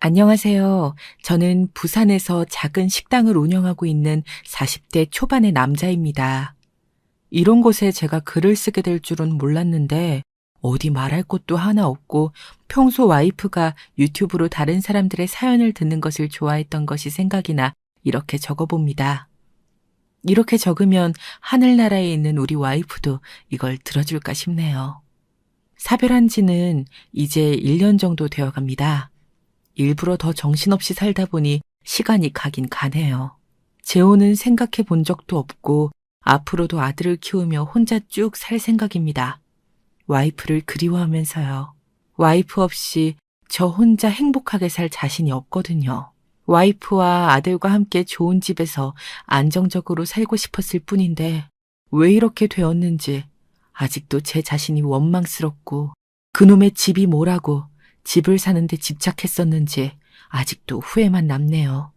안녕하세요. 저는 부산에서 작은 식당을 운영하고 있는 40대 초반의 남자입니다. 이런 곳에 제가 글을 쓰게 될 줄은 몰랐는데 어디 말할 곳도 하나 없고 평소 와이프가 유튜브로 다른 사람들의 사연을 듣는 것을 좋아했던 것이 생각이 나 이렇게 적어봅니다. 이렇게 적으면 하늘나라에 있는 우리 와이프도 이걸 들어줄까 싶네요. 사별한 지는 이제 1년 정도 되어 갑니다. 일부러 더 정신없이 살다 보니 시간이 가긴 가네요. 재혼은 생각해 본 적도 없고 앞으로도 아들을 키우며 혼자 쭉 살 생각입니다. 와이프를 그리워하면서요. 와이프 없이 저 혼자 행복하게 살 자신이 없거든요. 와이프와 아들과 함께 좋은 집에서 안정적으로 살고 싶었을 뿐인데 왜 이렇게 되었는지 아직도 제 자신이 원망스럽고 그놈의 집이 뭐라고 집을 사는데 집착했었는지 아직도 후회만 남네요.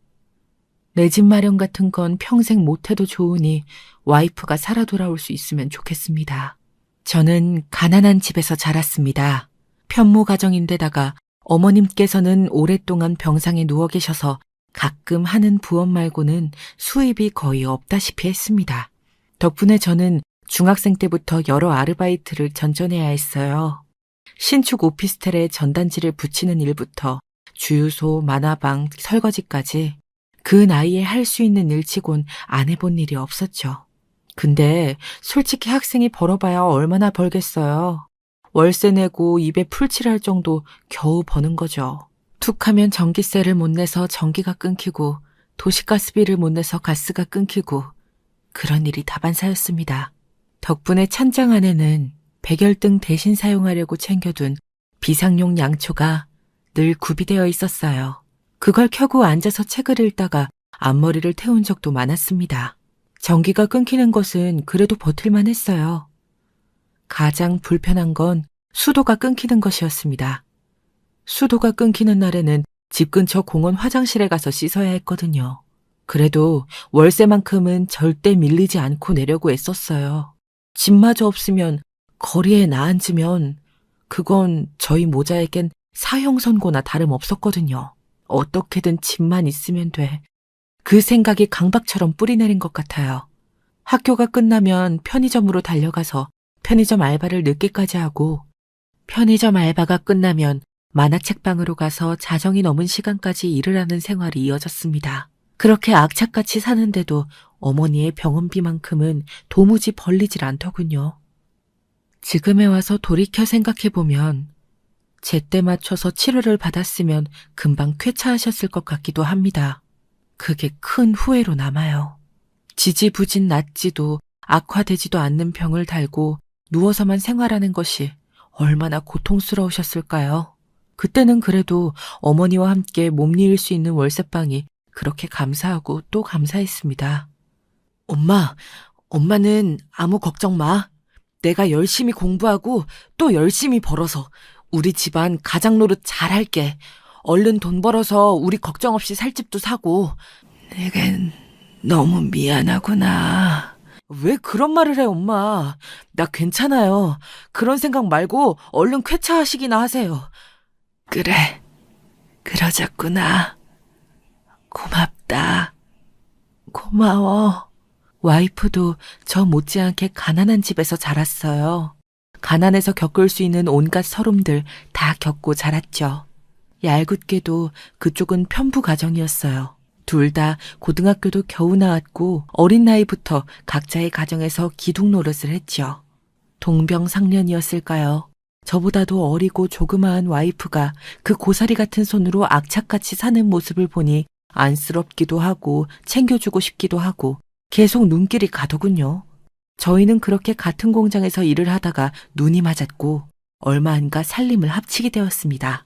내 집 마련 같은 건 평생 못해도 좋으니 와이프가 살아 돌아올 수 있으면 좋겠습니다. 저는 가난한 집에서 자랐습니다. 편모 가정인데다가 어머님께서는 오랫동안 병상에 누워 계셔서 가끔 하는 부업 말고는 수입이 거의 없다시피 했습니다. 덕분에 저는 중학생 때부터 여러 아르바이트를 전전해야 했어요. 신축 오피스텔에 전단지를 붙이는 일부터 주유소, 만화방, 설거지까지 그 나이에 할 수 있는 일치곤 안 해본 일이 없었죠. 근데 솔직히 학생이 벌어봐야 얼마나 벌겠어요. 월세 내고 입에 풀칠할 정도 겨우 버는 거죠. 툭 하면 전기세를 못 내서 전기가 끊기고 도시가스비를 못 내서 가스가 끊기고 그런 일이 다반사였습니다. 덕분에 찬장 안에는 백열등 대신 사용하려고 챙겨둔 비상용 양초가 늘 구비되어 있었어요. 그걸 켜고 앉아서 책을 읽다가 앞머리를 태운 적도 많았습니다. 전기가 끊기는 것은 그래도 버틸만 했어요. 가장 불편한 건 수도가 끊기는 것이었습니다. 수도가 끊기는 날에는 집 근처 공원 화장실에 가서 씻어야 했거든요. 그래도 월세만큼은 절대 밀리지 않고 내려고 애썼어요. 집마저 없으면 거리에 나앉으면 그건 저희 모자에겐 사형 선고나 다름없었거든요. 어떻게든 집만 있으면 돼. 그 생각이 강박처럼 뿌리내린 것 같아요. 학교가 끝나면 편의점으로 달려가서 편의점 알바를 늦게까지 하고 편의점 알바가 끝나면 만화책방으로 가서 자정이 넘은 시간까지 일을 하는 생활이 이어졌습니다. 그렇게 악착같이 사는데도 어머니의 병원비만큼은 도무지 벌리질 않더군요. 지금에 와서 돌이켜 생각해보면 제때 맞춰서 치료를 받았으면 금방 쾌차하셨을 것 같기도 합니다. 그게 큰 후회로 남아요. 지지부진 낫지도 악화되지도 않는 병을 달고 누워서만 생활하는 것이 얼마나 고통스러우셨을까요? 그때는 그래도 어머니와 함께 몸일수 수 있는 월세방이 그렇게 감사하고 또 감사했습니다. 엄마는 아무 걱정 마. 내가 열심히 공부하고 또 열심히 벌어서 우리 집안 가장 노릇 잘할게. 얼른 돈 벌어서 우리 걱정 없이 살 집도 사고. 내겐 너무 미안하구나. 왜 그런 말을 해, 엄마. 나 괜찮아요. 그런 생각 말고 얼른 쾌차하시기나 하세요. 그래, 그러자꾸나. 고맙다. 고마워. 와이프도 저 못지않게 가난한 집에서 자랐어요. 가난해서 겪을 수 있는 온갖 서름들 다 겪고 자랐죠. 얄궂게도 그쪽은 편부 가정이었어요. 둘 다 고등학교도 겨우 나왔고 어린 나이부터 각자의 가정에서 기둥 노릇을 했죠. 동병상련이었을까요? 저보다도 어리고 조그마한 와이프가 그 고사리 같은 손으로 악착같이 사는 모습을 보니 안쓰럽기도 하고 챙겨주고 싶기도 하고 계속 눈길이 가더군요. 저희는 그렇게 같은 공장에서 일을 하다가 눈이 맞았고 얼마 안 가 살림을 합치게 되었습니다.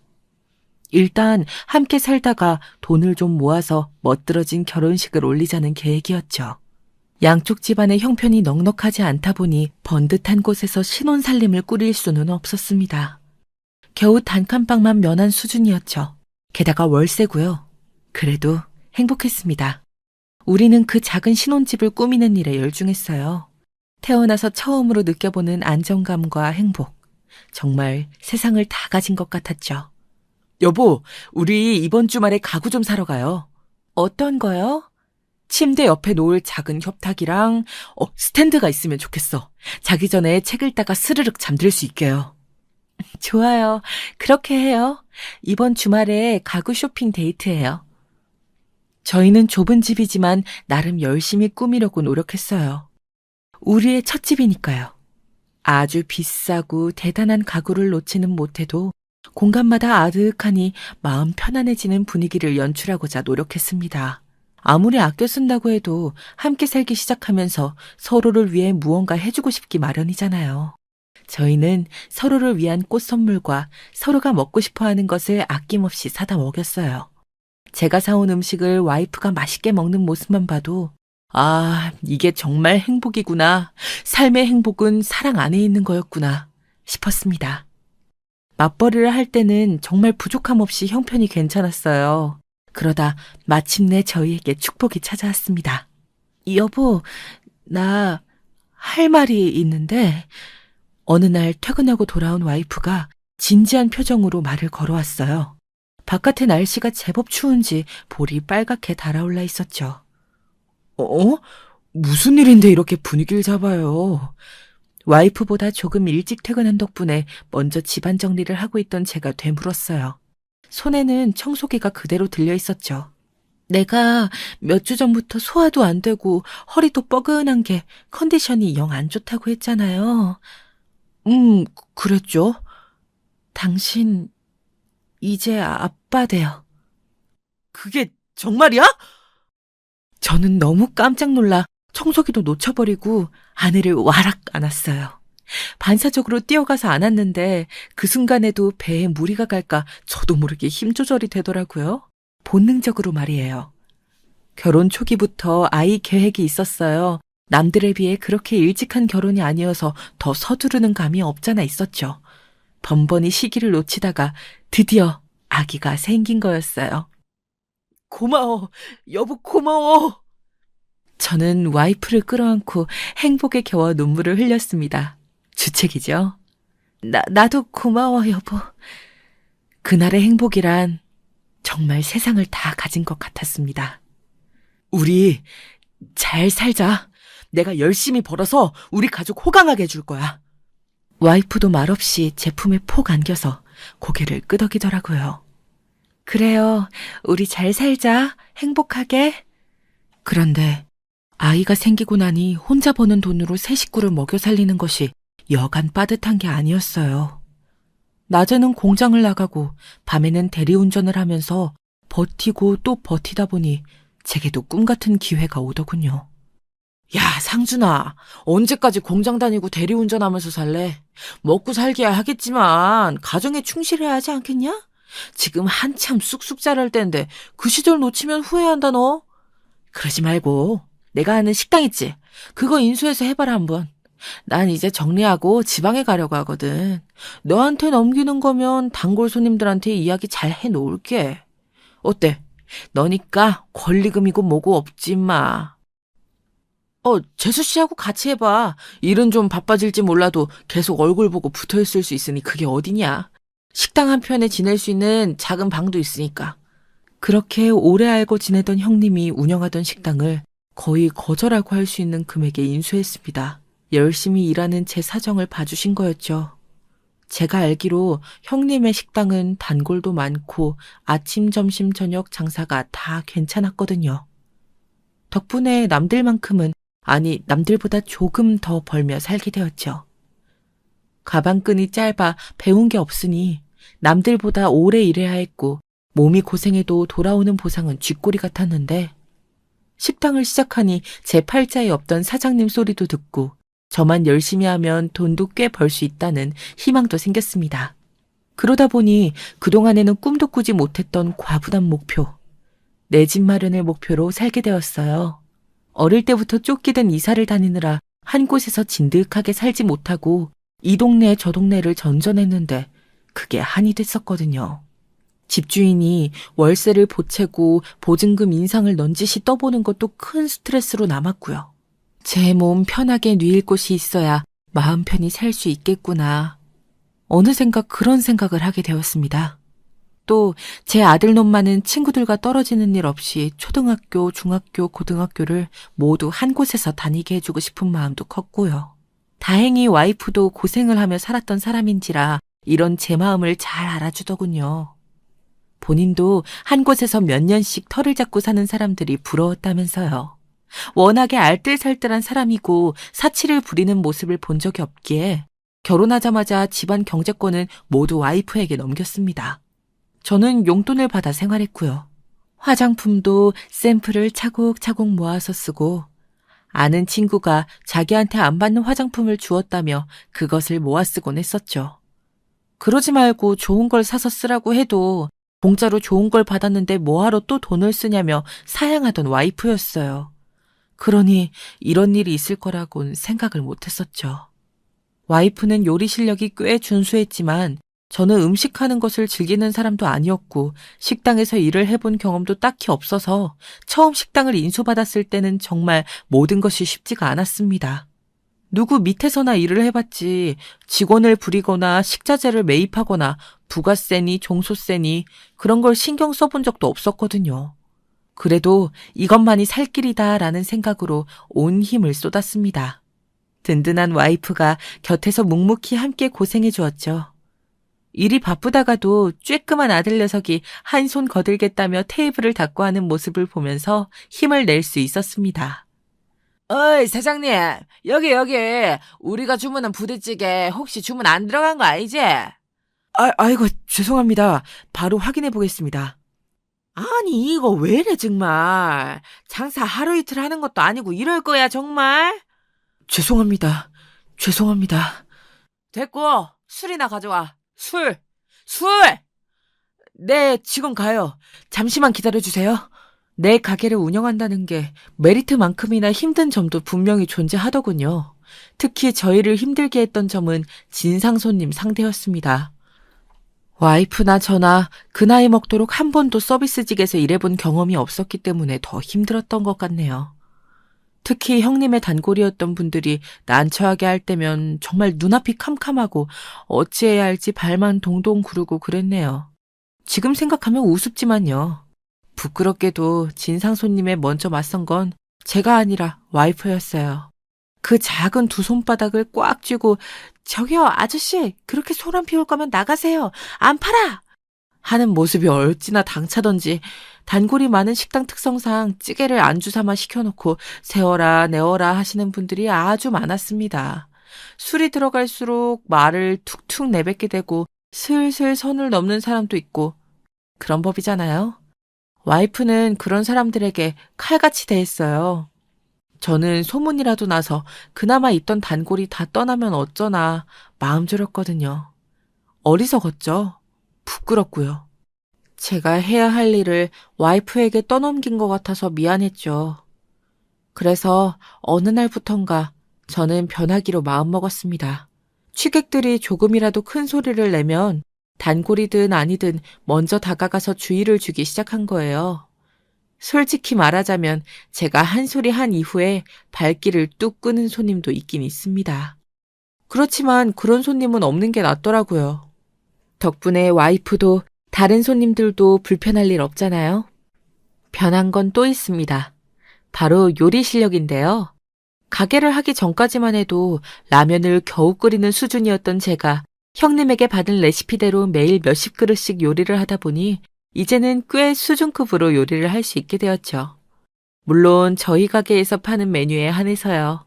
일단 함께 살다가 돈을 좀 모아서 멋들어진 결혼식을 올리자는 계획이었죠. 양쪽 집안의 형편이 넉넉하지 않다 보니 번듯한 곳에서 신혼살림을 꾸릴 수는 없었습니다. 겨우 단칸방만 면한 수준이었죠. 게다가 월세고요. 그래도 행복했습니다. 우리는 그 작은 신혼집을 꾸미는 일에 열중했어요. 태어나서 처음으로 느껴보는 안정감과 행복. 정말 세상을 다 가진 것 같았죠. 여보, 우리 이번 주말에 가구 좀 사러 가요. 어떤 거요? 침대 옆에 놓을 작은 협탁이랑 스탠드가 있으면 좋겠어. 자기 전에 책 읽다가 스르륵 잠들 수 있게요. 좋아요. 그렇게 해요. 이번 주말에 가구 쇼핑 데이트예요. 저희는 좁은 집이지만 나름 열심히 꾸미려고 노력했어요. 우리의 첫 집이니까요. 아주 비싸고 대단한 가구를 놓지는 못해도 공간마다 아득하니 마음 편안해지는 분위기를 연출하고자 노력했습니다. 아무리 아껴 쓴다고 해도 함께 살기 시작하면서 서로를 위해 무언가 해주고 싶기 마련이잖아요. 저희는 서로를 위한 꽃 선물과 서로가 먹고 싶어 하는 것을 아낌없이 사다 먹였어요. 제가 사온 음식을 와이프가 맛있게 먹는 모습만 봐도 아, 이게 정말 행복이구나. 삶의 행복은 사랑 안에 있는 거였구나 싶었습니다. 맞벌이를 할 때는 정말 부족함 없이 형편이 괜찮았어요. 그러다 마침내 저희에게 축복이 찾아왔습니다. 여보, 나 할 말이 있는데 어느 날 퇴근하고 돌아온 와이프가 진지한 표정으로 말을 걸어왔어요. 바깥의 날씨가 제법 추운지 볼이 빨갛게 달아올라 있었죠. 무슨 일인데 이렇게 분위기를 잡아요? 와이프보다 조금 일찍 퇴근한 덕분에 먼저 집안 정리를 하고 있던 제가 되물었어요. 손에는 청소기가 그대로 들려 있었죠. 내가 몇 주 전부터 소화도 안 되고 허리도 뻐근한 게 컨디션이 영 안 좋다고 했잖아요. 그랬죠. 당신 이제 아빠 돼요. 그게 정말이야? 저는 너무 깜짝 놀라 청소기도 놓쳐버리고 아내를 와락 안았어요. 반사적으로 뛰어가서 안았는데 그 순간에도 배에 무리가 갈까 저도 모르게 힘 조절이 되더라고요. 본능적으로 말이에요. 결혼 초기부터 아이 계획이 있었어요. 남들에 비해 그렇게 일찍 한 결혼이 아니어서 더 서두르는 감이 없잖아 있었죠. 번번이 시기를 놓치다가 드디어 아기가 생긴 거였어요. 고마워. 여보 고마워. 저는 와이프를 끌어안고 행복에 겨워 눈물을 흘렸습니다. 주책이죠? 나도 고마워, 여보. 그날의 행복이란 정말 세상을 다 가진 것 같았습니다. 우리 잘 살자. 내가 열심히 벌어서 우리 가족 호강하게 해줄 거야. 와이프도 말없이 제 품에 폭 안겨서 고개를 끄덕이더라고요. 그래요. 우리 잘 살자. 행복하게. 그런데 아이가 생기고 나니 혼자 버는 돈으로 세 식구를 먹여 살리는 것이 여간 빠듯한 게 아니었어요. 낮에는 공장을 나가고 밤에는 대리운전을 하면서 버티고 또 버티다 보니 제게도 꿈 같은 기회가 오더군요. 야, 상준아, 언제까지 공장 다니고 대리운전하면서 살래? 먹고 살기야 하겠지만 가정에 충실해야 하지 않겠냐? 지금 한참 쑥쑥 자랄 때인데 그 시절 놓치면 후회한다 너. 그러지 말고 내가 아는 식당 있지? 그거 인수해서 해봐라 한번. 난 이제 정리하고 지방에 가려고 하거든. 너한테 넘기는 거면 단골 손님들한테 이야기 잘 해놓을게. 어때? 너니까 권리금이고 뭐고 없지 마. 재수 씨하고 같이 해봐. 일은 좀 바빠질지 몰라도 계속 얼굴 보고 붙어있을 수 있으니 그게 어디냐. 식당 한편에 지낼 수 있는 작은 방도 있으니까. 그렇게 오래 알고 지내던 형님이 운영하던 식당을 거의 거절하고 할 수 있는 금액에 인수했습니다. 열심히 일하는 제 사정을 봐주신 거였죠. 제가 알기로 형님의 식당은 단골도 많고 아침, 점심, 저녁 장사가 다 괜찮았거든요. 덕분에 남들만큼은, 아니 남들보다 조금 더 벌며 살게 되었죠. 가방끈이 짧아 배운 게 없으니 남들보다 오래 일해야 했고 몸이 고생해도 돌아오는 보상은 쥐꼬리 같았는데 식당을 시작하니 제 팔자에 없던 사장님 소리도 듣고 저만 열심히 하면 돈도 꽤 벌 수 있다는 희망도 생겼습니다. 그러다 보니 그동안에는 꿈도 꾸지 못했던 과분한 목표, 내 집 마련을 목표로 살게 되었어요. 어릴 때부터 쫓기던 이사를 다니느라 한 곳에서 진득하게 살지 못하고 이 동네 저 동네를 전전했는데 그게 한이 됐었거든요. 집주인이 월세를 보채고 보증금 인상을 넌지시 떠보는 것도 큰 스트레스로 남았고요. 제 몸 편하게 누일 곳이 있어야 마음 편히 살 수 있겠구나. 어느샌가 그런 생각을 하게 되었습니다. 또 제 아들놈만은 친구들과 떨어지는 일 없이 초등학교, 중학교, 고등학교를 모두 한 곳에서 다니게 해주고 싶은 마음도 컸고요. 다행히 와이프도 고생을 하며 살았던 사람인지라 이런 제 마음을 잘 알아주더군요. 본인도 한 곳에서 몇 년씩 털을 잡고 사는 사람들이 부러웠다면서요. 워낙에 알뜰살뜰한 사람이고 사치를 부리는 모습을 본 적이 없기에 결혼하자마자 집안 경제권은 모두 와이프에게 넘겼습니다. 저는 용돈을 받아 생활했고요. 화장품도 샘플을 차곡차곡 모아서 쓰고 아는 친구가 자기한테 안 받는 화장품을 주었다며 그것을 모아 쓰곤 했었죠. 그러지 말고 좋은 걸 사서 쓰라고 해도 공짜로 좋은 걸 받았는데 뭐하러 또 돈을 쓰냐며 사양하던 와이프였어요. 그러니 이런 일이 있을 거라고는 생각을 못했었죠. 와이프는 요리 실력이 꽤 준수했지만 저는 음식하는 것을 즐기는 사람도 아니었고 식당에서 일을 해본 경험도 딱히 없어서 처음 식당을 인수받았을 때는 정말 모든 것이 쉽지가 않았습니다. 누구 밑에서나 일을 해봤지 직원을 부리거나 식자재를 매입하거나 부가세니 종소세니 그런 걸 신경 써본 적도 없었거든요. 그래도 이것만이 살 길이다라는 생각으로 온 힘을 쏟았습니다. 든든한 와이프가 곁에서 묵묵히 함께 고생해 주었죠. 일이 바쁘다가도 쬐끄만 아들 녀석이 한 손 거들겠다며 테이블을 닦고 하는 모습을 보면서 힘을 낼 수 있었습니다. 어이, 사장님, 여기. 우리가 주문한 부대찌개 혹시 주문 안 들어간 거 아니지? 아이고, 죄송합니다. 바로 확인해 보겠습니다. 아니, 이거 왜 이래, 정말. 장사 하루 이틀 하는 것도 아니고 이럴 거야, 정말? 죄송합니다. 됐고, 술이나 가져와. 술! 네, 지금 가요. 잠시만 기다려주세요. 내 가게를 운영한다는 게 메리트만큼이나 힘든 점도 분명히 존재하더군요. 특히 저희를 힘들게 했던 점은 진상 손님 상대였습니다. 와이프나 저나 그 나이 먹도록 한 번도 서비스직에서 일해본 경험이 없었기 때문에 더 힘들었던 것 같네요. 특히 형님의 단골이었던 분들이 난처하게 할 때면 정말 눈앞이 캄캄하고 어찌해야 할지 발만 동동 구르고 그랬네요. 지금 생각하면 우습지만요. 부끄럽게도 진상 손님에 먼저 맞선 건 제가 아니라 와이프였어요. 그 작은 두 손바닥을 꽉 쥐고 저기요 아저씨 그렇게 소란 피울 거면 나가세요. 안 팔아! 하는 모습이 어찌나 당차던지 단골이 많은 식당 특성상 찌개를 안주 삼아 시켜놓고 세워라 내어라 하시는 분들이 아주 많았습니다. 술이 들어갈수록 말을 툭툭 내뱉게 되고 슬슬 선을 넘는 사람도 있고 그런 법이잖아요. 와이프는 그런 사람들에게 칼같이 대했어요. 저는 소문이라도 나서 그나마 있던 단골이 다 떠나면 어쩌나 마음 졸였거든요. 어리석었죠. 부끄럽고요. 제가 해야 할 일을 와이프에게 떠넘긴 것 같아서 미안했죠. 그래서 어느 날부턴가 저는 변하기로 마음먹었습니다. 취객들이 조금이라도 큰 소리를 내면 단골이든 아니든 먼저 다가가서 주의를 주기 시작한 거예요. 솔직히 말하자면 제가 한 소리 한 이후에 발길을 뚝 끄는 손님도 있긴 있습니다. 그렇지만 그런 손님은 없는 게 낫더라고요. 덕분에 와이프도 다른 손님들도 불편할 일 없잖아요. 변한 건 또 있습니다. 바로 요리 실력인데요. 가게를 하기 전까지만 해도 라면을 겨우 끓이는 수준이었던 제가 형님에게 받은 레시피대로 매일 몇십 그릇씩 요리를 하다 보니 이제는 꽤 수준급으로 요리를 할 수 있게 되었죠. 물론 저희 가게에서 파는 메뉴에 한해서요.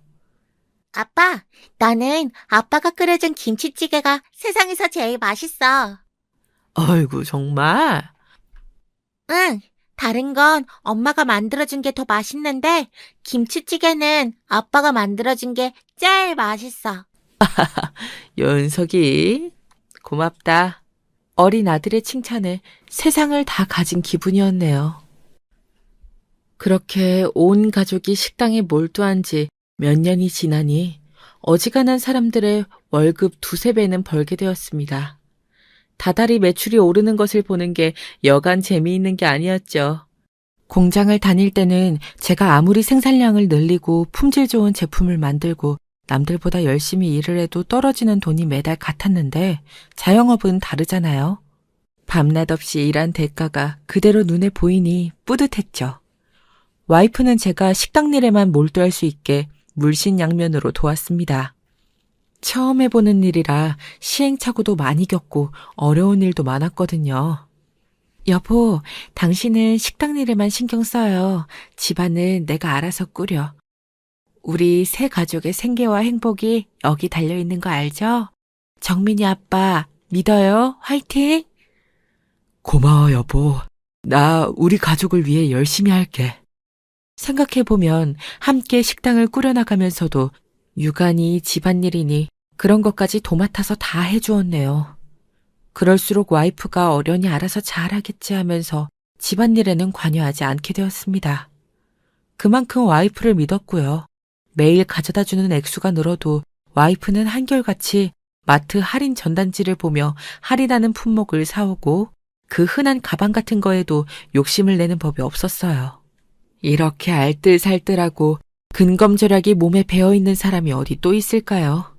아빠, 나는 아빠가 끓여준 김치찌개가 세상에서 제일 맛있어. 아이고 정말? 응, 다른 건 엄마가 만들어준 게 더 맛있는데 김치찌개는 아빠가 만들어준 게 제일 맛있어. 연석이 고맙다. 어린 아들의 칭찬에 세상을 다 가진 기분이었네요. 그렇게 온 가족이 식당에 몰두한 지 몇 년이 지나니 어지간한 사람들의 월급 두세 배는 벌게 되었습니다. 다달이 매출이 오르는 것을 보는 게 여간 재미있는 게 아니었죠. 공장을 다닐 때는 제가 아무리 생산량을 늘리고 품질 좋은 제품을 만들고 남들보다 열심히 일을 해도 떨어지는 돈이 매달 같았는데 자영업은 다르잖아요. 밤낮 없이 일한 대가가 그대로 눈에 보이니 뿌듯했죠. 와이프는 제가 식당 일에만 몰두할 수 있게 물신양면으로 도왔습니다. 처음 해보는 일이라 시행착오도 많이 겪고 어려운 일도 많았거든요. 여보, 당신은 식당 일에만 신경 써요. 집안은 내가 알아서 꾸려. 우리 세 가족의 생계와 행복이 여기 달려있는 거 알죠? 정민이 아빠, 믿어요. 화이팅! 고마워, 여보. 나 우리 가족을 위해 열심히 할게. 생각해보면 함께 식당을 꾸려나가면서도 유관이 집안일이니 그런 것까지 도맡아서 다 해주었네요. 그럴수록 와이프가 어련히 알아서 잘하겠지 하면서 집안일에는 관여하지 않게 되었습니다. 그만큼 와이프를 믿었고요. 매일 가져다주는 액수가 늘어도 와이프는 한결같이 마트 할인 전단지를 보며 할인하는 품목을 사오고 그 흔한 가방 같은 거에도 욕심을 내는 법이 없었어요. 이렇게 알뜰살뜰하고 근검절약이 몸에 배어있는 사람이 어디 또 있을까요?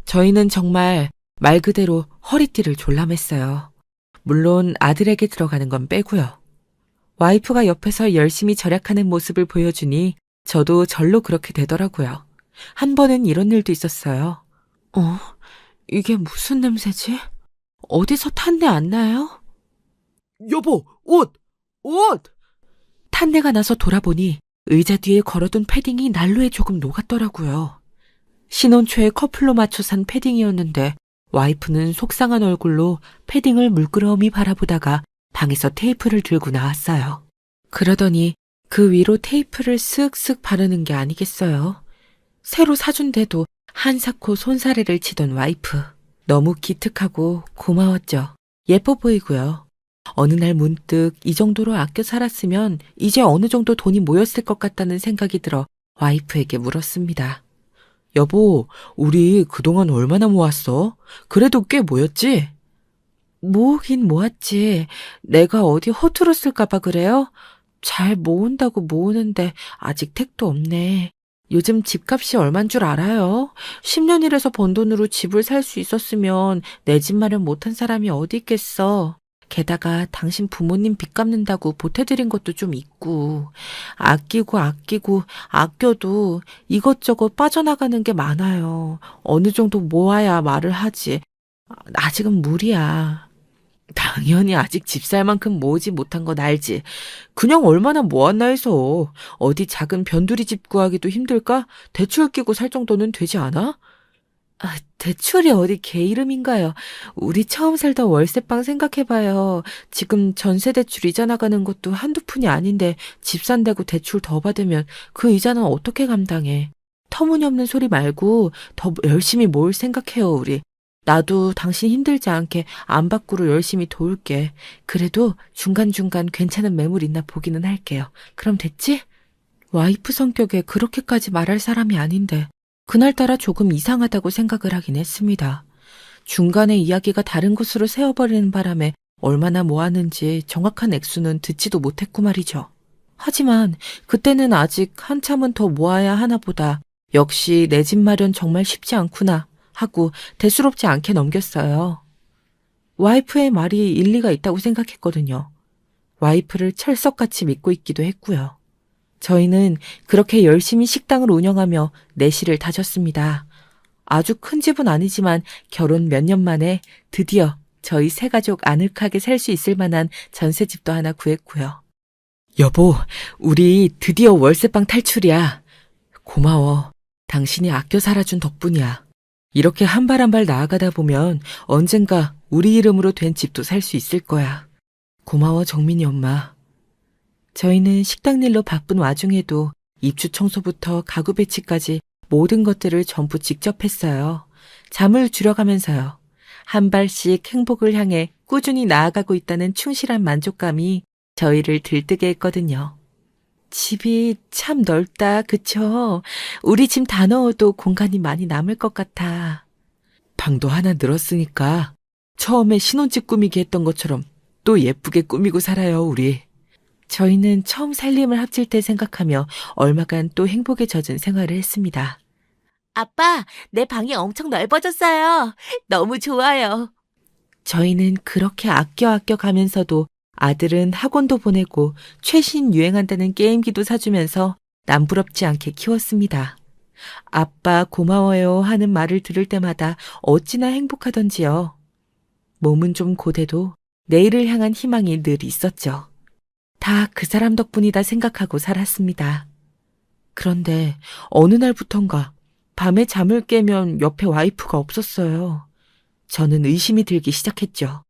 저희는 정말 말 그대로 허리띠를 졸라맸어요. 물론 아들에게 들어가는 건 빼고요. 와이프가 옆에서 열심히 절약하는 모습을 보여주니 저도 절로 그렇게 되더라고요. 한 번은 이런 일도 있었어요. 이게 무슨 냄새지? 어디서 탄내 안 나요? 여보, 옷! 옷! 탄내가 나서 돌아보니 의자 뒤에 걸어둔 패딩이 난로에 조금 녹았더라고요. 신혼 초에 커플로 맞춰 산 패딩이었는데 와이프는 속상한 얼굴로 패딩을 물끄러미 바라보다가 방에서 테이프를 들고 나왔어요. 그러더니 그 위로 테이프를 쓱쓱 바르는 게 아니겠어요. 새로 사준데도 한사코 손사래를 치던 와이프. 너무 기특하고 고마웠죠. 예뻐 보이고요. 어느 날 문득 이 정도로 아껴 살았으면 이제 어느 정도 돈이 모였을 것 같다는 생각이 들어 와이프에게 물었습니다. 여보, 우리 그동안 얼마나 모았어? 그래도 꽤 모였지? 모으긴 모았지. 내가 어디 허투루 쓸까봐 그래요? 잘 모은다고 모으는데 아직 택도 없네. 요즘 집값이 얼만 줄 알아요? 10년 일해서 번 돈으로 집을 살 수 있었으면 내 집 마련 못한 사람이 어디 있겠어. 게다가 당신 부모님 빚 갚는다고 보태드린 것도 좀 있고 아끼고 아껴도 이것저것 빠져나가는 게 많아요. 어느 정도 모아야 말을 하지. 아직은 무리야. 당연히 아직 집 살 만큼 모으지 못한 건 알지. 그냥 얼마나 모았나 해서 어디 작은 변두리 집 구하기도 힘들까? 대출 끼고 살 정도는 되지 않아? 대출이 어디 개 이름인가요? 우리 처음 살던 월세방 생각해봐요. 지금 전세 대출 이자 나가는 것도 한두 푼이 아닌데 집 산다고 대출 더 받으면 그 이자는 어떻게 감당해? 터무니없는 소리 말고 더 열심히 모을 생각해요, 우리. 나도 당신 힘들지 않게 안 밖으로 열심히 도울게. 그래도 중간중간 괜찮은 매물 있나 보기는 할게요. 그럼 됐지? 와이프 성격에 그렇게까지 말할 사람이 아닌데 그날따라 조금 이상하다고 생각을 하긴 했습니다. 중간에 이야기가 다른 곳으로 새어버리는 바람에 얼마나 모았는지 정확한 액수는 듣지도 못했고 말이죠. 하지만 그때는 아직 한참은 더 모아야 하나 보다. 역시 내 집 마련 정말 쉽지 않구나 하고 대수롭지 않게 넘겼어요. 와이프의 말이 일리가 있다고 생각했거든요. 와이프를 철석같이 믿고 있기도 했고요. 저희는 그렇게 열심히 식당을 운영하며 내실을 다졌습니다. 아주 큰 집은 아니지만 결혼 몇 년 만에 드디어 저희 세 가족 아늑하게 살 수 있을 만한 전셋집도 하나 구했고요. 여보, 우리 드디어 월세방 탈출이야. 고마워. 당신이 아껴 살아준 덕분이야. 이렇게 한 발 한 발 나아가다 보면 언젠가 우리 이름으로 된 집도 살 수 있을 거야. 고마워, 정민이 엄마. 저희는 식당 일로 바쁜 와중에도 입주 청소부터 가구 배치까지 모든 것들을 전부 직접 했어요. 잠을 줄여가면서요. 한 발씩 행복을 향해 꾸준히 나아가고 있다는 충실한 만족감이 저희를 들뜨게 했거든요. 집이 참 넓다, 그쵸? 우리 짐 다 넣어도 공간이 많이 남을 것 같아. 방도 하나 늘었으니까 처음에 신혼집 꾸미기 했던 것처럼 또 예쁘게 꾸미고 살아요, 우리. 저희는 처음 살림을 합칠 때 생각하며 얼마간 또 행복에 젖은 생활을 했습니다. 아빠, 내 방이 엄청 넓어졌어요. 너무 좋아요. 저희는 그렇게 아껴 가면서도 아들은 학원도 보내고 최신 유행한다는 게임기도 사주면서 남부럽지 않게 키웠습니다. 아빠 고마워요 하는 말을 들을 때마다 어찌나 행복하던지요. 몸은 좀 고돼도 내일을 향한 희망이 늘 있었죠. 다 그 사람 덕분이다 생각하고 살았습니다. 그런데 어느 날부턴가 밤에 잠을 깨면 옆에 와이프가 없었어요. 저는 의심이 들기 시작했죠.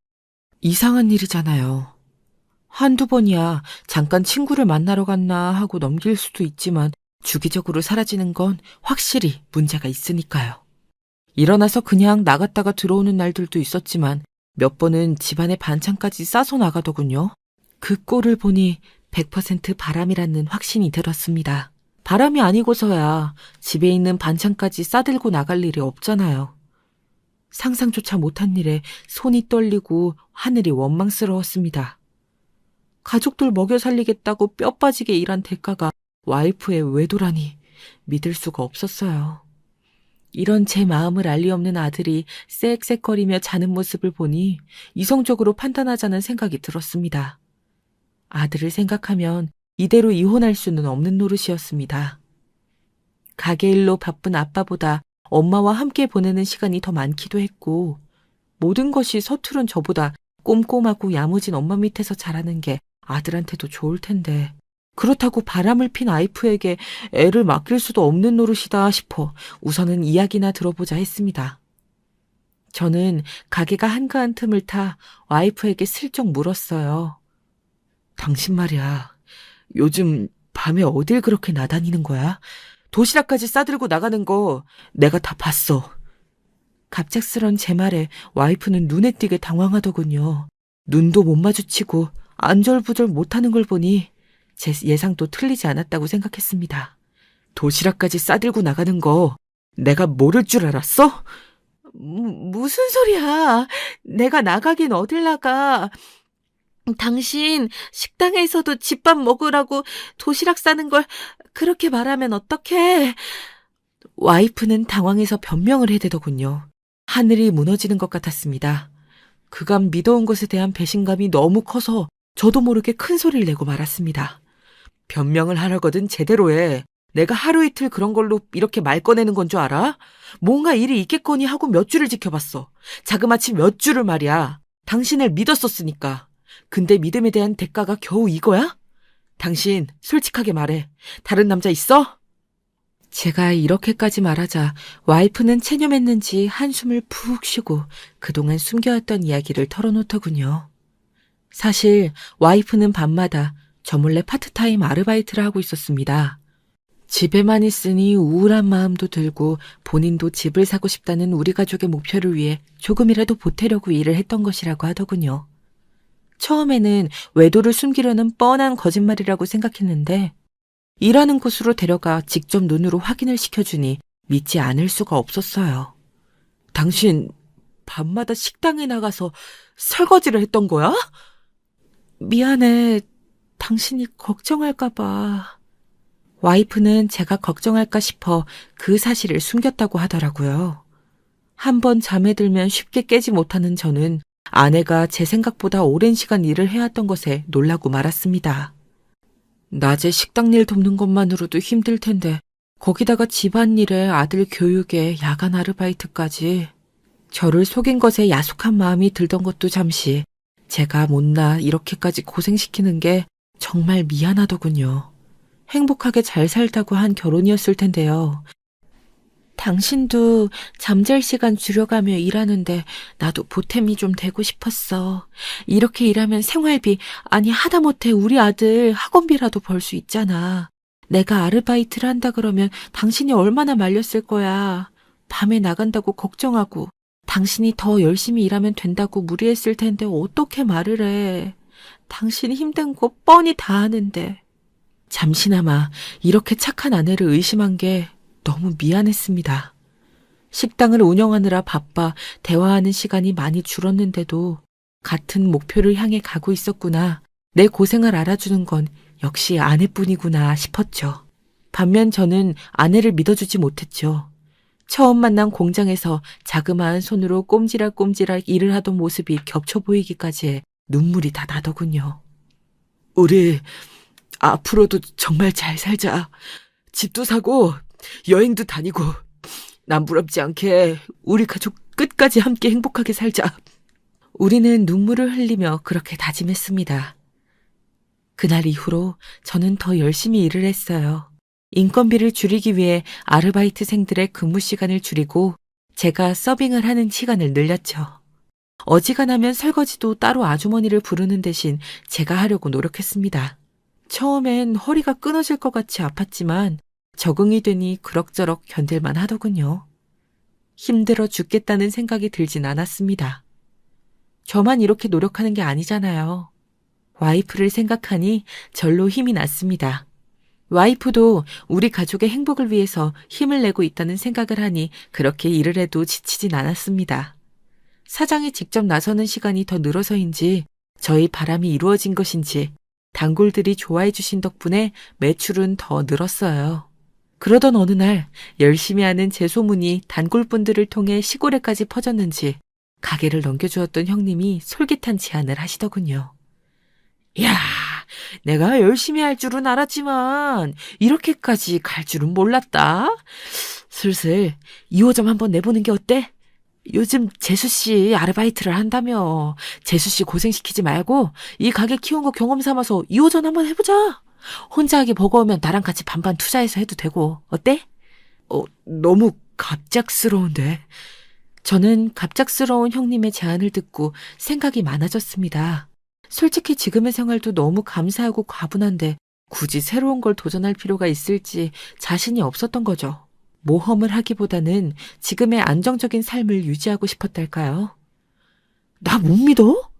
이상한 일이잖아요. 한두 번이야 잠깐 친구를 만나러 갔나 하고 넘길 수도 있지만 주기적으로 사라지는 건 확실히 문제가 있으니까요. 일어나서 그냥 나갔다가 들어오는 날들도 있었지만 몇 번은 집안에 반찬까지 싸서 나가더군요. 그 꼴을 보니 100% 바람이라는 확신이 들었습니다. 바람이 아니고서야 집에 있는 반찬까지 싸들고 나갈 일이 없잖아요. 상상조차 못한 일에 손이 떨리고 하늘이 원망스러웠습니다. 가족들 먹여 살리겠다고 뼈 빠지게 일한 대가가 와이프의 외도라니 믿을 수가 없었어요. 이런 제 마음을 알리 없는 아들이 쌕쌕거리며 자는 모습을 보니 이성적으로 판단하자는 생각이 들었습니다. 아들을 생각하면 이대로 이혼할 수는 없는 노릇이었습니다. 가게 일로 바쁜 아빠보다 엄마와 함께 보내는 시간이 더 많기도 했고 모든 것이 서투른 저보다 꼼꼼하고 야무진 엄마 밑에서 자라는 게 아들한테도 좋을 텐데 그렇다고 바람을 핀 와이프에게 애를 맡길 수도 없는 노릇이다 싶어 우선은 이야기나 들어보자 했습니다. 저는 가게가 한가한 틈을 타 와이프에게 슬쩍 물었어요. 당신 말이야, 요즘 밤에 어딜 그렇게 나다니는 거야? 도시락까지 싸들고 나가는 거 내가 다 봤어. 갑작스런 제 말에 와이프는 눈에 띄게 당황하더군요. 눈도 못 마주치고 안절부절 못하는 걸 보니 제 예상도 틀리지 않았다고 생각했습니다. 도시락까지 싸들고 나가는 거 내가 모를 줄 알았어? 무슨 소리야. 내가 나가긴 어딜 나가. 당신 식당에서도 집밥 먹으라고 도시락 싸는 걸 그렇게 말하면 어떡해. 와이프는 당황해서 변명을 해대더군요. 하늘이 무너지는 것 같았습니다. 그간 믿어온 것에 대한 배신감이 너무 커서 저도 모르게 큰 소리를 내고 말았습니다. 변명을 하려거든 제대로 해. 내가 하루 이틀 그런 걸로 이렇게 말 꺼내는 건 줄 알아? 뭔가 일이 있겠거니 하고 몇 줄을 지켜봤어. 자그마치 몇 줄을 말이야. 당신을 믿었었으니까. 근데 믿음에 대한 대가가 겨우 이거야? 당신 솔직하게 말해. 다른 남자 있어? 제가 이렇게까지 말하자 와이프는 체념했는지 한숨을 푹 쉬고 그동안 숨겨왔던 이야기를 털어놓더군요. 사실 와이프는 밤마다 저 몰래 파트타임 아르바이트를 하고 있었습니다. 집에만 있으니 우울한 마음도 들고 본인도 집을 사고 싶다는 우리 가족의 목표를 위해 조금이라도 보태려고 일을 했던 것이라고 하더군요. 처음에는 외도를 숨기려는 뻔한 거짓말이라고 생각했는데 일하는 곳으로 데려가 직접 눈으로 확인을 시켜주니 믿지 않을 수가 없었어요. 당신 밤마다 식당에 나가서 설거지를 했던 거야? 미안해. 당신이 걱정할까 봐. 와이프는 제가 걱정할까 싶어 그 사실을 숨겼다고 하더라고요. 한번 잠에 들면 쉽게 깨지 못하는 저는 아내가 제 생각보다 오랜 시간 일을 해왔던 것에 놀라고 말았습니다. 낮에 식당 일 돕는 것만으로도 힘들 텐데 거기다가 집안일에 아들 교육에 야간 아르바이트까지. 저를 속인 것에 야속한 마음이 들던 것도 잠시 제가 못나 이렇게까지 고생시키는 게 정말 미안하더군요. 행복하게 잘 살다고 한 결혼이었을 텐데요. 당신도 잠잘 시간 줄여가며 일하는데 나도 보탬이 좀 되고 싶었어. 이렇게 일하면 생활비, 아니 하다못해 우리 아들 학원비라도 벌 수 있잖아. 내가 아르바이트를 한다 그러면 당신이 얼마나 말렸을 거야. 밤에 나간다고 걱정하고 당신이 더 열심히 일하면 된다고 무리했을 텐데 어떻게 말을 해. 당신이 힘든 거 뻔히 다 아는데. 잠시나마 이렇게 착한 아내를 의심한 게 너무 미안했습니다. 식당을 운영하느라 바빠 대화하는 시간이 많이 줄었는데도 같은 목표를 향해 가고 있었구나. 내 고생을 알아주는 건 역시 아내뿐이구나 싶었죠. 반면 저는 아내를 믿어주지 못했죠. 처음 만난 공장에서 자그마한 손으로 꼼지락꼼지락 일을 하던 모습이 겹쳐 보이기까지 해 눈물이 다 나더군요. 우리 앞으로도 정말 잘 살자. 집도 사고 여행도 다니고 남 부럽지 않게 우리 가족 끝까지 함께 행복하게 살자. 우리는 눈물을 흘리며 그렇게 다짐했습니다. 그날 이후로 저는 더 열심히 일을 했어요. 인건비를 줄이기 위해 아르바이트생들의 근무 시간을 줄이고 제가 서빙을 하는 시간을 늘렸죠. 어지간하면 설거지도 따로 아주머니를 부르는 대신 제가 하려고 노력했습니다. 처음엔 허리가 끊어질 것 같이 아팠지만 적응이 되니 그럭저럭 견딜만 하더군요. 힘들어 죽겠다는 생각이 들진 않았습니다. 저만 이렇게 노력하는 게 아니잖아요. 와이프를 생각하니 절로 힘이 났습니다. 와이프도 우리 가족의 행복을 위해서 힘을 내고 있다는 생각을 하니 그렇게 일을 해도 지치진 않았습니다. 사장이 직접 나서는 시간이 더 늘어서인지 저희 바람이 이루어진 것인지 단골들이 좋아해 주신 덕분에 매출은 더 늘었어요. 그러던 어느 날 열심히 하는 제 소문이 단골분들을 통해 시골에까지 퍼졌는지 가게를 넘겨주었던 형님이 솔깃한 제안을 하시더군요. 야, 내가 열심히 할 줄은 알았지만 이렇게까지 갈 줄은 몰랐다. 슬슬 2호점 한번 내보는 게 어때? 요즘 재수씨 아르바이트를 한다며. 재수씨 고생시키지 말고 이 가게 키운 거 경험 삼아서 2호점 한번 해보자. 혼자 하기 버거우면 나랑 같이 반반 투자해서 해도 되고. 어때? 너무 갑작스러운데. 저는 갑작스러운 형님의 제안을 듣고 생각이 많아졌습니다. 솔직히 지금의 생활도 너무 감사하고 과분한데 굳이 새로운 걸 도전할 필요가 있을지 자신이 없었던 거죠. 모험을 하기보다는 지금의 안정적인 삶을 유지하고 싶었달까요? 나 못 믿어?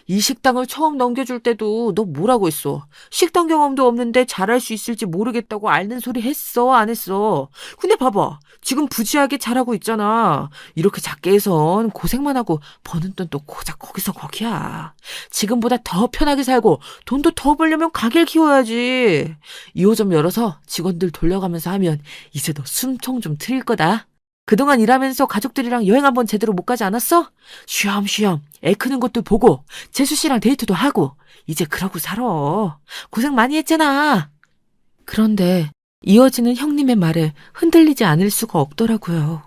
이 식당을 처음 넘겨줄 때도 너 뭐라고 했어? 식당 경험도 없는데 잘할 수 있을지 모르겠다고 앓는 소리 했어, 안 했어? 근데 봐봐. 지금 부지하게 잘하고 있잖아. 이렇게 작게 해선 고생만 하고 버는 돈 또 고작 거기서 거기야. 지금보다 더 편하게 살고 돈도 더 벌려면 가게를 키워야지. 2호점 열어서 직원들 돌려가면서 하면 이제 너 숨통 좀 트일 거다. 그동안 일하면서 가족들이랑 여행 한번 제대로 못 가지 않았어? 쉬엄쉬엄 애 크는 것도 보고 재수 씨랑 데이트도 하고 이제 그러고 살아. 고생 많이 했잖아. 그런데 이어지는 형님의 말에 흔들리지 않을 수가 없더라고요.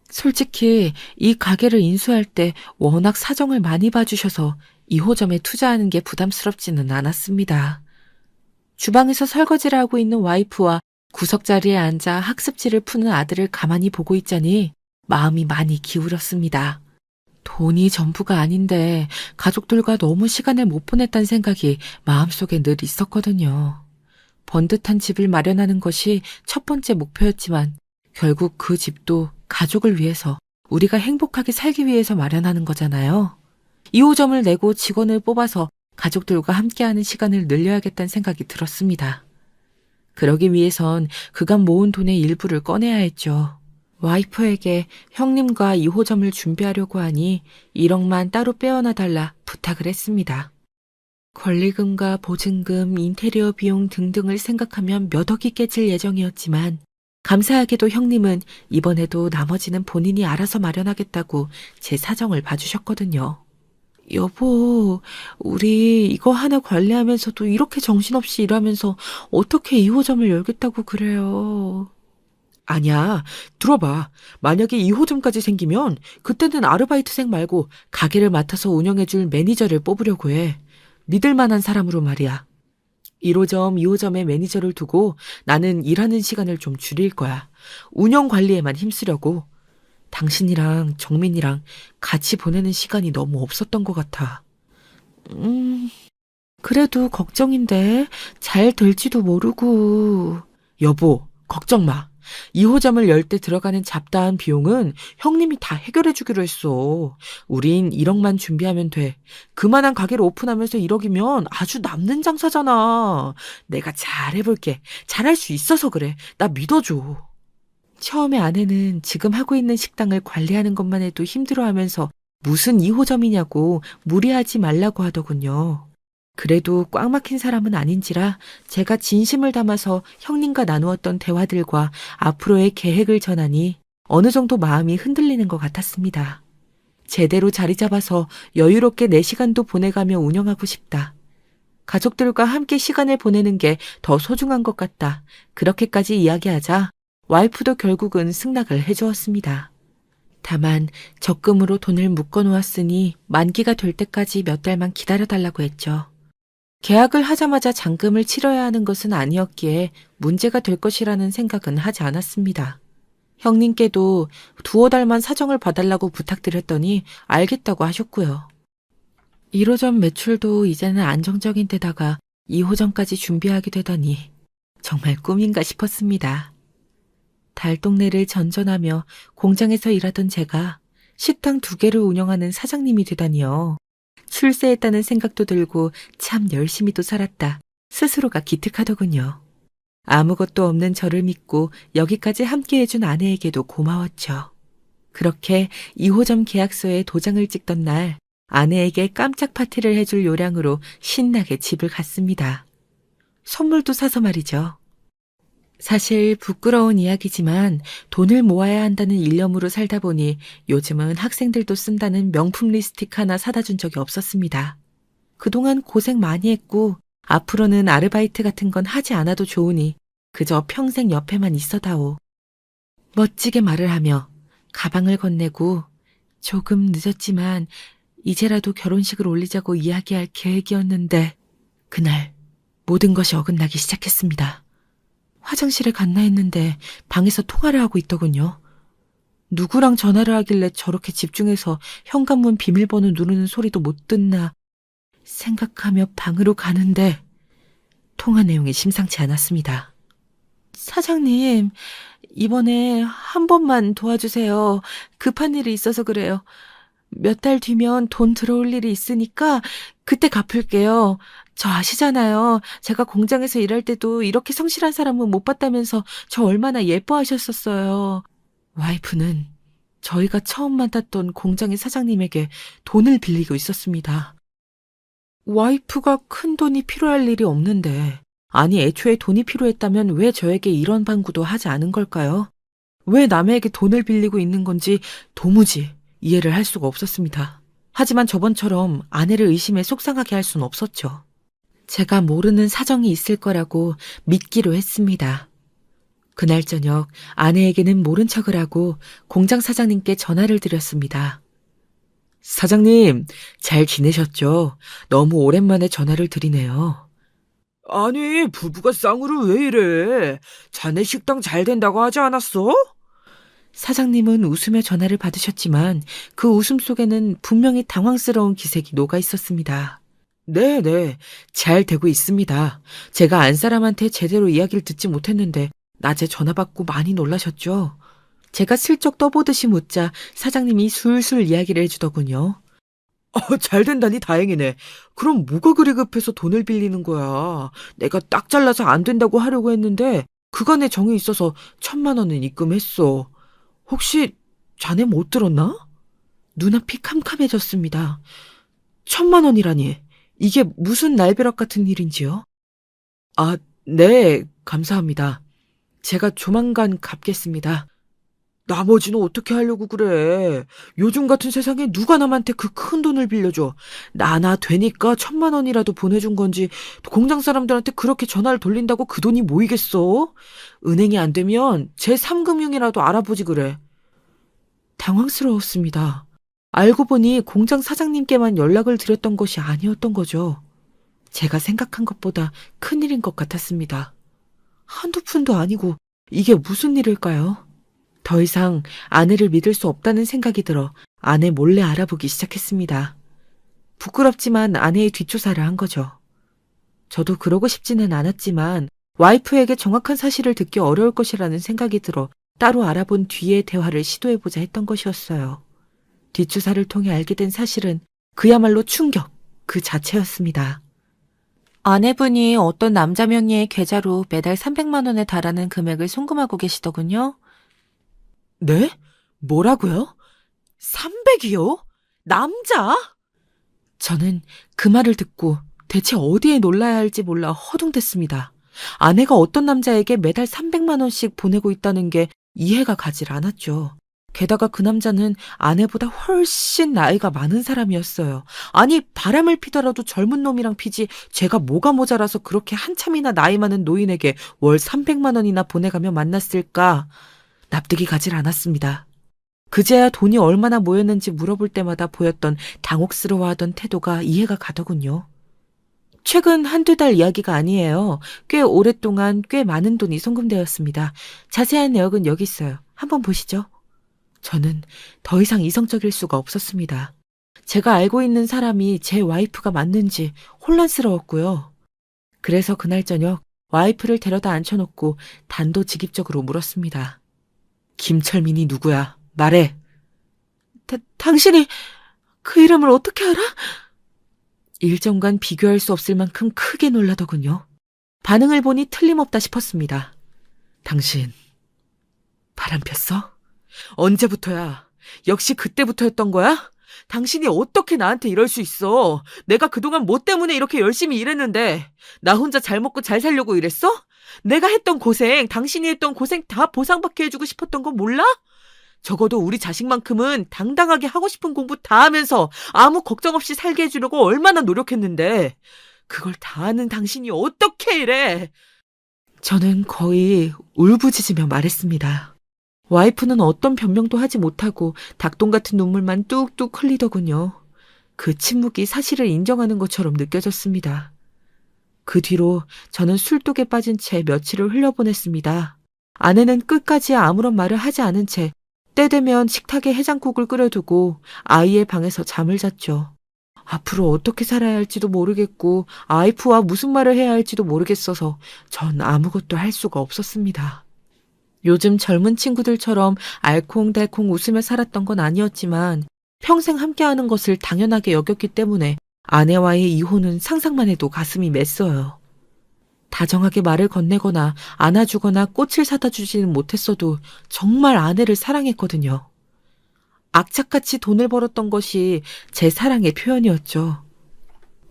솔직히 이 가게를 인수할 때 워낙 사정을 많이 봐주셔서 2호점에 투자하는 게 부담스럽지는 않았습니다. 주방에서 설거지를 하고 있는 와이프와 구석자리에 앉아 학습지를 푸는 아들을 가만히 보고 있자니 마음이 많이 기울었습니다. 돈이 전부가 아닌데 가족들과 너무 시간을 못 보냈다는 생각이 마음속에 늘 있었거든요. 번듯한 집을 마련하는 것이 첫 번째 목표였지만 결국 그 집도 가족을 위해서 우리가 행복하게 살기 위해서 마련하는 거잖아요. 2호점을 내고 직원을 뽑아서 가족들과 함께하는 시간을 늘려야겠다는 생각이 들었습니다. 그러기 위해선 그간 모은 돈의 일부를 꺼내야 했죠. 와이프에게 형님과 2호점을 준비하려고 하니 1억만 따로 빼어놔달라 부탁을 했습니다. 권리금과 보증금, 인테리어 비용 등등을 생각하면 몇 억이 깨질 예정이었지만 감사하게도 형님은 이번에도 나머지는 본인이 알아서 마련하겠다고 제 사정을 봐주셨거든요. 여보, 우리 이거 하나 관리하면서도 이렇게 정신없이 일하면서 어떻게 2호점을 열겠다고 그래요. 아니야, 들어봐. 만약에 2호점까지 생기면 그때는 아르바이트생 말고 가게를 맡아서 운영해줄 매니저를 뽑으려고 해. 믿을 만한 사람으로 말이야. 1호점, 2호점의 매니저를 두고 나는 일하는 시간을 좀 줄일 거야. 운영 관리에만 힘쓰려고. 당신이랑 정민이랑 같이 보내는 시간이 너무 없었던 것 같아. 그래도 걱정인데 잘 될지도 모르고. 여보, 걱정 마. 2호점을 열 때 들어가는 잡다한 비용은 형님이 다 해결해 주기로 했어. 우린 1억만 준비하면 돼. 그만한 가게를 오픈하면서 1억이면 아주 남는 장사잖아. 내가 잘 해볼게. 잘할 수 있어서 그래. 나 믿어줘. 처음에 아내는 지금 하고 있는 식당을 관리하는 것만 해도 힘들어하면서 무슨 2호점이냐고 무리하지 말라고 하더군요. 그래도 꽉 막힌 사람은 아닌지라 제가 진심을 담아서 형님과 나누었던 대화들과 앞으로의 계획을 전하니 어느 정도 마음이 흔들리는 것 같았습니다. 제대로 자리 잡아서 여유롭게 내 시간도 보내가며 운영하고 싶다. 가족들과 함께 시간을 보내는 게 더 소중한 것 같다. 그렇게까지 이야기하자 와이프도 결국은 승낙을 해주었습니다. 다만 적금으로 돈을 묶어놓았으니 만기가 될 때까지 몇 달만 기다려달라고 했죠. 계약을 하자마자 잔금을 치러야 하는 것은 아니었기에 문제가 될 것이라는 생각은 하지 않았습니다. 형님께도 두어 달만 사정을 봐달라고 부탁드렸더니 알겠다고 하셨고요. 1호점 매출도 이제는 안정적인 데다가 2호점까지 준비하게 되다니 정말 꿈인가 싶었습니다. 달동네를 전전하며 공장에서 일하던 제가 식당 2개를 운영하는 사장님이 되다니요. 출세했다는 생각도 들고 참 열심히도 살았다. 스스로가 기특하더군요. 아무것도 없는 저를 믿고 여기까지 함께 해준 아내에게도 고마웠죠. 그렇게 2호점 계약서에 도장을 찍던 날 아내에게 깜짝 파티를 해줄 요량으로 신나게 집을 갔습니다. 선물도 사서 말이죠. 사실 부끄러운 이야기지만 돈을 모아야 한다는 일념으로 살다 보니 요즘은 학생들도 쓴다는 명품 립스틱 하나 사다 준 적이 없었습니다. 그동안 고생 많이 했고 앞으로는 아르바이트 같은 건 하지 않아도 좋으니 그저 평생 옆에만 있어다오. 멋지게 말을 하며 가방을 건네고 조금 늦었지만 이제라도 결혼식을 올리자고 이야기할 계획이었는데 그날 모든 것이 어긋나기 시작했습니다. 화장실에 갔나 했는데 방에서 통화를 하고 있더군요. 누구랑 전화를 하길래 저렇게 집중해서 현관문 비밀번호 누르는 소리도 못 듣나 생각하며 방으로 가는데 통화 내용이 심상치 않았습니다. 사장님, 이번에 한 번만 도와주세요. 급한 일이 있어서 그래요. 몇 달 뒤면 돈 들어올 일이 있으니까 그때 갚을게요. 저 아시잖아요. 제가 공장에서 일할 때도 이렇게 성실한 사람은 못 봤다면서 저 얼마나 예뻐하셨었어요. 와이프는 저희가 처음 만났던 공장의 사장님에게 돈을 빌리고 있었습니다. 와이프가 큰 돈이 필요할 일이 없는데, 아니 애초에 돈이 필요했다면 왜 저에게 이런 방구도 하지 않은 걸까요? 왜 남에게 돈을 빌리고 있는 건지 도무지 이해를 할 수가 없었습니다. 하지만 저번처럼 아내를 의심해 속상하게 할 수는 없었죠. 제가 모르는 사정이 있을 거라고 믿기로 했습니다. 그날 저녁 아내에게는 모른 척을 하고 공장 사장님께 전화를 드렸습니다. 사장님, 잘 지내셨죠? 너무 오랜만에 전화를 드리네요. 아니, 부부가 쌍으로 왜 이래? 자네 식당 잘 된다고 하지 않았어? 사장님은 웃으며 전화를 받으셨지만 그 웃음 속에는 분명히 당황스러운 기색이 녹아 있었습니다. 네, 잘 되고 있습니다. 제가 안 사람한테 제대로 이야기를 듣지 못했는데 낮에 전화 받고 많이 놀라셨죠? 제가 슬쩍 떠보듯이 묻자 사장님이 술술 이야기를 해주더군요. 잘 된다니 다행이네. 그럼 뭐가 그리 급해서 돈을 빌리는 거야. 내가 딱 잘라서 안 된다고 하려고 했는데 그간에 정이 있어서 1,000만 원은 입금했어. 혹시 자네 못 들었나? 눈앞이 캄캄해졌습니다. 1,000만 원이라니. 이게 무슨 날벼락 같은 일인지요? 아, 네, 감사합니다. 제가 조만간 갚겠습니다. 나머지는 어떻게 하려고 그래? 요즘 같은 세상에 누가 남한테 그 큰 돈을 빌려줘. 나나 되니까 1,000만 원이라도 보내준 건지 공장 사람들한테 그렇게 전화를 돌린다고 그 돈이 모이겠어? 은행이 안 되면 제3금융이라도 알아보지 그래. 당황스러웠습니다. 알고 보니 공장 사장님께만 연락을 드렸던 것이 아니었던 거죠. 제가 생각한 것보다 큰일인 것 같았습니다. 한두 푼도 아니고 이게 무슨 일일까요? 더 이상 아내를 믿을 수 없다는 생각이 들어 아내 몰래 알아보기 시작했습니다. 부끄럽지만 아내의 뒷조사를 한 거죠. 저도 그러고 싶지는 않았지만 와이프에게 정확한 사실을 듣기 어려울 것이라는 생각이 들어 따로 알아본 뒤에 대화를 시도해보자 했던 것이었어요. 뒷조사를 통해 알게 된 사실은 그야말로 충격 그 자체였습니다. 아내분이 어떤 남자 명의의 계좌로 매달 300만 원에 달하는 금액을 송금하고 계시더군요. 네? 뭐라고요? 300이요? 남자? 저는 그 말을 듣고 대체 어디에 놀라야 할지 몰라 허둥댔습니다. 아내가 어떤 남자에게 매달 300만 원씩 보내고 있다는 게 이해가 가질 않았죠. 게다가 그 남자는 아내보다 훨씬 나이가 많은 사람이었어요. 아니, 바람을 피더라도 젊은 놈이랑 피지 제가 뭐가 모자라서 그렇게 한참이나 나이 많은 노인에게 월 300만 원이나 보내가며 만났을까? 납득이 가질 않았습니다. 그제야 돈이 얼마나 모였는지 물어볼 때마다 보였던 당혹스러워하던 태도가 이해가 가더군요. 최근 한두 달 이야기가 아니에요. 꽤 오랫동안 꽤 많은 돈이 송금되었습니다. 자세한 내역은 여기 있어요. 한번 보시죠. 저는 더 이상 이성적일 수가 없었습니다. 제가 알고 있는 사람이 제 와이프가 맞는지 혼란스러웠고요. 그래서 그날 저녁 와이프를 데려다 앉혀놓고 단도직입적으로 물었습니다. 김철민이 누구야? 말해. 당신이 그 이름을 어떻게 알아? 일정간 비교할 수 없을 만큼 크게 놀라더군요. 반응을 보니 틀림없다 싶었습니다. 당신 바람 폈어? 언제부터야? 역시 그때부터였던 거야? 당신이 어떻게 나한테 이럴 수 있어? 내가 그동안 뭐 때문에 이렇게 열심히 일했는데 나 혼자 잘 먹고 잘 살려고 일했어? 내가 했던 고생, 당신이 했던 고생 다 보상받게 해주고 싶었던 거 몰라? 적어도 우리 자식만큼은 당당하게 하고 싶은 공부 다 하면서 아무 걱정 없이 살게 해주려고 얼마나 노력했는데 그걸 다 아는 당신이 어떻게 이래? 저는 거의 울부짖으며 말했습니다. 와이프는 어떤 변명도 하지 못하고 닭똥 같은 눈물만 뚝뚝 흘리더군요. 그 침묵이 사실을 인정하는 것처럼 느껴졌습니다. 그 뒤로 저는 술독에 빠진 채 며칠을 흘려보냈습니다. 아내는 끝까지 아무런 말을 하지 않은 채 때 되면 식탁에 해장국을 끓여두고 아이의 방에서 잠을 잤죠. 앞으로 어떻게 살아야 할지도 모르겠고 와이프와 무슨 말을 해야 할지도 모르겠어서 전 아무것도 할 수가 없었습니다. 요즘 젊은 친구들처럼 알콩달콩 웃으며 살았던 건 아니었지만 평생 함께하는 것을 당연하게 여겼기 때문에 아내와의 이혼은 상상만 해도 가슴이 맸어요. 다정하게 말을 건네거나 안아주거나 꽃을 사다 주지는 못했어도 정말 아내를 사랑했거든요. 악착같이 돈을 벌었던 것이 제 사랑의 표현이었죠.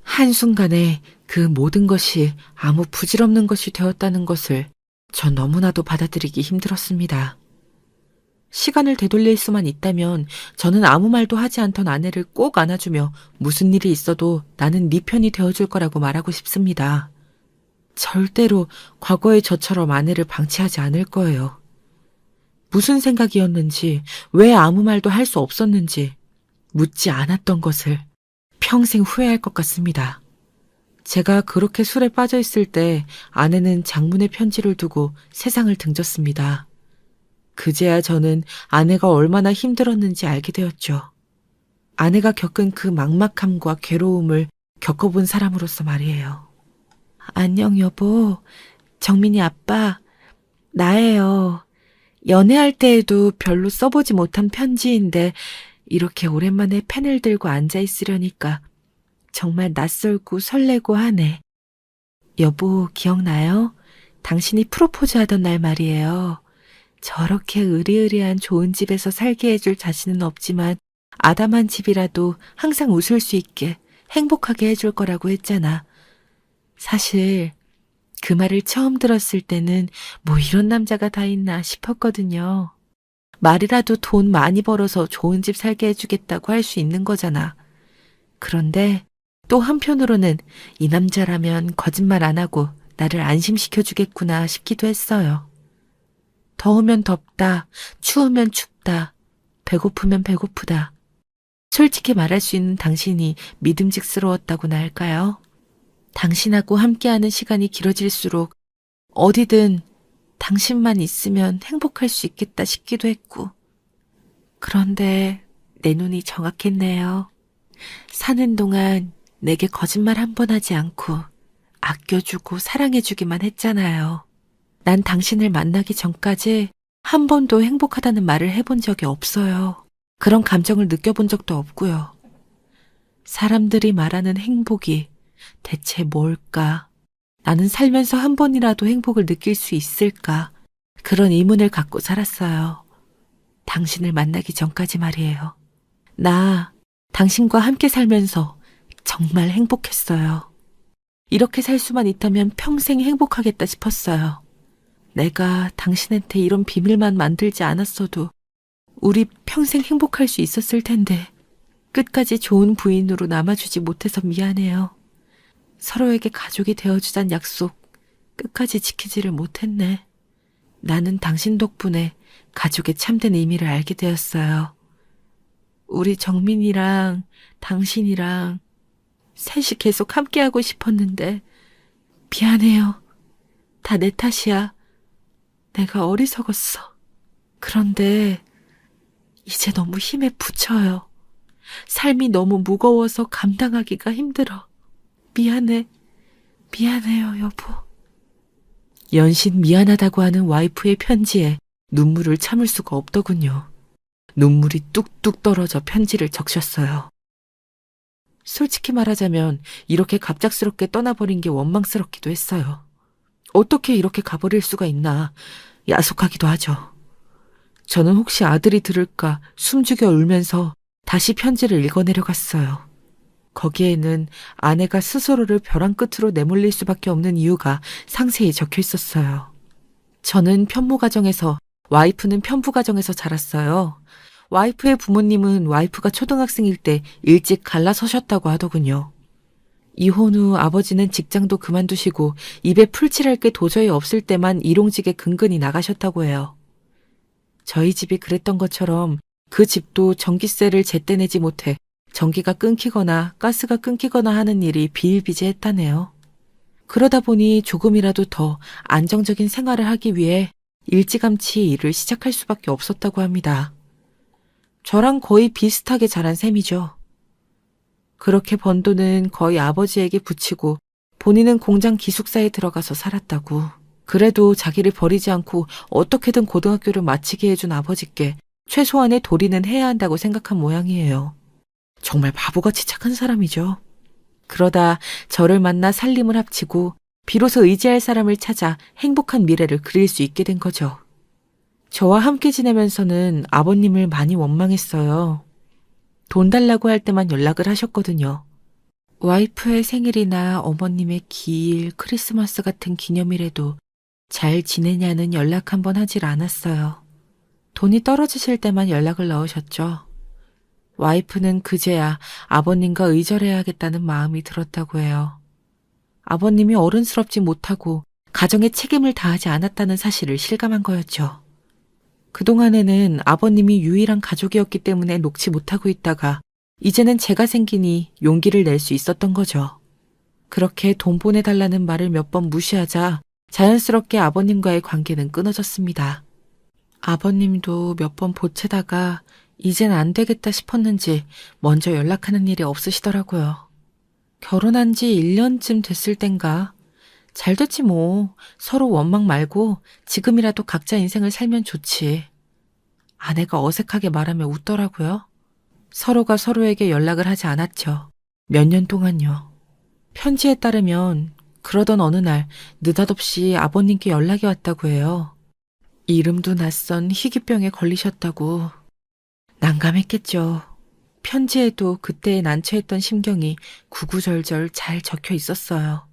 한순간에 그 모든 것이 아무 부질없는 것이 되었다는 것을 전 너무나도 받아들이기 힘들었습니다. 시간을 되돌릴 수만 있다면 저는 아무 말도 하지 않던 아내를 꼭 안아주며 무슨 일이 있어도 나는 네 편이 되어줄 거라고 말하고 싶습니다. 절대로 과거의 저처럼 아내를 방치하지 않을 거예요. 무슨 생각이었는지, 왜 아무 말도 할 수 없었는지 묻지 않았던 것을 평생 후회할 것 같습니다. 제가 그렇게 술에 빠져 있을 때 아내는 장문의 편지를 두고 세상을 등졌습니다. 그제야 저는 아내가 얼마나 힘들었는지 알게 되었죠. 아내가 겪은 그 막막함과 괴로움을 겪어본 사람으로서 말이에요. 안녕 여보, 정민이 아빠, 나예요. 연애할 때에도 별로 써보지 못한 편지인데 이렇게 오랜만에 펜을 들고 앉아있으려니까 정말 낯설고 설레고 하네. 여보, 기억나요? 당신이 프로포즈 하던 날 말이에요. 저렇게 으리으리한 좋은 집에서 살게 해줄 자신은 없지만 아담한 집이라도 항상 웃을 수 있게 행복하게 해줄 거라고 했잖아. 사실 그 말을 처음 들었을 때는 뭐 이런 남자가 다 있나 싶었거든요. 말이라도 돈 많이 벌어서 좋은 집 살게 해주겠다고 할 수 있는 거잖아. 그런데 또 한편으로는 이 남자라면 거짓말 안 하고 나를 안심시켜주겠구나 싶기도 했어요. 더우면 덥다, 추우면 춥다, 배고프면 배고프다. 솔직히 말할 수 있는 당신이 믿음직스러웠다고나 할까요? 당신하고 함께하는 시간이 길어질수록 어디든 당신만 있으면 행복할 수 있겠다 싶기도 했고. 그런데 내 눈이 정확했네요. 사는 동안 내게 거짓말 한 번 하지 않고 아껴주고 사랑해주기만 했잖아요. 난 당신을 만나기 전까지 한 번도 행복하다는 말을 해본 적이 없어요. 그런 감정을 느껴본 적도 없고요. 사람들이 말하는 행복이 대체 뭘까? 나는 살면서 한 번이라도 행복을 느낄 수 있을까? 그런 의문을 갖고 살았어요. 당신을 만나기 전까지 말이에요. 나 당신과 함께 살면서 정말 행복했어요. 이렇게 살 수만 있다면 평생 행복하겠다 싶었어요. 내가 당신한테 이런 비밀만 만들지 않았어도 우리 평생 행복할 수 있었을 텐데 끝까지 좋은 부인으로 남아주지 못해서 미안해요. 서로에게 가족이 되어주잔 약속 끝까지 지키지를 못했네. 나는 당신 덕분에 가족의 참된 의미를 알게 되었어요. 우리 정민이랑 당신이랑 셋이 계속 함께하고 싶었는데 미안해요. 다 내 탓이야. 내가 어리석었어. 그런데 이제 너무 힘에 부쳐요. 삶이 너무 무거워서 감당하기가 힘들어. 미안해. 미안해요, 여보. 연신 미안하다고 하는 와이프의 편지에 눈물을 참을 수가 없더군요. 눈물이 뚝뚝 떨어져 편지를 적셨어요. 솔직히 말하자면 이렇게 갑작스럽게 떠나버린 게 원망스럽기도 했어요. 어떻게 이렇게 가버릴 수가 있나 야속하기도 하죠. 저는 혹시 아들이 들을까 숨죽여 울면서 다시 편지를 읽어내려갔어요. 거기에는 아내가 스스로를 벼랑 끝으로 내몰릴 수밖에 없는 이유가 상세히 적혀 있었어요. 저는 편모 가정에서, 와이프는 편부 가정에서 자랐어요. 와이프의 부모님은 와이프가 초등학생일 때 일찍 갈라서셨다고 하더군요. 이혼 후 아버지는 직장도 그만두시고 입에 풀칠할 게 도저히 없을 때만 일용직에 근근히 나가셨다고 해요. 저희 집이 그랬던 것처럼 그 집도 전기세를 제때 내지 못해 전기가 끊기거나 가스가 끊기거나 하는 일이 비일비재했다네요. 그러다 보니 조금이라도 더 안정적인 생활을 하기 위해 일찌감치 일을 시작할 수밖에 없었다고 합니다. 저랑 거의 비슷하게 자란 셈이죠. 그렇게 번 돈은 거의 아버지에게 붙이고 본인은 공장 기숙사에 들어가서 살았다고. 그래도 자기를 버리지 않고 어떻게든 고등학교를 마치게 해준 아버지께 최소한의 도리는 해야 한다고 생각한 모양이에요. 정말 바보같이 착한 사람이죠. 그러다 저를 만나 살림을 합치고 비로소 의지할 사람을 찾아 행복한 미래를 그릴 수 있게 된 거죠. 저와 함께 지내면서는 아버님을 많이 원망했어요. 돈 달라고 할 때만 연락을 하셨거든요. 와이프의 생일이나 어머님의 기일, 크리스마스 같은 기념일에도 잘 지내냐는 연락 한번 하질 않았어요. 돈이 떨어지실 때만 연락을 넣으셨죠. 와이프는 그제야 아버님과 의절해야겠다는 마음이 들었다고 해요. 아버님이 어른스럽지 못하고 가정에 책임을 다하지 않았다는 사실을 실감한 거였죠. 그동안에는 아버님이 유일한 가족이었기 때문에 놓지 못하고 있다가 이제는 제가 생기니 용기를 낼 수 있었던 거죠. 그렇게 돈 보내달라는 말을 몇 번 무시하자 자연스럽게 아버님과의 관계는 끊어졌습니다. 아버님도 몇 번 보채다가 이젠 안 되겠다 싶었는지 먼저 연락하는 일이 없으시더라고요. 결혼한 지 1년쯤 됐을 땐가 잘 됐지 뭐. 서로 원망 말고 지금이라도 각자 인생을 살면 좋지. 아내가 어색하게 말하며 웃더라고요. 서로가 서로에게 연락을 하지 않았죠. 몇 년 동안요. 편지에 따르면 그러던 어느 날 느닷없이 아버님께 연락이 왔다고 해요. 이름도 낯선 희귀병에 걸리셨다고. 난감했겠죠. 편지에도 그때의 난처했던 심경이 구구절절 잘 적혀 있었어요.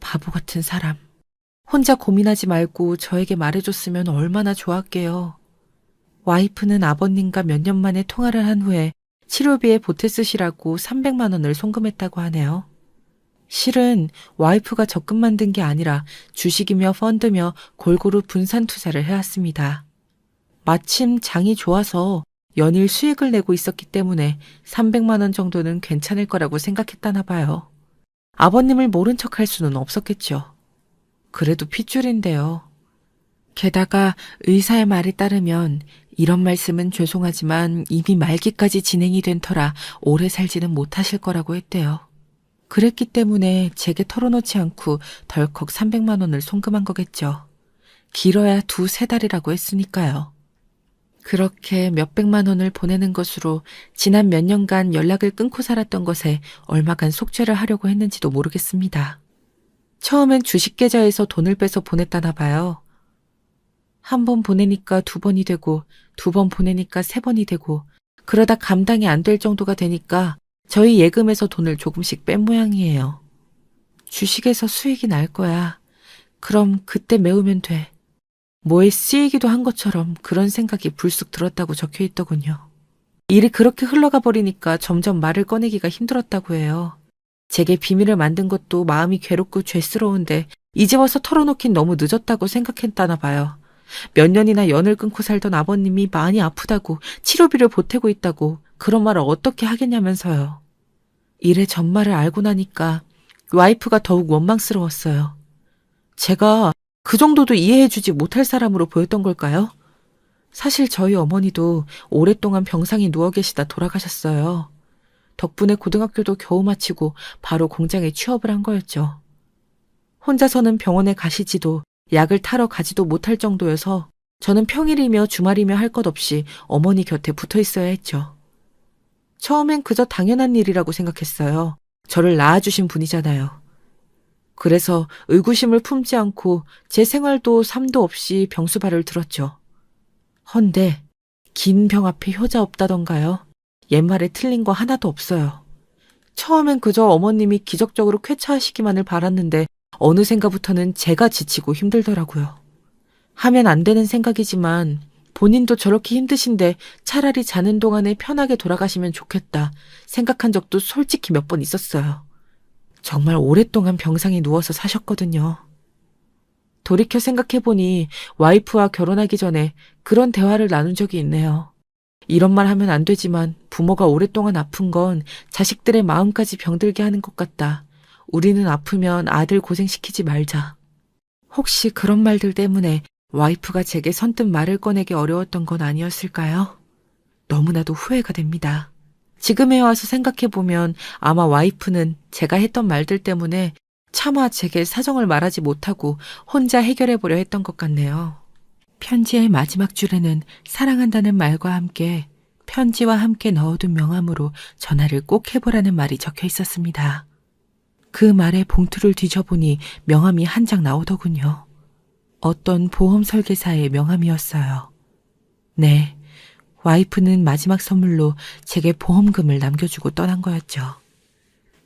바보 같은 사람. 혼자 고민하지 말고 저에게 말해줬으면 얼마나 좋았게요. 와이프는 아버님과 몇 년 만에 통화를 한 후에 치료비에 보태 쓰시라고 300만 원을 송금했다고 하네요. 실은 와이프가 적금 만든 게 아니라 주식이며 펀드며 골고루 분산 투자를 해왔습니다. 마침 장이 좋아서 연일 수익을 내고 있었기 때문에 300만 원 정도는 괜찮을 거라고 생각했다나 봐요. 아버님을 모른 척할 수는 없었겠죠. 그래도 핏줄인데요. 게다가 의사의 말에 따르면 이런 말씀은 죄송하지만 이미 말기까지 진행이 된 터라 오래 살지는 못하실 거라고 했대요. 그랬기 때문에 제게 털어놓지 않고 덜컥 300만 원을 송금한 거겠죠. 길어야 2-3달이라고 했으니까요. 그렇게 몇백만 원을 보내는 것으로 지난 몇 년간 연락을 끊고 살았던 것에 얼마간 속죄를 하려고 했는지도 모르겠습니다. 처음엔 주식 계좌에서 돈을 빼서 보냈다나 봐요. 한 번 보내니까 2번이 되고 2번 보내니까 3번이 되고 그러다 감당이 안 될 정도가 되니까 저희 예금에서 돈을 조금씩 뺀 모양이에요. 주식에서 수익이 날 거야. 그럼 그때 메우면 돼. 뭐에 쓰이기도 한 것처럼 그런 생각이 불쑥 들었다고 적혀 있더군요. 일이 그렇게 흘러가 버리니까 점점 말을 꺼내기가 힘들었다고 해요. 제게 비밀을 만든 것도 마음이 괴롭고 죄스러운데 이제 와서 털어놓긴 너무 늦었다고 생각했다나 봐요. 몇 년이나 연을 끊고 살던 아버님이 많이 아프다고 치료비를 보태고 있다고 그런 말을 어떻게 하겠냐면서요. 일의 전말을 알고 나니까 와이프가 더욱 원망스러웠어요. 제가 그 정도도 이해해주지 못할 사람으로 보였던 걸까요? 사실 저희 어머니도 오랫동안 병상에 누워 계시다 돌아가셨어요. 덕분에 고등학교도 겨우 마치고 바로 공장에 취업을 한 거였죠. 혼자서는 병원에 가시지도 약을 타러 가지도 못할 정도여서 저는 평일이며 주말이며 할 것 없이 어머니 곁에 붙어 있어야 했죠. 처음엔 그저 당연한 일이라고 생각했어요. 저를 낳아주신 분이잖아요. 그래서 의구심을 품지 않고 제 생활도 삶도 없이 병수발을 들었죠. 헌데 긴 병 앞에 효자 없다던가요. 옛말에 틀린 거 하나도 없어요. 처음엔 그저 어머님이 기적적으로 쾌차하시기만을 바랐는데 어느샌가부터는 제가 지치고 힘들더라고요. 하면 안 되는 생각이지만 본인도 저렇게 힘드신데 차라리 자는 동안에 편하게 돌아가시면 좋겠다 생각한 적도 솔직히 몇 번 있었어요. 정말 오랫동안 병상에 누워서 사셨거든요. 돌이켜 생각해보니 와이프와 결혼하기 전에 그런 대화를 나눈 적이 있네요. 이런 말 하면 안 되지만 부모가 오랫동안 아픈 건 자식들의 마음까지 병들게 하는 것 같다. 우리는 아프면 아들 고생시키지 말자. 혹시 그런 말들 때문에 와이프가 제게 선뜻 말을 꺼내기 어려웠던 건 아니었을까요? 너무나도 후회가 됩니다. 지금에 와서 생각해보면 아마 와이프는 제가 했던 말들 때문에 차마 제게 사정을 말하지 못하고 혼자 해결해보려 했던 것 같네요. 편지의 마지막 줄에는 사랑한다는 말과 함께 편지와 함께 넣어둔 명함으로 전화를 꼭 해보라는 말이 적혀 있었습니다. 그 말에 봉투를 뒤져보니 명함이 한 장 나오더군요. 어떤 보험 설계사의 명함이었어요. 네, 와이프는 마지막 선물로 제게 보험금을 남겨주고 떠난 거였죠.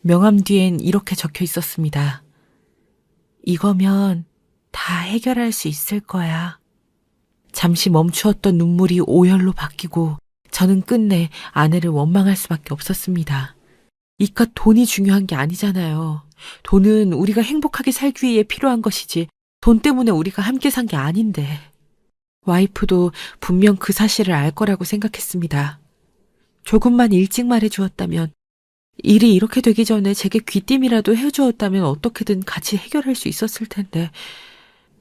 명함 뒤엔 이렇게 적혀 있었습니다. 이거면 다 해결할 수 있을 거야. 잠시 멈추었던 눈물이 오열로 바뀌고 저는 끝내 아내를 원망할 수밖에 없었습니다. 이깟 돈이 중요한 게 아니잖아요. 돈은 우리가 행복하게 살기 위해 필요한 것이지 돈 때문에 우리가 함께 산 게 아닌데. 와이프도 분명 그 사실을 알 거라고 생각했습니다. 조금만 일찍 말해주었다면, 일이 이렇게 되기 전에 제게 귀띔이라도 해주었다면 어떻게든 같이 해결할 수 있었을 텐데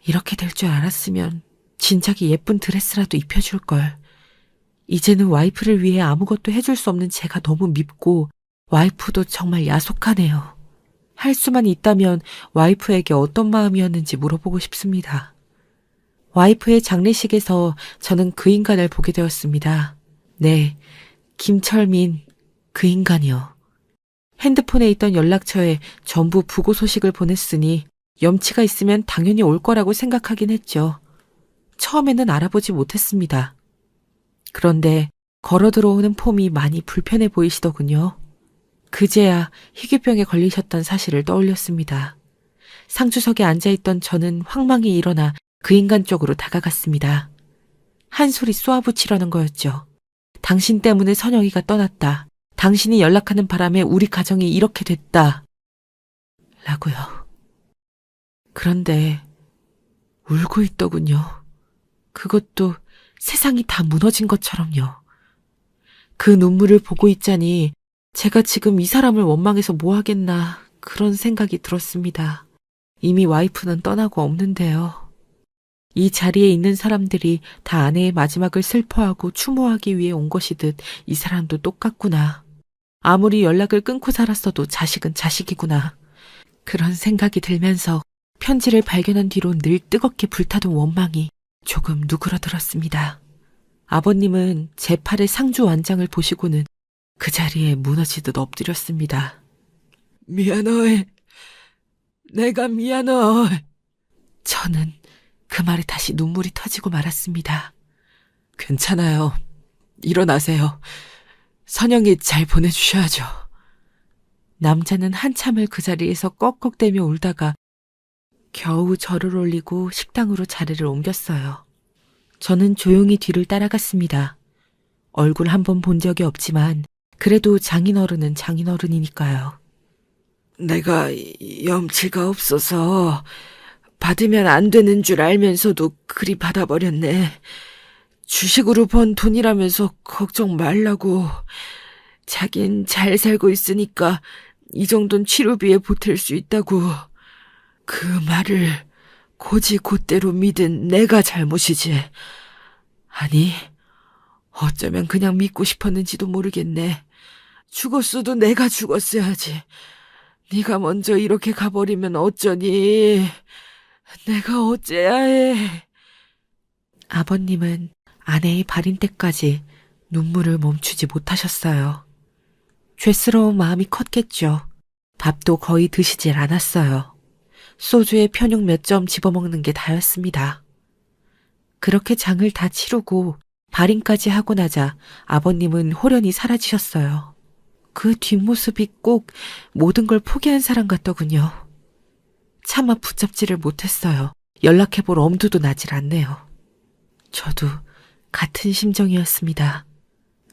이렇게 될 줄 알았으면 진작에 예쁜 드레스라도 입혀줄걸. 이제는 와이프를 위해 아무것도 해줄 수 없는 제가 너무 밉고 와이프도 정말 야속하네요. 할 수만 있다면 와이프에게 어떤 마음이었는지 물어보고 싶습니다. 와이프의 장례식에서 저는 그 인간을 보게 되었습니다. 네, 김철민, 그 인간이요. 핸드폰에 있던 연락처에 전부 부고 소식을 보냈으니 염치가 있으면 당연히 올 거라고 생각하긴 했죠. 처음에는 알아보지 못했습니다. 그런데 걸어 들어오는 폼이 많이 불편해 보이시더군요. 그제야 희귀병에 걸리셨던 사실을 떠올렸습니다. 상주석에 앉아있던 저는 황망히 일어나 그 인간 쪽으로 다가갔습니다. 한 소리 쏘아붙이려는 거였죠. 당신 때문에 선영이가 떠났다. 당신이 연락하는 바람에 우리 가정이 이렇게 됐다. 라고요. 그런데 울고 있더군요. 그것도 세상이 다 무너진 것처럼요. 그 눈물을 보고 있자니 제가 지금 이 사람을 원망해서 뭐 하겠나 그런 생각이 들었습니다. 이미 와이프는 떠나고 없는데요. 이 자리에 있는 사람들이 다 아내의 마지막을 슬퍼하고 추모하기 위해 온 것이듯 이 사람도 똑같구나. 아무리 연락을 끊고 살았어도 자식은 자식이구나. 그런 생각이 들면서 편지를 발견한 뒤로 늘 뜨겁게 불타던 원망이 조금 누그러들었습니다. 아버님은 제 팔의 상주 완장을 보시고는 그 자리에 무너지듯 엎드렸습니다. 미안해. 내가 미안해. 저는 그 말에 다시 눈물이 터지고 말았습니다. 괜찮아요. 일어나세요. 선영이 잘 보내주셔야죠. 남자는 한참을 그 자리에서 꺽꺽대며 울다가 겨우 절을 올리고 식당으로 자리를 옮겼어요. 저는 조용히 뒤를 따라갔습니다. 얼굴 한 번 본 적이 없지만 그래도 장인어른은 장인어른이니까요. 내가 염치가 없어서 받으면 안 되는 줄 알면서도 그리 받아버렸네. 주식으로 번 돈이라면서 걱정 말라고. 자긴 잘 살고 있으니까 이 정도는 치료비에 보탤 수 있다고. 그 말을 곧이곧대로 믿은 내가 잘못이지. 아니, 어쩌면 그냥 믿고 싶었는지도 모르겠네. 죽었어도 내가 죽었어야지. 네가 먼저 이렇게 가버리면 어쩌니. 내가 어째야 해. 아버님은 아내의 발인 때까지 눈물을 멈추지 못하셨어요. 죄스러운 마음이 컸겠죠. 밥도 거의 드시질 않았어요. 소주에 편육 몇 점 집어먹는 게 다였습니다. 그렇게 장을 다 치르고 발인까지 하고 나자 아버님은 홀연히 사라지셨어요. 그 뒷모습이 꼭 모든 걸 포기한 사람 같더군요. 차마 붙잡지를 못했어요. 연락해볼 엄두도 나질 않네요. 저도 같은 심정이었습니다.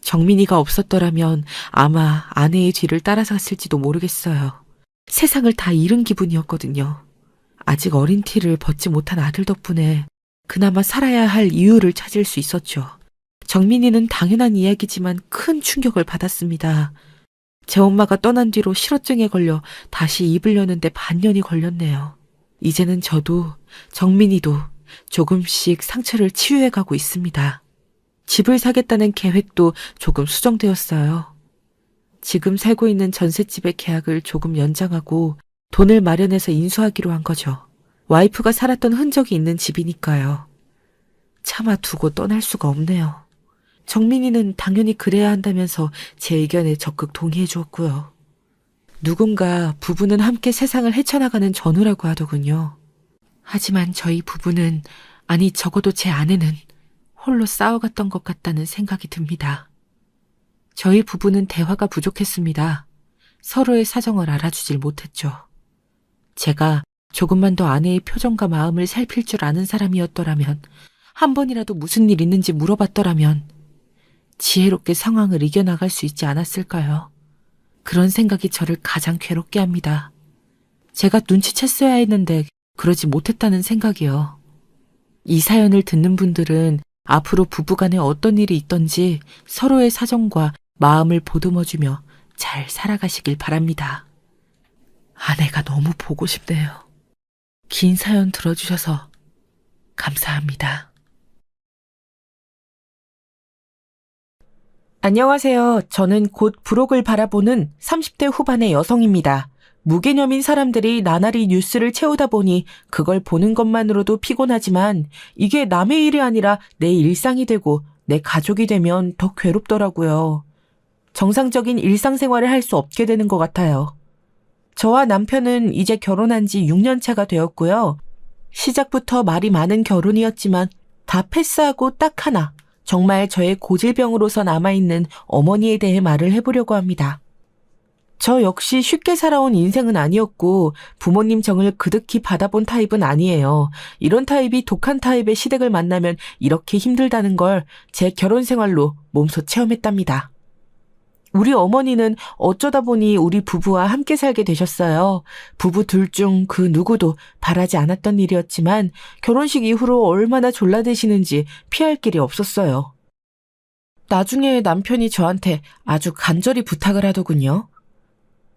정민이가 없었더라면 아마 아내의 뒤를 따라갔을지도 모르겠어요. 세상을 다 잃은 기분이었거든요. 아직 어린 티를 벗지 못한 아들 덕분에 그나마 살아야 할 이유를 찾을 수 있었죠. 정민이는 당연한 이야기지만 큰 충격을 받았습니다. 제 엄마가 떠난 뒤로 실어증에 걸려 다시 입으려는데 반년이 걸렸네요. 이제는 저도 정민이도 조금씩 상처를 치유해가고 있습니다. 집을 사겠다는 계획도 조금 수정되었어요. 지금 살고 있는 전셋집의 계약을 조금 연장하고 돈을 마련해서 인수하기로 한 거죠. 와이프가 살았던 흔적이 있는 집이니까요. 차마 두고 떠날 수가 없네요. 정민이는 당연히 그래야 한다면서 제 의견에 적극 동의해 주었고요. 누군가 부부는 함께 세상을 헤쳐나가는 전우라고 하더군요. 하지만 저희 부부는, 아니 적어도 제 아내는 홀로 싸워갔던 것 같다는 생각이 듭니다. 저희 부부는 대화가 부족했습니다. 서로의 사정을 알아주질 못했죠. 제가 조금만 더 아내의 표정과 마음을 살필 줄 아는 사람이었더라면, 한 번이라도 무슨 일 있는지 물어봤더라면 지혜롭게 상황을 이겨나갈 수 있지 않았을까요? 그런 생각이 저를 가장 괴롭게 합니다. 제가 눈치챘어야 했는데 그러지 못했다는 생각이요. 이 사연을 듣는 분들은 앞으로 부부간에 어떤 일이 있던지 서로의 사정과 마음을 보듬어주며 잘 살아가시길 바랍니다. 아내가 너무 보고 싶네요. 긴 사연 들어주셔서 감사합니다. 안녕하세요. 저는 곧 부록을 바라보는 30대 후반의 여성입니다. 무개념인 사람들이 나날이 뉴스를 채우다 보니 그걸 보는 것만으로도 피곤하지만 이게 남의 일이 아니라 내 일상이 되고 내 가족이 되면 더 괴롭더라고요. 정상적인 일상생활을 할 수 없게 되는 것 같아요. 저와 남편은 이제 결혼한 지 6년 차가 되었고요. 시작부터 말이 많은 결혼이었지만 다 패스하고 딱 하나, 정말 저의 고질병으로서 남아있는 어머니에 대해 말을 해보려고 합니다. 저 역시 쉽게 살아온 인생은 아니었고 부모님 정을 그득히 받아본 타입은 아니에요. 이런 타입이 독한 타입의 시댁을 만나면 이렇게 힘들다는 걸 제 결혼 생활로 몸소 체험했답니다. 우리 어머니는 어쩌다 보니 우리 부부와 함께 살게 되셨어요. 부부 둘 중 그 누구도 바라지 않았던 일이었지만 결혼식 이후로 얼마나 졸라대시는지 피할 길이 없었어요. 나중에 남편이 저한테 아주 간절히 부탁을 하더군요.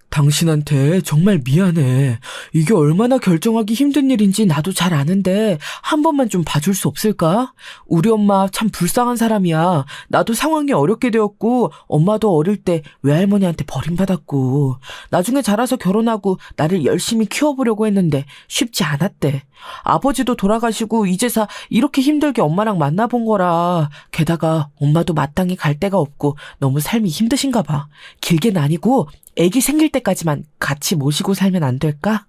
당신한테 정말 미안해. 이게 얼마나 결정하기 힘든 일인지 나도 잘 아는데 한 번만 좀 봐줄 수 없을까? 우리 엄마 참 불쌍한 사람이야. 나도 상황이 어렵게 되었고 엄마도 어릴 때 외할머니한테 버림받았고 나중에 자라서 결혼하고 나를 열심히 키워보려고 했는데 쉽지 않았대. 아버지도 돌아가시고 이제서 이렇게 힘들게 엄마랑 만나본 거라. 게다가 엄마도 마땅히 갈 데가 없고 너무 삶이 힘드신가 봐. 길게는 아니고 애기 생길 때까지만 같이 모시고 살면 안 될까?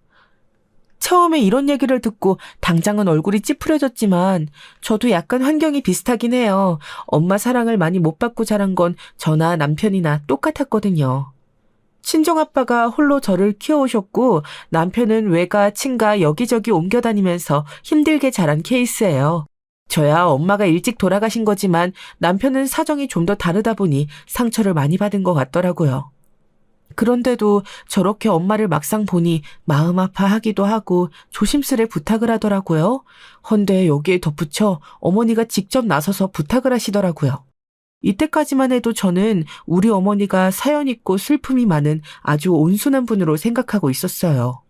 처음에 이런 얘기를 듣고 당장은 얼굴이 찌푸려졌지만 저도 약간 환경이 비슷하긴 해요. 엄마 사랑을 많이 못 받고 자란 건 저나 남편이나 똑같았거든요. 친정아빠가 홀로 저를 키워오셨고 남편은 외가, 친가 여기저기 옮겨다니면서 힘들게 자란 케이스예요. 저야 엄마가 일찍 돌아가신 거지만 남편은 사정이 좀 더 다르다 보니 상처를 많이 받은 것 같더라고요. 그런데도 저렇게 엄마를 막상 보니 마음 아파하기도 하고 조심스레 부탁을 하더라고요. 헌데 여기에 덧붙여 어머니가 직접 나서서 부탁을 하시더라고요. 이때까지만 해도 저는 우리 어머니가 사연 있고 슬픔이 많은 아주 온순한 분으로 생각하고 있었어요.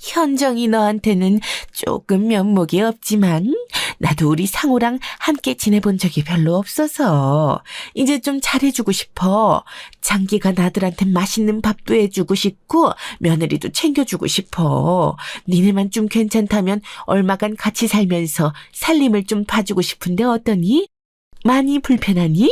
현정이 너한테는 조금 면목이 없지만 나도 우리 상호랑 함께 지내본 적이 별로 없어서 이제 좀 잘해주고 싶어. 장기간 아들한테 맛있는 밥도 해주고 싶고 며느리도 챙겨주고 싶어. 니네만 좀 괜찮다면 얼마간 같이 살면서 살림을 좀 봐주고 싶은데 어떠니? 많이 불편하니?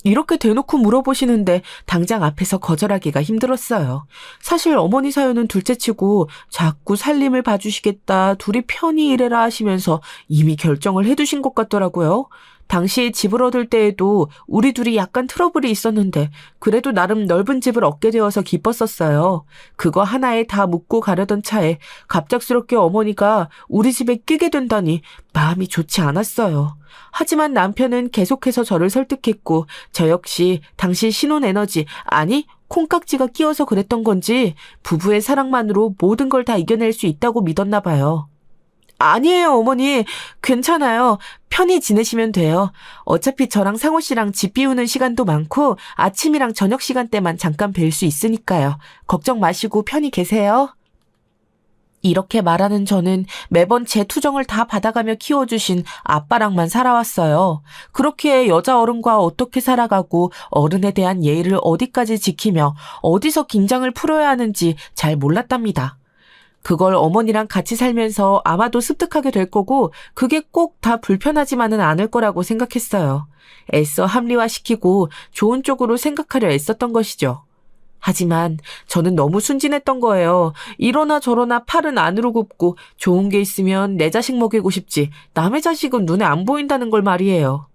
이렇게 대놓고 물어보시는데 당장 앞에서 거절하기가 힘들었어요. 사실 어머니 사연은 둘째치고 자꾸 살림을 봐주시겠다, 둘이 편히 일해라 하시면서 이미 결정을 해두신 것 같더라고요. 당시에 집을 얻을 때에도 우리 둘이 약간 트러블이 있었는데 그래도 나름 넓은 집을 얻게 되어서 기뻤었어요. 그거 하나에 다 묻고 가려던 차에 갑작스럽게 어머니가 우리 집에 끼게 된다니 마음이 좋지 않았어요. 하지만 남편은 계속해서 저를 설득했고 저 역시 당시 신혼 에너지, 아니 콩깍지가 끼어서 그랬던 건지 부부의 사랑만으로 모든 걸 다 이겨낼 수 있다고 믿었나 봐요. 아니에요, 어머니. 괜찮아요. 편히 지내시면 돼요. 어차피 저랑 상호 씨랑 집 비우는 시간도 많고 아침이랑 저녁 시간대만 잠깐 뵐 수 있으니까요. 걱정 마시고 편히 계세요. 이렇게 말하는 저는 매번 제 투정을 다 받아가며 키워주신 아빠랑만 살아왔어요. 그렇게 여자 어른과 어떻게 살아가고 어른에 대한 예의를 어디까지 지키며 어디서 긴장을 풀어야 하는지 잘 몰랐답니다. 그걸 어머니랑 같이 살면서 아마도 습득하게 될 거고 그게 꼭 다 불편하지만은 않을 거라고 생각했어요. 애써 합리화시키고 좋은 쪽으로 생각하려 애썼던 것이죠. 하지만 저는 너무 순진했던 거예요. 이러나 저러나 팔은 안으로 굽고 좋은 게 있으면 내 자식 먹이고 싶지 남의 자식은 눈에 안 보인다는 걸 말이에요.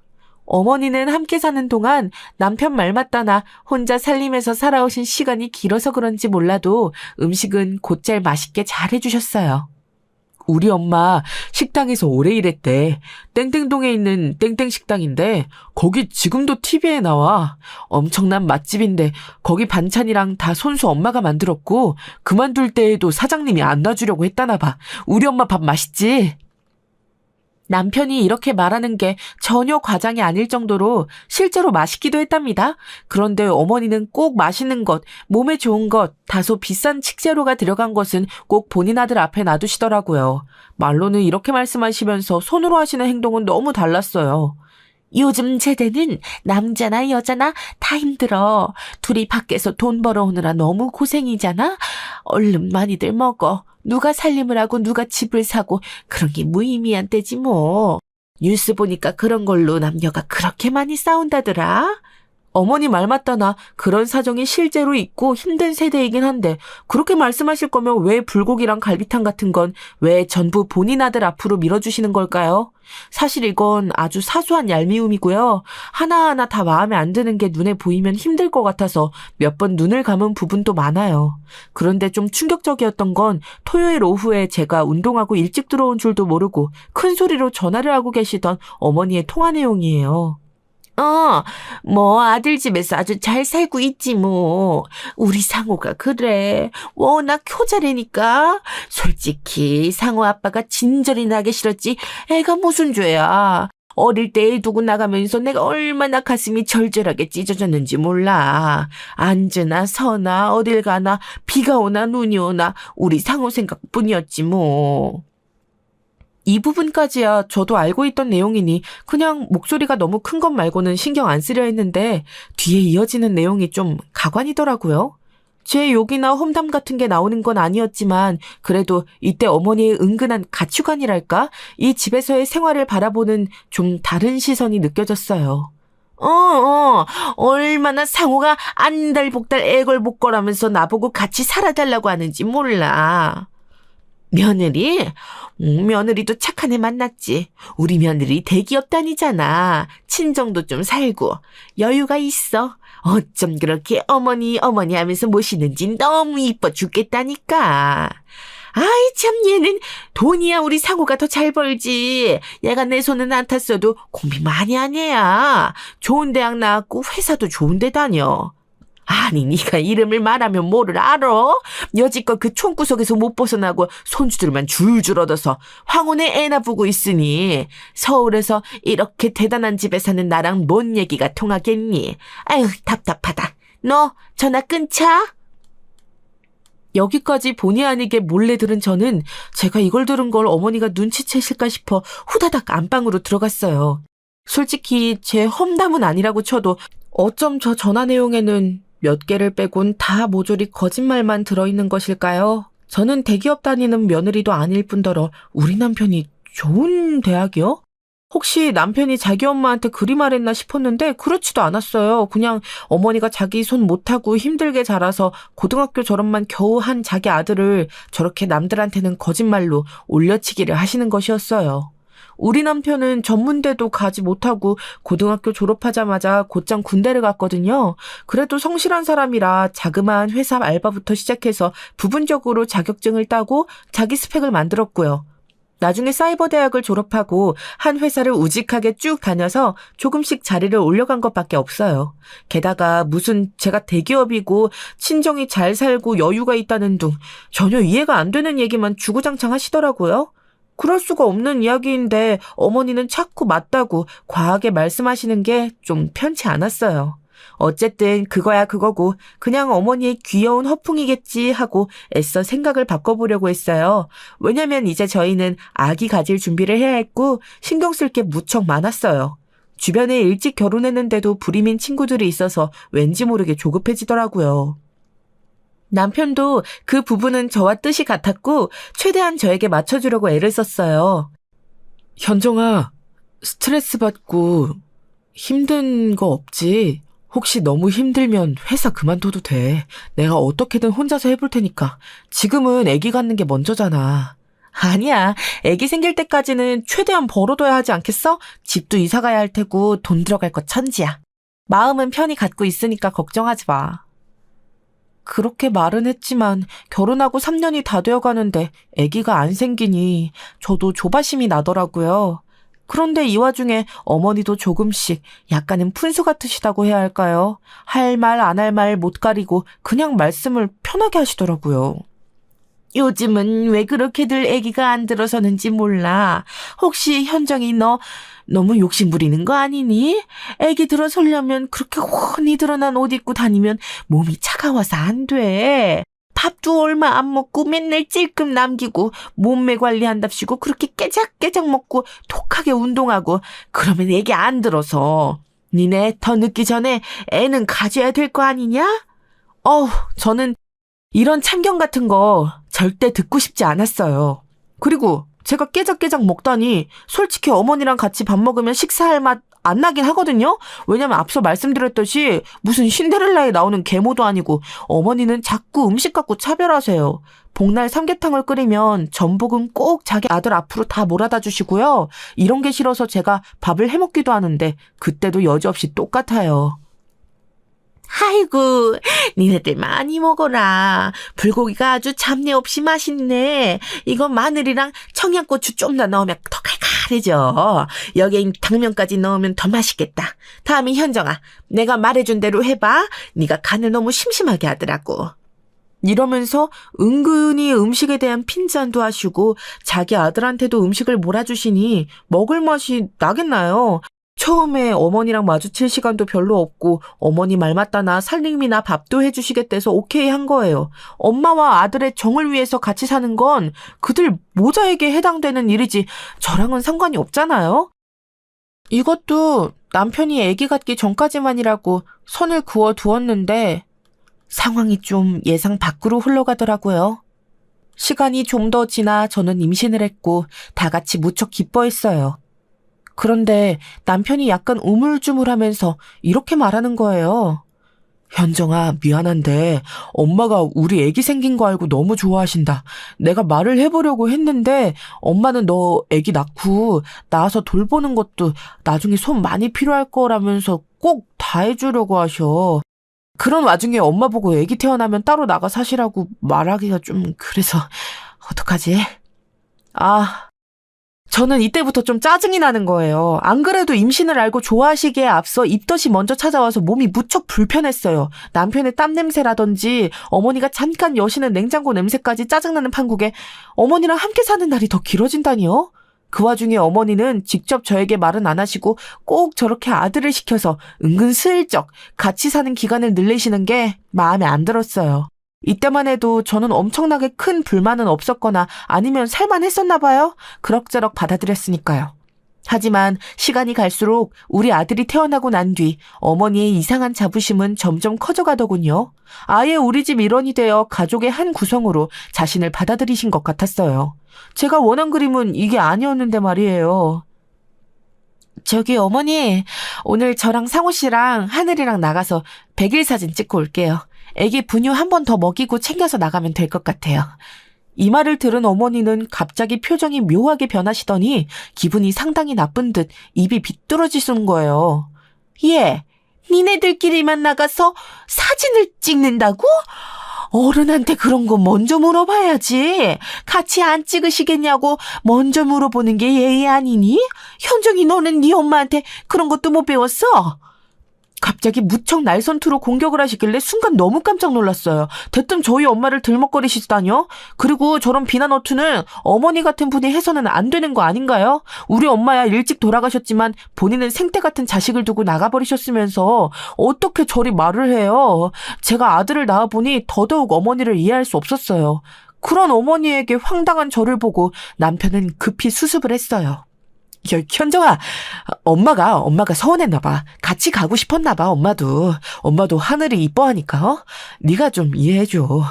어머니는 함께 사는 동안 남편 말 맞다나 혼자 살림에서 살아오신 시간이 길어서 그런지 몰라도 음식은 곧잘 맛있게 잘 해주셨어요. 우리 엄마 식당에서 오래 일했대. 땡땡동에 있는 땡땡 식당인데 거기 지금도 TV에 나와. 엄청난 맛집인데 거기 반찬이랑 다 손수 엄마가 만들었고 그만둘 때에도 사장님이 안 놔주려고 했다나 봐. 우리 엄마 밥 맛있지? 남편이 이렇게 말하는 게 전혀 과장이 아닐 정도로 실제로 맛있기도 했답니다. 그런데 어머니는 꼭 맛있는 것, 몸에 좋은 것, 다소 비싼 식재료가 들어간 것은 꼭 본인 아들 앞에 놔두시더라고요. 말로는 이렇게 말씀하시면서 손으로 하시는 행동은 너무 달랐어요. 요즘 세대는 남자나 여자나 다 힘들어. 둘이 밖에서 돈 벌어오느라 너무 고생이잖아. 얼른 많이들 먹어. 누가 살림을 하고 누가 집을 사고 그런 게 무의미한 때지 뭐. 뉴스 보니까 그런 걸로 남녀가 그렇게 많이 싸운다더라. 어머니 말 맞다나 그런 사정이 실제로 있고 힘든 세대이긴 한데 그렇게 말씀하실 거면 왜 불고기랑 갈비탕 같은 건 왜 전부 본인 아들 앞으로 밀어주시는 걸까요? 사실 이건 아주 사소한 얄미움이고요. 하나하나 다 마음에 안 드는 게 눈에 보이면 힘들 것 같아서 몇 번 눈을 감은 부분도 많아요. 그런데 좀 충격적이었던 건 토요일 오후에 제가 운동하고 일찍 들어온 줄도 모르고 큰 소리로 전화를 하고 계시던 어머니의 통화 내용이에요. 뭐 아들 집에서 아주 잘 살고 있지 뭐. 우리 상호가 그래. 워낙 효자래니까. 솔직히 상호 아빠가 진절이 나게 싫었지 애가 무슨 죄야. 어릴 때 애 두고 나가면서 내가 얼마나 가슴이 절절하게 찢어졌는지 몰라. 앉으나 서나 어딜 가나 비가 오나 눈이 오나 우리 상호 생각뿐이었지 뭐. 이 부분까지야 저도 알고 있던 내용이니 그냥 목소리가 너무 큰 것 말고는 신경 안 쓰려 했는데 뒤에 이어지는 내용이 좀 가관이더라고요. 제 욕이나 험담 같은 게 나오는 건 아니었지만 그래도 이때 어머니의 은근한 가치관이랄까? 이 집에서의 생활을 바라보는 좀 다른 시선이 느껴졌어요. 얼마나 상호가 안달복달 애걸복걸하면서 나보고 같이 살아달라고 하는지 몰라. 며느리? 며느리도 착한 애 만났지. 우리 며느리 대기업 다니잖아. 친정도 좀 살고 여유가 있어. 어쩜 그렇게 어머니 어머니 하면서 모시는지 너무 이뻐 죽겠다니까. 아이 참 얘는 돈이야 우리 상호가 더 잘 벌지. 얘가 내 손은 안 탔어도 공부 많이 한 애야. 좋은 대학 나왔고 회사도 좋은 데 다녀. 아니 네가 이름을 말하면 뭐를 알아? 여지껏 그 총구석에서 못 벗어나고 손주들만 줄줄 얻어서 황혼에 애나 보고 있으니 서울에서 이렇게 대단한 집에 사는 나랑 뭔 얘기가 통하겠니? 아유 답답하다. 너 전화 끊자. 여기까지 본의 아니게 몰래 들은 저는 제가 이걸 들은 걸 어머니가 눈치채실까 싶어 후다닥 안방으로 들어갔어요. 솔직히 제 험담은 아니라고 쳐도 어쩜 저 전화 내용에는 몇 개를 빼곤 다 모조리 거짓말만 들어있는 것일까요? 저는 대기업 다니는 며느리도 아닐 뿐더러 우리 남편이 좋은 대학이요? 혹시 남편이 자기 엄마한테 그리 말했나 싶었는데 그렇지도 않았어요. 그냥 어머니가 자기 손 못하고 힘들게 자라서 고등학교 졸업만 겨우 한 자기 아들을 저렇게 남들한테는 거짓말로 올려치기를 하시는 것이었어요. 우리 남편은 전문대도 가지 못하고 고등학교 졸업하자마자 곧장 군대를 갔거든요. 그래도 성실한 사람이라 자그마한 회사 알바부터 시작해서 부분적으로 자격증을 따고 자기 스펙을 만들었고요. 나중에 사이버 대학을 졸업하고 한 회사를 우직하게 쭉 다녀서 조금씩 자리를 올려간 것밖에 없어요. 게다가 무슨 제가 대기업이고 친정이 잘 살고 여유가 있다는 둥 전혀 이해가 안 되는 얘기만 주구장창 하시더라고요. 그럴 수가 없는 이야기인데 어머니는 자꾸 맞다고 과하게 말씀하시는 게 좀 편치 않았어요. 어쨌든 그거야 그거고 그냥 어머니의 귀여운 허풍이겠지 하고 애써 생각을 바꿔보려고 했어요. 왜냐면 이제 저희는 아기 가질 준비를 해야 했고 신경 쓸 게 무척 많았어요. 주변에 일찍 결혼했는데도 불임인 친구들이 있어서 왠지 모르게 조급해지더라고요. 남편도 그 부분은 저와 뜻이 같았고 최대한 저에게 맞춰주려고 애를 썼어요. 현정아, 스트레스 받고 힘든 거 없지? 혹시 너무 힘들면 회사 그만둬도 돼. 내가 어떻게든 혼자서 해볼 테니까. 지금은 아기 갖는 게 먼저잖아. 아니야. 아기 생길 때까지는 최대한 벌어둬야 하지 않겠어? 집도 이사 가야 할 테고 돈 들어갈 거 천지야. 마음은 편히 갖고 있으니까 걱정하지 마. 그렇게 말은 했지만 결혼하고 3년이 다 되어가는데 아기가 안 생기니 저도 조바심이 나더라고요. 그런데 이 와중에 어머니도 조금씩 약간은 푼수 같으시다고 해야 할까요? 할 말 안 할 말 못 가리고 그냥 말씀을 편하게 하시더라고요. 요즘은 왜 그렇게들 아기가 안 들어서는지 몰라. 혹시 현정이 너 너무 욕심 부리는 거 아니니? 아기 들어서려면 그렇게 훤히 드러난 옷 입고 다니면 몸이 차가워서 안 돼. 밥도 얼마 안 먹고 맨날 찔끔 남기고 몸매 관리한답시고 그렇게 깨작깨작 먹고 독하게 운동하고 그러면 애기 안 들어서. 니네 더 늦기 전에 애는 가져야 될 거 아니냐? 저는 이런 참견 같은 거 절대 듣고 싶지 않았어요. 그리고 제가 깨작깨작 먹다니 솔직히 어머니랑 같이 밥 먹으면 식사할 맛 안 나긴 하거든요. 왜냐면 앞서 말씀드렸듯이 무슨 신데렐라에 나오는 계모도 아니고 어머니는 자꾸 음식 갖고 차별하세요. 복날 삼계탕을 끓이면 전복은 꼭 자기 아들 앞으로 다 몰아다 주시고요. 이런 게 싫어서 제가 밥을 해먹기도 하는데 그때도 여지없이 똑같아요. 아이고, 니네들 많이 먹어라. 불고기가 아주 잡내 없이 맛있네. 이거 마늘이랑 청양고추 좀 더 넣으면 더 칼칼해져. 여기에 당면까지 넣으면 더 맛있겠다. 다음에 현정아, 내가 말해준 대로 해봐. 네가 간을 너무 심심하게 하더라고. 이러면서 은근히 음식에 대한 핀잔도 하시고 자기 아들한테도 음식을 몰아주시니 먹을 맛이 나겠나요? 처음에 어머니랑 마주칠 시간도 별로 없고 어머니 말 맞다나 살림이나 밥도 해주시겠대서 오케이 한 거예요. 엄마와 아들의 정을 위해서 같이 사는 건 그들 모자에게 해당되는 일이지 저랑은 상관이 없잖아요. 이것도 남편이 아기 갖기 전까지만이라고 선을 그어두었는데 상황이 좀 예상 밖으로 흘러가더라고요. 시간이 좀 더 지나 저는 임신을 했고 다 같이 무척 기뻐했어요. 그런데 남편이 약간 우물쭈물하면서 이렇게 말하는 거예요. 현정아, 미안한데 엄마가 우리 애기 생긴 거 알고 너무 좋아하신다. 내가 말을 해보려고 했는데 엄마는 너 애기 낳아서 돌보는 것도 나중에 손 많이 필요할 거라면서 꼭 다 해주려고 하셔. 그런 와중에 엄마 보고 애기 태어나면 따로 나가 사시라고 말하기가 좀 그래서 어떡하지? 저는 이때부터 좀 짜증이 나는 거예요. 안 그래도 임신을 알고 좋아하시기에 앞서 입덧이 먼저 찾아와서 몸이 무척 불편했어요. 남편의 땀 냄새라든지 어머니가 잠깐 여시는 냉장고 냄새까지 짜증나는 판국에 어머니랑 함께 사는 날이 더 길어진다니요? 그 와중에 어머니는 직접 저에게 말은 안 하시고 꼭 저렇게 아들을 시켜서 은근슬쩍 같이 사는 기간을 늘리시는 게 마음에 안 들었어요. 이때만 해도 저는 엄청나게 큰 불만은 없었거나 아니면 살만했었나 봐요. 그럭저럭 받아들였으니까요. 하지만 시간이 갈수록 우리 아들이 태어나고 난 뒤 어머니의 이상한 자부심은 점점 커져가더군요. 아예 우리 집 일원이 되어 가족의 한 구성으로 자신을 받아들이신 것 같았어요. 제가 원한 그림은 이게 아니었는데 말이에요. 저기 어머니, 오늘 저랑 상호 씨랑 하늘이랑 나가서 100일 사진 찍고 올게요. 애기 분유 한 번 더 먹이고 챙겨서 나가면 될 것 같아요. 이 말을 들은 어머니는 갑자기 표정이 묘하게 변하시더니 기분이 상당히 나쁜 듯 입이 비뚤어지시는 거예요. 예, 니네들끼리만 나가서 사진을 찍는다고? 어른한테 그런 거 먼저 물어봐야지. 같이 안 찍으시겠냐고 먼저 물어보는 게 예의 아니니? 현정이 너는 네 엄마한테 그런 것도 못 배웠어? 갑자기 무척 날선투로 공격을 하시길래 순간 너무 깜짝 놀랐어요. 대뜸 저희 엄마를 들먹거리시다뇨? 그리고 저런 비난 어투는 어머니 같은 분이 해서는 안 되는 거 아닌가요? 우리 엄마야 일찍 돌아가셨지만 본인은 생태 같은 자식을 두고 나가버리셨으면서 어떻게 저리 말을 해요? 제가 아들을 낳아보니 더더욱 어머니를 이해할 수 없었어요. 그런 어머니에게 황당한 저를 보고 남편은 급히 수습을 했어요. 현정아, 엄마가 서운했나봐. 같이 가고 싶었나봐, 엄마도 하늘이 이뻐하니까, 네가 좀 이해해줘.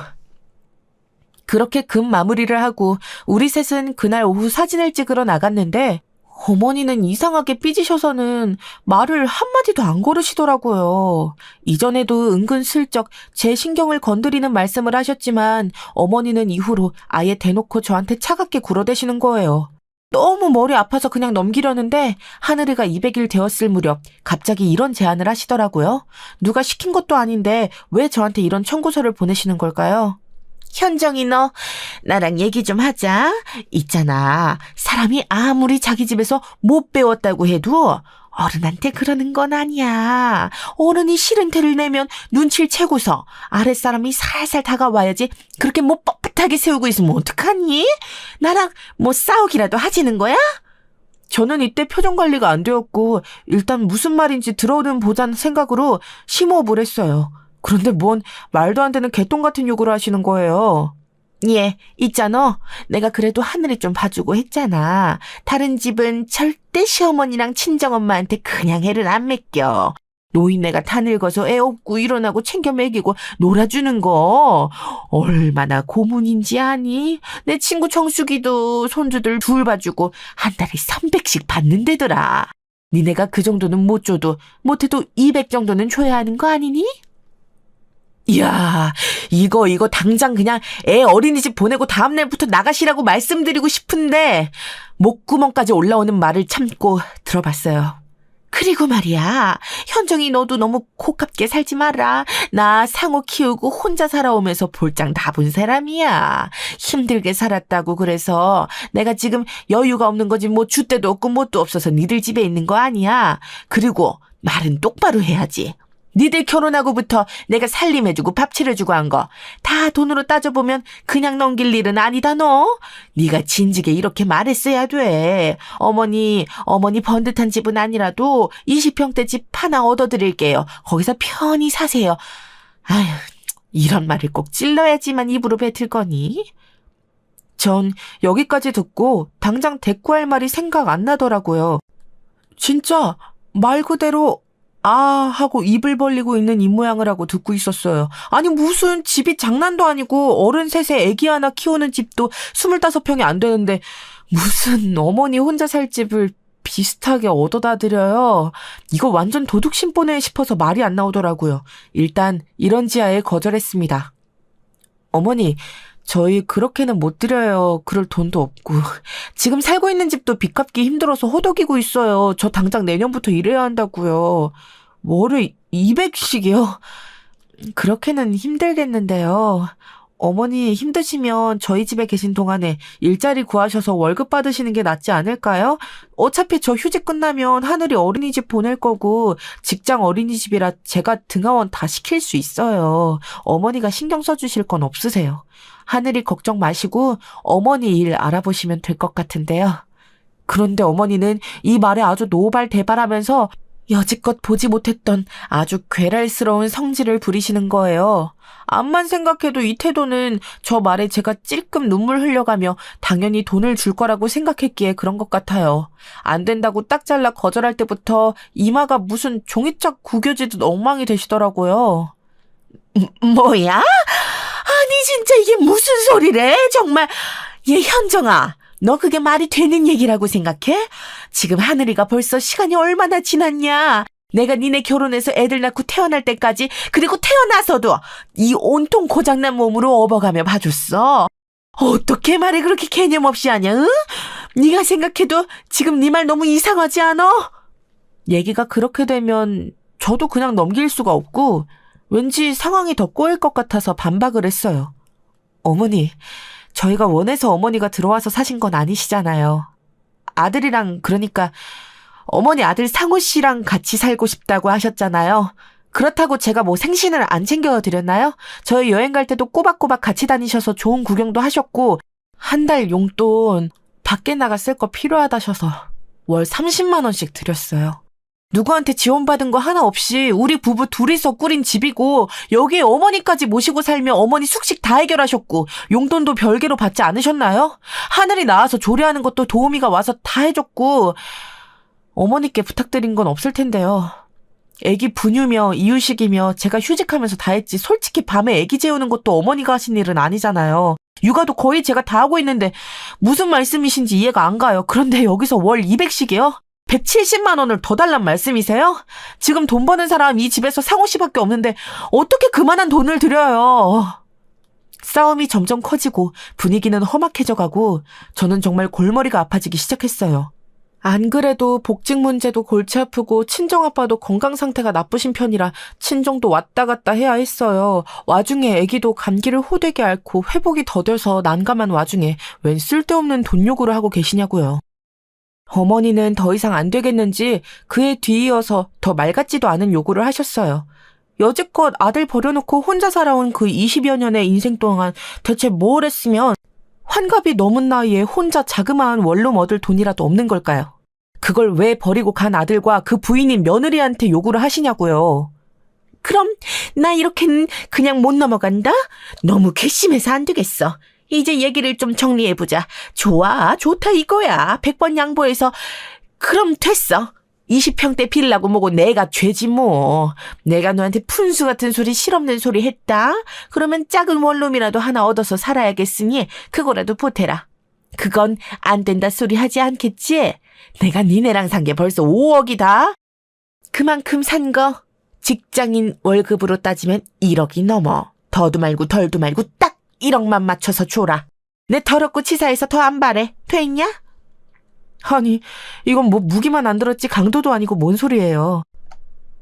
그렇게 급 마무리를 하고 우리 셋은 그날 오후 사진을 찍으러 나갔는데 어머니는 이상하게 삐지셔서는 말을 한마디도 안 걸으시더라고요. 이전에도 은근슬쩍 제 신경을 건드리는 말씀을 하셨지만 어머니는 이후로 아예 대놓고 저한테 차갑게 굴어대시는 거예요. 너무 머리 아파서 그냥 넘기려는데 하늘이가 200일 되었을 무렵 갑자기 이런 제안을 하시더라고요. 누가 시킨 것도 아닌데 왜 저한테 이런 청구서를 보내시는 걸까요? 현정이 너 나랑 얘기 좀 하자. 있잖아, 사람이 아무리 자기 집에서 못 배웠다고 해도 어른한테 그러는 건 아니야. 어른이 싫은 태를 내면 눈치를 채고서 아랫사람이 살살 다가와야지. 그렇게 뭐 뻣뻣하게 세우고 있으면 어떡하니? 나랑 뭐 싸우기라도 하지는 거야? 저는 이때 표정 관리가 안 되었고 일단 무슨 말인지 들어오는 보자는 생각으로 심호흡을 했어요. 그런데 뭔 말도 안 되는 개똥 같은 욕을 하시는 거예요. 예, 있잖아. 내가 그래도 하늘이 좀 봐주고 했잖아. 다른 집은 절대 시어머니랑 친정엄마한테 그냥 애를 안 맡겨. 노인네가 다 늙어서 애 업고 일어나고 챙겨 먹이고 놀아주는 거 얼마나 고문인지 아니? 내 친구 정숙이도 손주들 둘 봐주고 한 달에 300씩 받는데더라. 니네가 그 정도는 못 줘도 못해도 200 정도는 줘야 하는 거 아니니? 이야, 이거 당장 그냥 애 어린이집 보내고 다음날부터 나가시라고 말씀드리고 싶은데 목구멍까지 올라오는 말을 참고 들어봤어요. 그리고 말이야, 현정이 너도 너무 고깝게 살지 마라. 나 상호 키우고 혼자 살아오면서 볼장 다 본 사람이야. 힘들게 살았다고 그래서 내가 지금 여유가 없는 거지 뭐 줏대도 없고 뭣도 없어서 니들 집에 있는 거 아니야. 그리고 말은 똑바로 해야지. 니들 결혼하고부터 내가 살림해주고 밥 차려주고 한 거 다 돈으로 따져보면 그냥 넘길 일은 아니다 너. 네가 진즉에 이렇게 말했어야 돼. 어머니 번듯한 집은 아니라도 20평대 집 하나 얻어드릴게요. 거기서 편히 사세요. 아휴, 이런 말을 꼭 찔러야지만 입으로 뱉을 거니? 전 여기까지 듣고 당장 대꾸할 말이 생각 안 나더라고요. 진짜 말 그대로 하고 입을 벌리고 있는 입모양을 하고 듣고 있었어요. 아니 무슨 집이 장난도 아니고 어른 셋에 애기 하나 키우는 집도 25평이 안 되는데 무슨 어머니 혼자 살 집을 비슷하게 얻어다 드려요. 이거 완전 도둑 심보네 싶어서 말이 안 나오더라고요. 일단 이런 지하에 거절했습니다. 어머니, 저희 그렇게는 못 드려요. 그럴 돈도 없고. 지금 살고 있는 집도 빚 갚기 힘들어서 호덕이고 있어요. 저 당장 내년부터 일해야 한다고요. 월에 200씩이요? 그렇게는 힘들겠는데요. 어머니 힘드시면 저희 집에 계신 동안에 일자리 구하셔서 월급 받으시는 게 낫지 않을까요? 어차피 저 휴직 끝나면 하늘이 어린이집 보낼 거고 직장 어린이집이라 제가 등하원 다 시킬 수 있어요. 어머니가 신경 써주실 건 없으세요. 하늘이 걱정 마시고 어머니 일 알아보시면 될 것 같은데요. 그런데 어머니는 이 말에 아주 노발대발하면서 여지껏 보지 못했던 아주 괴랄스러운 성질을 부리시는 거예요. 암만 생각해도 이 태도는 저 말에 제가 찔끔 눈물 흘려가며 당연히 돈을 줄 거라고 생각했기에 그런 것 같아요. 안 된다고 딱 잘라 거절할 때부터 이마가 무슨 종이짝 구겨지듯 엉망이 되시더라고요. 뭐야? 아니 진짜 이게 무슨 소리래? 정말. 얘 현정아, 너 그게 말이 되는 얘기라고 생각해? 지금 하늘이가 벌써 시간이 얼마나 지났냐? 내가 니네 결혼해서 애들 낳고 태어날 때까지, 그리고 태어나서도 이 온통 고장난 몸으로 업어가며 봐줬어. 어떻게 말을 그렇게 개념 없이 하냐? 응? 네가 생각해도 지금 네 말 너무 이상하지 않아? 얘기가 그렇게 되면 저도 그냥 넘길 수가 없고 왠지 상황이 더 꼬일 것 같아서 반박을 했어요. 어머니, 저희가 원해서 어머니가 들어와서 사신 건 아니시잖아요. 아들이랑, 그러니까 어머니 아들 상우 씨랑 같이 살고 싶다고 하셨잖아요. 그렇다고 제가 뭐 생신을 안 챙겨드렸나요? 저희 여행 갈 때도 꼬박꼬박 같이 다니셔서 좋은 구경도 하셨고 한 달 용돈 밖에 나가 쓸 거 필요하다셔서 월 30만 원씩 드렸어요. 누구한테 지원받은 거 하나 없이 우리 부부 둘이서 꾸린 집이고 여기에 어머니까지 모시고 살며 어머니 숙식 다 해결하셨고 용돈도 별개로 받지 않으셨나요? 하늘이 나와서 조리하는 것도 도우미가 와서 다 해줬고 어머니께 부탁드린 건 없을 텐데요. 애기 분유며 이유식이며 제가 휴직하면서 다 했지 솔직히 밤에 애기 재우는 것도 어머니가 하신 일은 아니잖아요. 육아도 거의 제가 다 하고 있는데 무슨 말씀이신지 이해가 안 가요. 그런데 여기서 월 200씩이요? 170만 원을 더 달란 말씀이세요? 지금 돈 버는 사람 이 집에서 상호 씨밖에 없는데 어떻게 그만한 돈을 드려요? 싸움이 점점 커지고 분위기는 험악해져 가고 저는 정말 골머리가 아파지기 시작했어요. 안 그래도 복직 문제도 골치 아프고 친정아빠도 건강 상태가 나쁘신 편이라 친정도 왔다 갔다 해야 했어요. 와중에 아기도 감기를 호되게 앓고 회복이 더뎌서 난감한 와중에 웬 쓸데없는 돈 요구를 하고 계시냐고요. 어머니는 더 이상 안 되겠는지 그에 뒤이어서 더 말 같지도 않은 요구를 하셨어요. 여지껏 아들 버려놓고 혼자 살아온 그 20여 년의 인생 동안 대체 뭘 했으면 환갑이 넘은 나이에 혼자 자그마한 원룸 얻을 돈이라도 없는 걸까요? 그걸 왜 버리고 간 아들과 그 부인인 며느리한테 요구를 하시냐고요. 그럼 나 이렇게는 그냥 못 넘어간다? 너무 괘씸해서 안 되겠어. 이제 얘기를 좀 정리해보자. 좋아, 좋다 이거야. 100번 양보해서. 그럼 됐어. 20평대 빌라고 뭐고 내가 죄지 뭐. 내가 너한테 푼수 같은 소리 실없는 소리 했다. 그러면 작은 원룸이라도 하나 얻어서 살아야겠으니 그거라도 보태라. 그건 안 된다 소리 하지 않겠지? 내가 니네랑 산 게 벌써 5억이다. 그만큼 산 거 직장인 월급으로 따지면 1억이 넘어. 더도 말고 덜도 말고 딱 1억만 맞춰서 줘라. 내 더럽고 치사해서 더 안 바래. 됐냐? 아니, 이건 뭐 무기만 안 들었지 강도도 아니고 뭔 소리예요.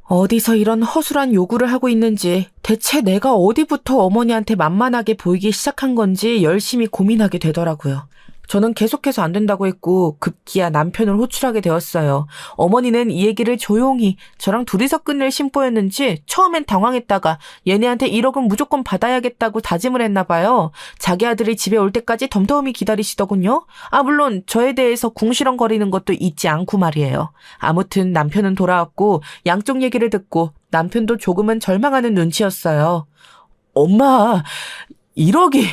어디서 이런 허술한 요구를 하고 있는지 대체 내가 어디부터 어머니한테 만만하게 보이기 시작한 건지 열심히 고민하게 되더라고요. 저는 계속해서 안 된다고 했고 급기야 남편을 호출하게 되었어요. 어머니는 이 얘기를 조용히 저랑 둘이서 끝낼 심보였는지 처음엔 당황했다가 얘네한테 1억은 무조건 받아야겠다고 다짐을 했나 봐요. 자기 아들이 집에 올 때까지 덤덤히 기다리시더군요. 물론 저에 대해서 궁시렁거리는 것도 잊지 않고 말이에요. 아무튼 남편은 돌아왔고 양쪽 얘기를 듣고 남편도 조금은 절망하는 눈치였어요. 엄마, 1억이...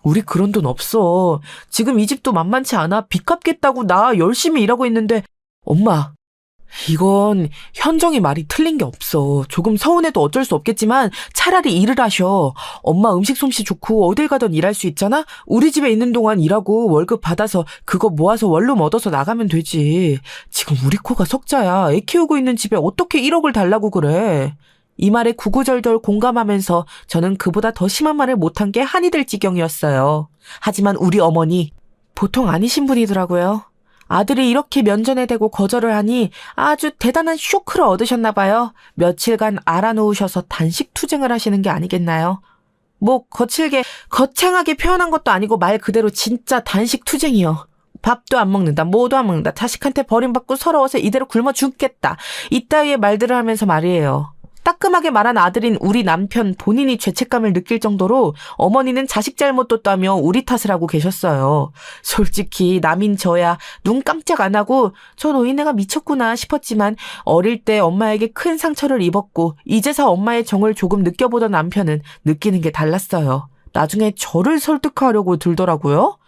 우리 그런 돈 없어. 지금 이 집도 만만치 않아. 빚 갚겠다고 나 열심히 일하고 있는데 엄마, 이건 현정이 말이 틀린 게 없어. 조금 서운해도 어쩔 수 없겠지만 차라리 일을 하셔. 엄마 음식 솜씨 좋고 어딜 가든 일할 수 있잖아? 우리 집에 있는 동안 일하고 월급 받아서 그거 모아서 원룸 얻어서 나가면 되지. 지금 우리 코가 석자야. 애 키우고 있는 집에 어떻게 1억을 달라고 그래. 이 말에 구구절절 공감하면서 저는 그보다 더 심한 말을 못한 게 한이 될 지경이었어요. 하지만 우리 어머니 보통 아니신 분이더라고요. 아들이 이렇게 면전에 대고 거절을 하니 아주 대단한 쇼크를 얻으셨나 봐요. 며칠간 알아놓으셔서 단식 투쟁을 하시는 게 아니겠나요? 뭐 거창하게 표현한 것도 아니고 말 그대로 진짜 단식 투쟁이요. 밥도 안 먹는다, 뭐도 안 먹는다, 자식한테 버림받고 서러워서 이대로 굶어 죽겠다. 이따위의 말들을 하면서 말이에요. 따끔하게 말한 아들인 우리 남편 본인이 죄책감을 느낄 정도로 어머니는 자식 잘못도 따며 우리 탓을 하고 계셨어요. 솔직히 남인 저야 눈 깜짝 안 하고 저 노인네가 미쳤구나 싶었지만 어릴 때 엄마에게 큰 상처를 입었고 이제서 엄마의 정을 조금 느껴보던 남편은 느끼는 게 달랐어요. 나중에 저를 설득하려고 들더라고요.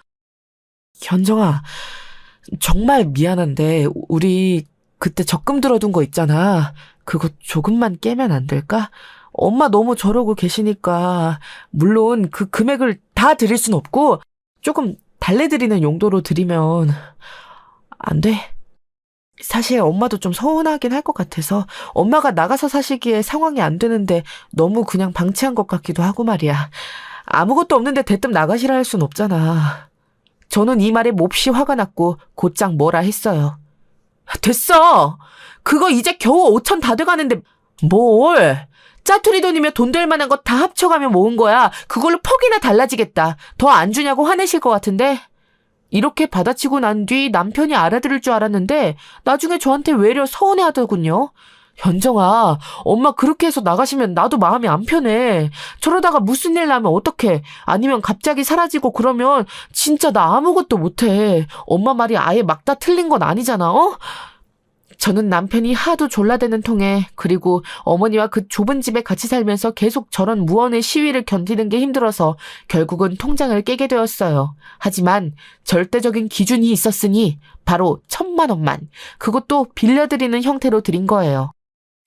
현정아, 정말 미안한데 우리 그때 적금 들어둔 거 있잖아. 그거 조금만 깨면 안 될까? 엄마 너무 저러고 계시니까 물론 그 금액을 다 드릴 순 없고 조금 달래드리는 용도로 드리면 안 돼? 사실 엄마도 좀 서운하긴 할 것 같아서 엄마가 나가서 사시기에 상황이 안 되는데 너무 그냥 방치한 것 같기도 하고 말이야. 아무것도 없는데 대뜸 나가시라 할 순 없잖아. 저는 이 말에 몹시 화가 났고 곧장 뭐라 했어요. 됐어! 그거 이제 겨우 5천 다 돼가는데 뭘? 짜투리 돈이며 돈 될 만한 거 다 합쳐가며 모은 거야. 그걸로 퍽이나 달라지겠다. 더 안 주냐고 화내실 것 같은데? 이렇게 받아치고 난 뒤 남편이 알아들을 줄 알았는데 나중에 저한테 외려 서운해하더군요. 현정아, 엄마 그렇게 해서 나가시면 나도 마음이 안 편해. 저러다가 무슨 일 나면 어떡해. 아니면 갑자기 사라지고 그러면 진짜 나 아무것도 못해. 엄마 말이 아예 막다 틀린 건 아니잖아, 어? 저는 남편이 하도 졸라대는 통에 그리고 어머니와 그 좁은 집에 같이 살면서 계속 저런 무언의 시위를 견디는 게 힘들어서 결국은 통장을 깨게 되었어요. 하지만 절대적인 기준이 있었으니 바로 1,000만 원만, 그것도 빌려드리는 형태로 드린 거예요.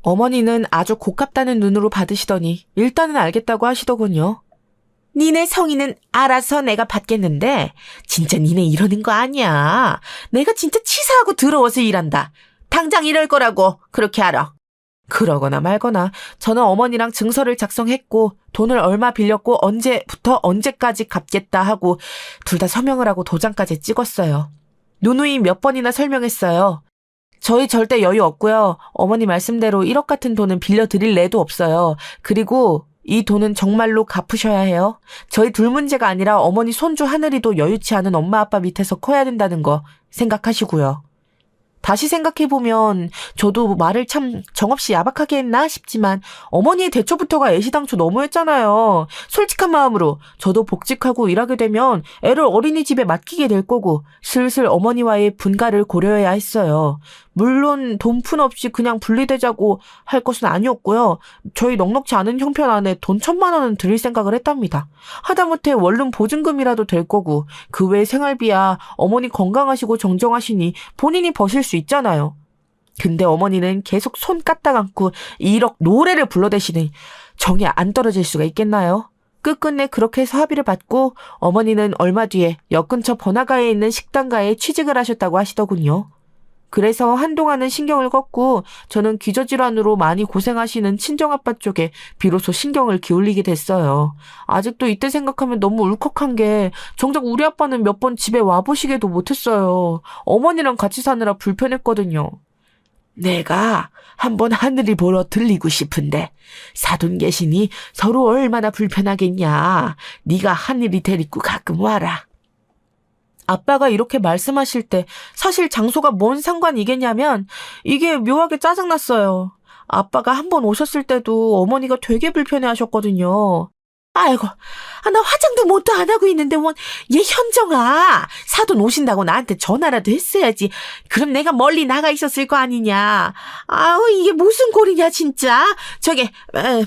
어머니는 아주 고깝다는 눈으로 받으시더니 일단은 알겠다고 하시더군요. 니네 성의는 알아서 내가 받겠는데 진짜 니네 이러는 거 아니야. 내가 진짜 치사하고 더러워서 일한다. 당장 이럴 거라고 그렇게 알아. 그러거나 말거나 저는 어머니랑 증서를 작성했고 돈을 얼마 빌렸고 언제부터 언제까지 갚겠다 하고 둘 다 서명을 하고 도장까지 찍었어요. 누누이 몇 번이나 설명했어요. 저희 절대 여유 없고요. 어머니 말씀대로 1억 같은 돈은 빌려드릴 애도 없어요. 그리고 이 돈은 정말로 갚으셔야 해요. 저희 둘 문제가 아니라 어머니 손주 하늘이도 여유치 않은 엄마 아빠 밑에서 커야 된다는 거 생각하시고요. 다시 생각해보면 저도 말을 참 정없이 야박하게 했나 싶지만 어머니의 대처부터가 애시당초 너무했잖아요. 솔직한 마음으로 저도 복직하고 일하게 되면 애를 어린이집에 맡기게 될 거고 슬슬 어머니와의 분가를 고려해야 했어요. 물론 돈 푼 없이 그냥 분리되자고 할 것은 아니었고요. 저희 넉넉지 않은 형편 안에 돈 1,000만 원은 드릴 생각을 했답니다. 하다못해 원룸 보증금이라도 될 거고 그 외 생활비야 어머니 건강하시고 정정하시니 본인이 버실 수 있잖아요. 근데 어머니는 계속 손 까딱 안고 1억 노래를 불러대시니 정이 안 떨어질 수가 있겠나요? 끝끝내 그렇게 해서 합의를 받고 어머니는 얼마 뒤에 역 근처 번화가에 있는 식당가에 취직을 하셨다고 하시더군요. 그래서 한동안은 신경을 껐고 저는 기저질환으로 많이 고생하시는 친정아빠 쪽에 비로소 신경을 기울이게 됐어요. 아직도 이때 생각하면 너무 울컥한 게 정작 우리 아빠는 몇 번 집에 와보시게도 못했어요. 어머니랑 같이 사느라 불편했거든요. 내가 한번 하늘이 보러 들리고 싶은데 사돈 계시니 서로 얼마나 불편하겠냐. 네가 하늘이 데리고 가끔 와라. 아빠가 이렇게 말씀하실 때 사실 장소가 뭔 상관이겠냐면 이게 묘하게 짜증났어요. 아빠가 한 번 오셨을 때도 어머니가 되게 불편해하셨거든요. 아이고, 나 화장도 뭣도 안 하고 있는데 얘 현정아, 사돈 오신다고 나한테 전화라도 했어야지. 그럼 내가 멀리 나가 있었을 거 아니냐. 아우, 이게 무슨 꼴이냐 진짜. 저기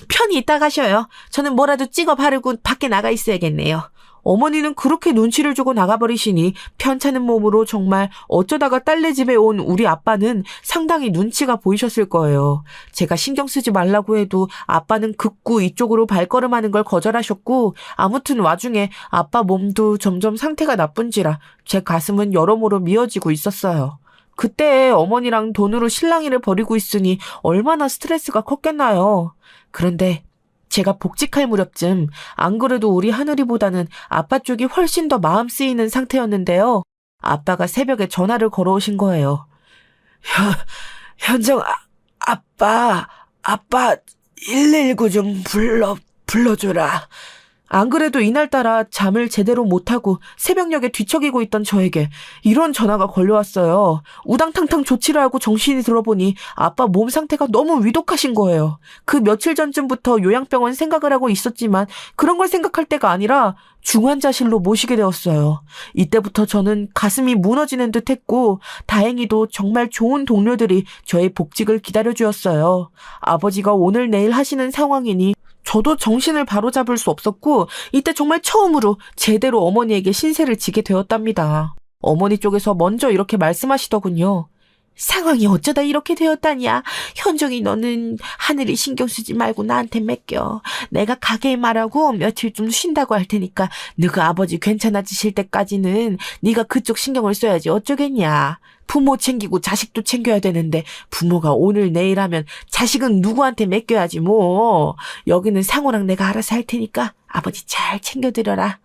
편히 있다 가셔요. 저는 뭐라도 찍어 바르고 밖에 나가 있어야겠네요. 어머니는 그렇게 눈치를 주고 나가버리시니 편찮은 몸으로 정말 어쩌다가 딸네 집에 온 우리 아빠는 상당히 눈치가 보이셨을 거예요. 제가 신경 쓰지 말라고 해도 아빠는 극구 이쪽으로 발걸음하는 걸 거절하셨고 아무튼 와중에 아빠 몸도 점점 상태가 나쁜지라 제 가슴은 여러모로 미어지고 있었어요. 그때 어머니랑 돈으로 실랑이를 벌이고 있으니 얼마나 스트레스가 컸겠나요. 그런데 제가 복직할 무렵쯤 안 그래도 우리 하늘이보다는 아빠 쪽이 훨씬 더 마음 쓰이는 상태였는데요. 아빠가 새벽에 전화를 걸어오신 거예요. 현정, 아빠 119 좀 불러줘라. 안 그래도 이날따라 잠을 제대로 못하고 새벽녘에 뒤척이고 있던 저에게 이런 전화가 걸려왔어요. 우당탕탕 조치를 하고 정신이 들어보니 아빠 몸 상태가 너무 위독하신 거예요. 그 며칠 전쯤부터 요양병원 생각을 하고 있었지만 그런 걸 생각할 때가 아니라 중환자실로 모시게 되었어요. 이때부터 저는 가슴이 무너지는 듯 했고 다행히도 정말 좋은 동료들이 저의 복직을 기다려주었어요. 아버지가 오늘 내일 하시는 상황이니 저도 정신을 바로잡을 수 없었고 이때 정말 처음으로 제대로 어머니에게 신세를 지게 되었답니다. 어머니 쪽에서 먼저 이렇게 말씀하시더군요. 상황이 어쩌다 이렇게 되었다냐. 현정이 너는 하늘이 신경 쓰지 말고 나한테 맡겨. 내가 가게에 말하고 며칠 좀 쉰다고 할 테니까 너가 아버지 괜찮아지실 때까지는 네가 그쪽 신경을 써야지 어쩌겠냐. 부모 챙기고 자식도 챙겨야 되는데 부모가 오늘 내일 하면 자식은 누구한테 맡겨야지 뭐. 여기는 상호랑 내가 알아서 할 테니까 아버지 잘 챙겨드려라.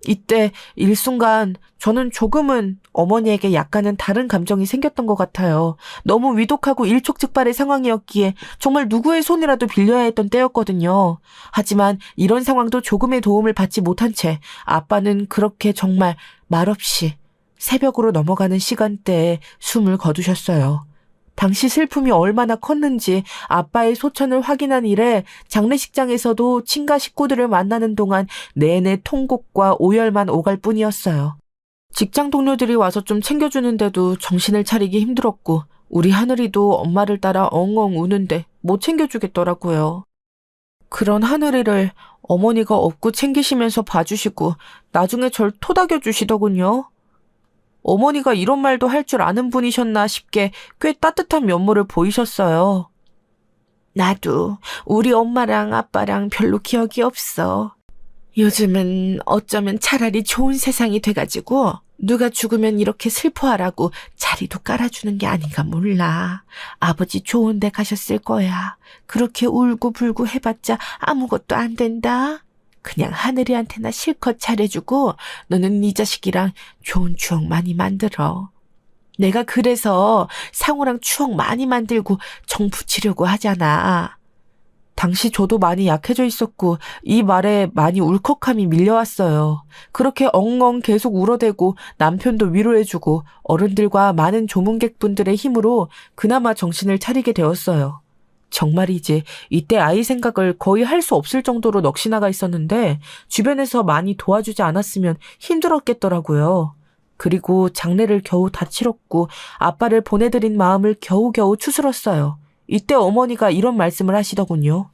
이때 일순간 저는 조금은 어머니에게 약간은 다른 감정이 생겼던 것 같아요. 너무 위독하고 일촉즉발의 상황이었기에 정말 누구의 손이라도 빌려야 했던 때였거든요. 하지만 이런 상황도 조금의 도움을 받지 못한 채 아빠는 그렇게 정말 말없이 새벽으로 넘어가는 시간대에 숨을 거두셨어요. 당시 슬픔이 얼마나 컸는지 아빠의 소천을 확인한 이래 장례식장에서도 친가 식구들을 만나는 동안 내내 통곡과 오열만 오갈 뿐이었어요. 직장 동료들이 와서 좀 챙겨주는데도 정신을 차리기 힘들었고 우리 하늘이도 엄마를 따라 엉엉 우는데 못 챙겨주겠더라고요. 그런 하늘이를 어머니가 업고 챙기시면서 봐주시고 나중에 절 토닥여 주시더군요. 어머니가 이런 말도 할 줄 아는 분이셨나 싶게 꽤 따뜻한 면모를 보이셨어요. 나도 우리 엄마랑 아빠랑 별로 기억이 없어. 요즘은 어쩌면 차라리 좋은 세상이 돼가지고 누가 죽으면 이렇게 슬퍼하라고 자리도 깔아주는 게 아닌가 몰라. 아버지 좋은 데 가셨을 거야. 그렇게 울고불고 해봤자 아무것도 안 된다. 그냥 하늘이한테나 실컷 잘해주고 너는 네 자식이랑 좋은 추억 많이 만들어. 내가 그래서 상우랑 추억 많이 만들고 정 붙이려고 하잖아. 당시 저도 많이 약해져 있었고 이 말에 많이 울컥함이 밀려왔어요. 그렇게 엉엉 계속 울어대고 남편도 위로해주고 어른들과 많은 조문객분들의 힘으로 그나마 정신을 차리게 되었어요. 정말이지 이때 아이 생각을 거의 할 수 없을 정도로 넋이 나가 있었는데 주변에서 많이 도와주지 않았으면 힘들었겠더라고요. 그리고 장례를 겨우 다 치렀고 아빠를 보내드린 마음을 겨우겨우 추스렀어요. 이때 어머니가 이런 말씀을 하시더군요.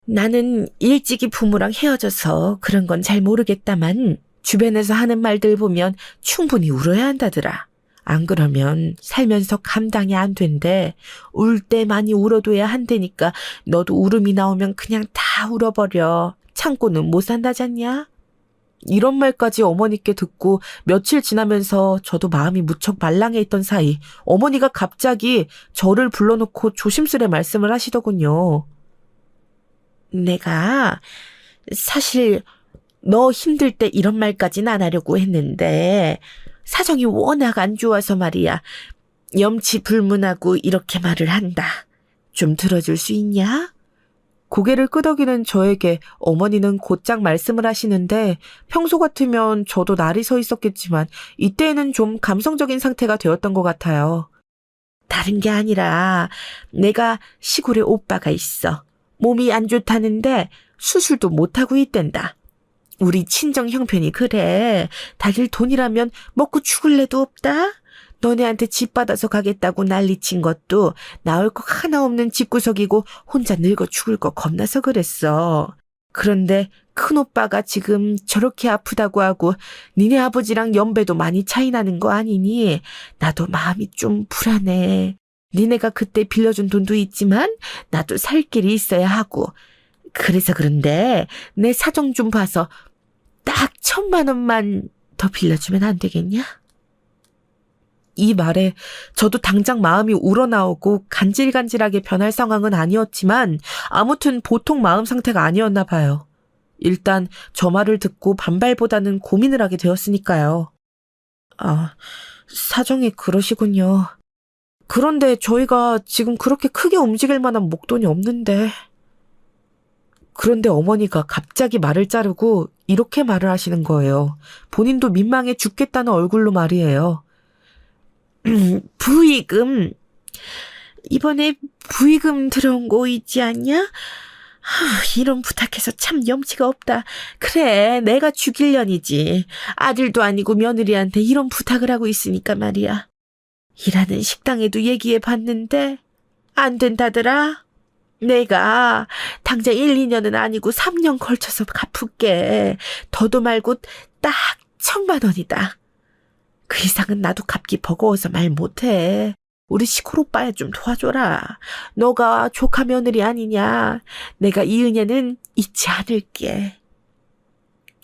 나는 일찍이 부모랑 헤어져서 그런 건 잘 모르겠다만 주변에서 하는 말들 보면 충분히 울어야 한다더라. 안 그러면 살면서 감당이 안 된대. 울 때 많이 울어둬야 한다니까 너도 울음이 나오면 그냥 다 울어버려. 참고는 못 산다잖냐? 이런 말까지 어머니께 듣고 며칠 지나면서 저도 마음이 무척 말랑해 있던 사이 어머니가 갑자기 저를 불러놓고 조심스레 말씀을 하시더군요. 내가 사실 너 힘들 때 이런 말까진 안 하려고 했는데 사정이 워낙 안 좋아서 말이야. 염치불문하고 이렇게 말을 한다. 좀 들어줄 수 있냐? 고개를 끄덕이는 저에게 어머니는 곧장 말씀을 하시는데 평소 같으면 저도 날이 서 있었겠지만 이때에는 좀 감성적인 상태가 되었던 것 같아요. 다른 게 아니라 내가 시골에 오빠가 있어. 몸이 안 좋다는데 수술도 못하고 있댄다. 우리 친정 형편이 그래. 다릴 돈이라면 먹고 죽을래도 없다. 너네한테 집 받아서 가겠다고 난리친 것도 나올 거 하나 없는 집구석이고 혼자 늙어 죽을 거 겁나서 그랬어. 그런데 큰오빠가 지금 저렇게 아프다고 하고 니네 아버지랑 연배도 많이 차이 나는 거 아니니? 나도 마음이 좀 불안해. 니네가 그때 빌려준 돈도 있지만 나도 살 길이 있어야 하고. 그래서 그런데 내 사정 좀 봐서 딱 1,000,000원만 더 빌려주면 안 되겠냐? 이 말에 저도 당장 마음이 우러나오고 간질간질하게 변할 상황은 아니었지만 아무튼 보통 마음 상태가 아니었나 봐요. 일단 저 말을 듣고 반발보다는 고민을 하게 되었으니까요. 아, 사정이 그러시군요. 그런데 저희가 지금 그렇게 크게 움직일 만한 목돈이 없는데. 그런데 어머니가 갑자기 말을 자르고 이렇게 말을 하시는 거예요. 본인도 민망해 죽겠다는 얼굴로 말이에요. 부의금. 이번에 부의금 들어온 거 있지 않냐? 이런 부탁해서 참 염치가 없다. 그래, 내가 죽일년이지. 아들도 아니고 며느리한테 이런 부탁을 하고 있으니까 말이야. 일하는 식당에도 얘기해 봤는데 안 된다더라. 내가 당장 1, 2년은 아니고 3년 걸쳐서 갚을게. 더도 말고 딱 1,000,000원이다. 그 이상은 나도 갚기 버거워서 말 못해. 우리 시골 오빠야 좀 도와줘라. 너가 조카 며느리 아니냐. 내가 이 은혜는 잊지 않을게.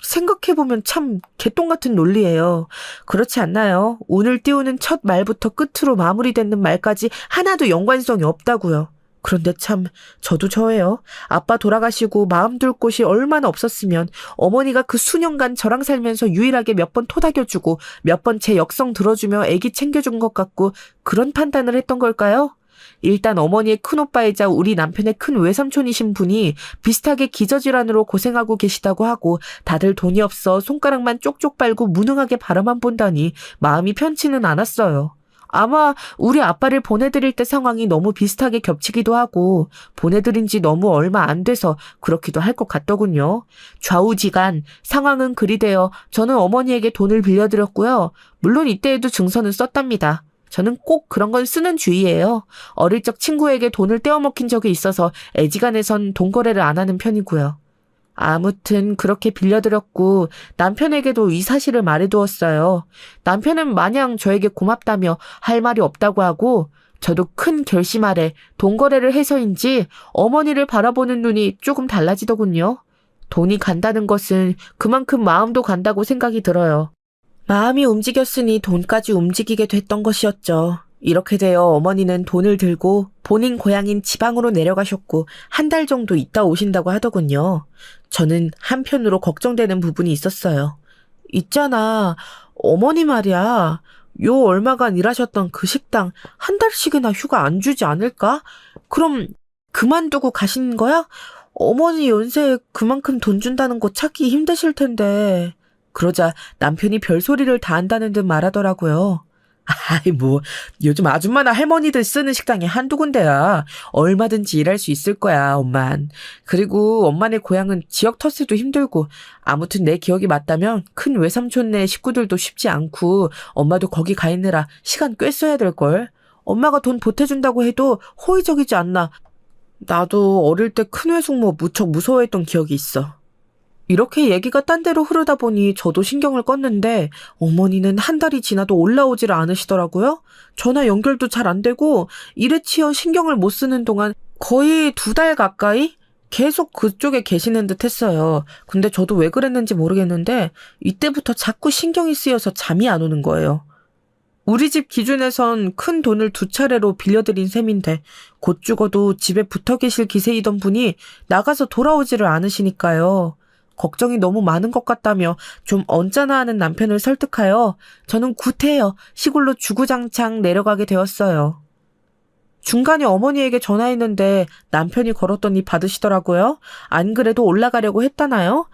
생각해보면 참 개똥 같은 논리예요. 그렇지 않나요? 운을 띄우는 첫 말부터 끝으로 마무리되는 말까지 하나도 연관성이 없다고요. 그런데 참 저도 저예요. 아빠 돌아가시고 마음 둘 곳이 얼마나 없었으면 어머니가 그 수년간 저랑 살면서 유일하게 몇 번 토닥여주고 몇 번 제 역성 들어주며 애기 챙겨준 것 같고 그런 판단을 했던 걸까요? 일단 어머니의 큰오빠이자 우리 남편의 큰 외삼촌이신 분이 비슷하게 기저질환으로 고생하고 계시다고 하고 다들 돈이 없어 손가락만 쪽쪽 빨고 무능하게 바라만 본다니 마음이 편치는 않았어요. 아마 우리 아빠를 보내드릴 때 상황이 너무 비슷하게 겹치기도 하고 보내드린 지 너무 얼마 안 돼서 그렇기도 할 것 같더군요. 좌우지간 상황은 그리 되어 저는 어머니에게 돈을 빌려드렸고요. 물론 이때에도 증서는 썼답니다. 저는 꼭 그런 건 쓰는 주의예요. 어릴 적 친구에게 돈을 떼어먹힌 적이 있어서 애지간해선 돈 거래를 안 하는 편이고요. 아무튼 그렇게 빌려드렸고 남편에게도 이 사실을 말해두었어요. 남편은 마냥 저에게 고맙다며 할 말이 없다고 하고 저도 큰 결심 아래 돈 거래를 해서인지 어머니를 바라보는 눈이 조금 달라지더군요. 돈이 간다는 것은 그만큼 마음도 간다고 생각이 들어요. 마음이 움직였으니 돈까지 움직이게 됐던 것이었죠. 이렇게 되어 어머니는 돈을 들고 본인 고향인 지방으로 내려가셨고 한 달 정도 있다 오신다고 하더군요. 저는 한편으로 걱정되는 부분이 있었어요. 있잖아, 어머니 말이야. 요 얼마간 일하셨던 그 식당 한 달씩이나 휴가 안 주지 않을까? 그럼 그만두고 가신 거야? 어머니 연세에 그만큼 돈 준다는 거 찾기 힘드실 텐데. 그러자 남편이 별소리를 다 한다는 듯 말하더라고요. 아이 요즘 아줌마나 할머니들 쓰는 식당이 한두 군데야. 얼마든지 일할 수 있을 거야, 엄만. 그리고 엄마네 고향은 지역 텃세도 힘들고 아무튼 내 기억이 맞다면 큰 외삼촌네 식구들도 쉽지 않고 엄마도 거기 가 있느라 시간 꽤 써야 될걸. 엄마가 돈 보태준다고 해도 호의적이지 않나. 나도 어릴 때 큰 외숙모 무척 무서워했던 기억이 있어. 이렇게 얘기가 딴 데로 흐르다 보니 저도 신경을 껐는데 어머니는 한 달이 지나도 올라오지를 않으시더라고요. 전화 연결도 잘 안 되고 일에 치여 신경을 못 쓰는 동안 거의 2달 가까이 계속 그쪽에 계시는 듯 했어요. 근데 저도 왜 그랬는지 모르겠는데 이때부터 자꾸 신경이 쓰여서 잠이 안 오는 거예요. 우리 집 기준에선 큰 돈을 2차례로 빌려드린 셈인데 곧 죽어도 집에 붙어 계실 기세이던 분이 나가서 돌아오지를 않으시니까요. 걱정이 너무 많은 것 같다며 좀 언짢아하는 남편을 설득하여 저는 구태여 시골로 주구장창 내려가게 되었어요. 중간에 어머니에게 전화했는데 남편이 걸었더니 받으시더라고요. 안 그래도 올라가려고 했다나요?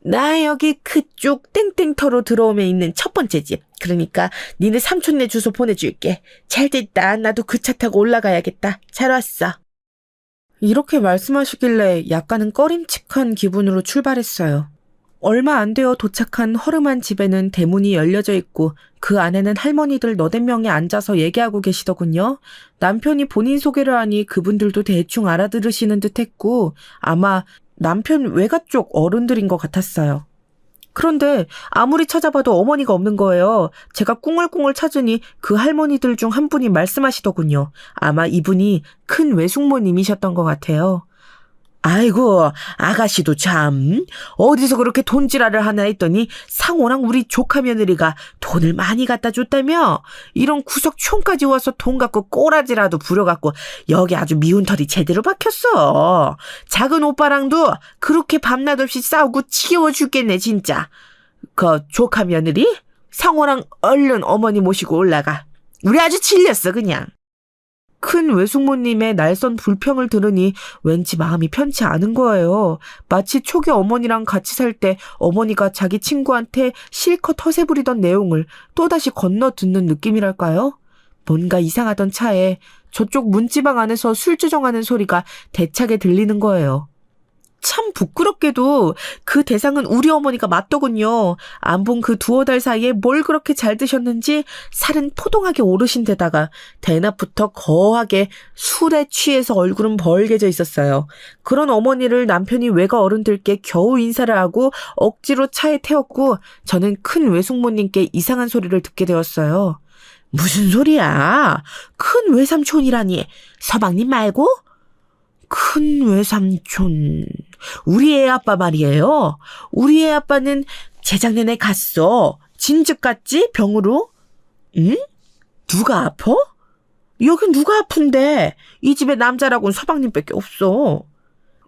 나 여기 그쪽 땡땡터로 들어오면 있는 첫 번째 집. 그러니까 니네 삼촌네 주소 보내줄게. 잘 됐다. 나도 그 차 타고 올라가야겠다. 잘 왔어. 이렇게 말씀하시길래 약간은 꺼림칙한 기분으로 출발했어요. 얼마 안 되어 도착한 허름한 집에는 대문이 열려져 있고 그 안에는 할머니들 8명이 앉아서 얘기하고 계시더군요. 남편이 본인 소개를 하니 그분들도 대충 알아들으시는 듯 했고 아마 남편 외가 쪽 어른들인 것 같았어요. 그런데 아무리 찾아봐도 어머니가 없는 거예요. 제가 꿍얼꿍얼 찾으니 그 할머니들 중 한 분이 말씀하시더군요. 아마 이분이 큰 외숙모님이셨던 것 같아요. 아이고, 아가씨도 참 어디서 그렇게 돈지랄을 하나 했더니 상호랑 우리 조카 며느리가 돈을 많이 갖다 줬다며? 이런 구석촌까지 와서 돈 갖고 꼬라지라도 부려갖고 여기 아주 미운 털이 제대로 박혔어. 작은 오빠랑도 그렇게 밤낮 없이 싸우고 지겨워 죽겠네 진짜. 그 조카 며느리? 상호랑 얼른 어머니 모시고 올라가. 우리 아주 질렸어 그냥. 큰 외숙모님의 날선 불평을 들으니 왠지 마음이 편치 않은 거예요. 마치 초기 어머니랑 같이 살 때 어머니가 자기 친구한테 실컷 허세 부리던 내용을 또다시 건너 듣는 느낌이랄까요? 뭔가 이상하던 차에 저쪽 문지방 안에서 술주정하는 소리가 대차게 들리는 거예요. 참 부끄럽게도 그 대상은 우리 어머니가 맞더군요. 안 본 그 두어 달 사이에 뭘 그렇게 잘 드셨는지 살은 포동하게 오르신 데다가 대낮부터 거하게 술에 취해서 얼굴은 벌게져 있었어요. 그런 어머니를 남편이 외가 어른들께 겨우 인사를 하고 억지로 차에 태웠고 저는 큰 외숙모님께 이상한 소리를 듣게 되었어요. 무슨 소리야? 큰 외삼촌이라니. 서방님 말고? 큰 외삼촌. 우리 애 아빠 말이에요. 우리 애 아빠는 재작년에 갔어. 진즉 갔지? 병으로. 응? 누가 아파? 여긴 누가 아픈데? 이 집에 남자라고는 서방님밖에 없어.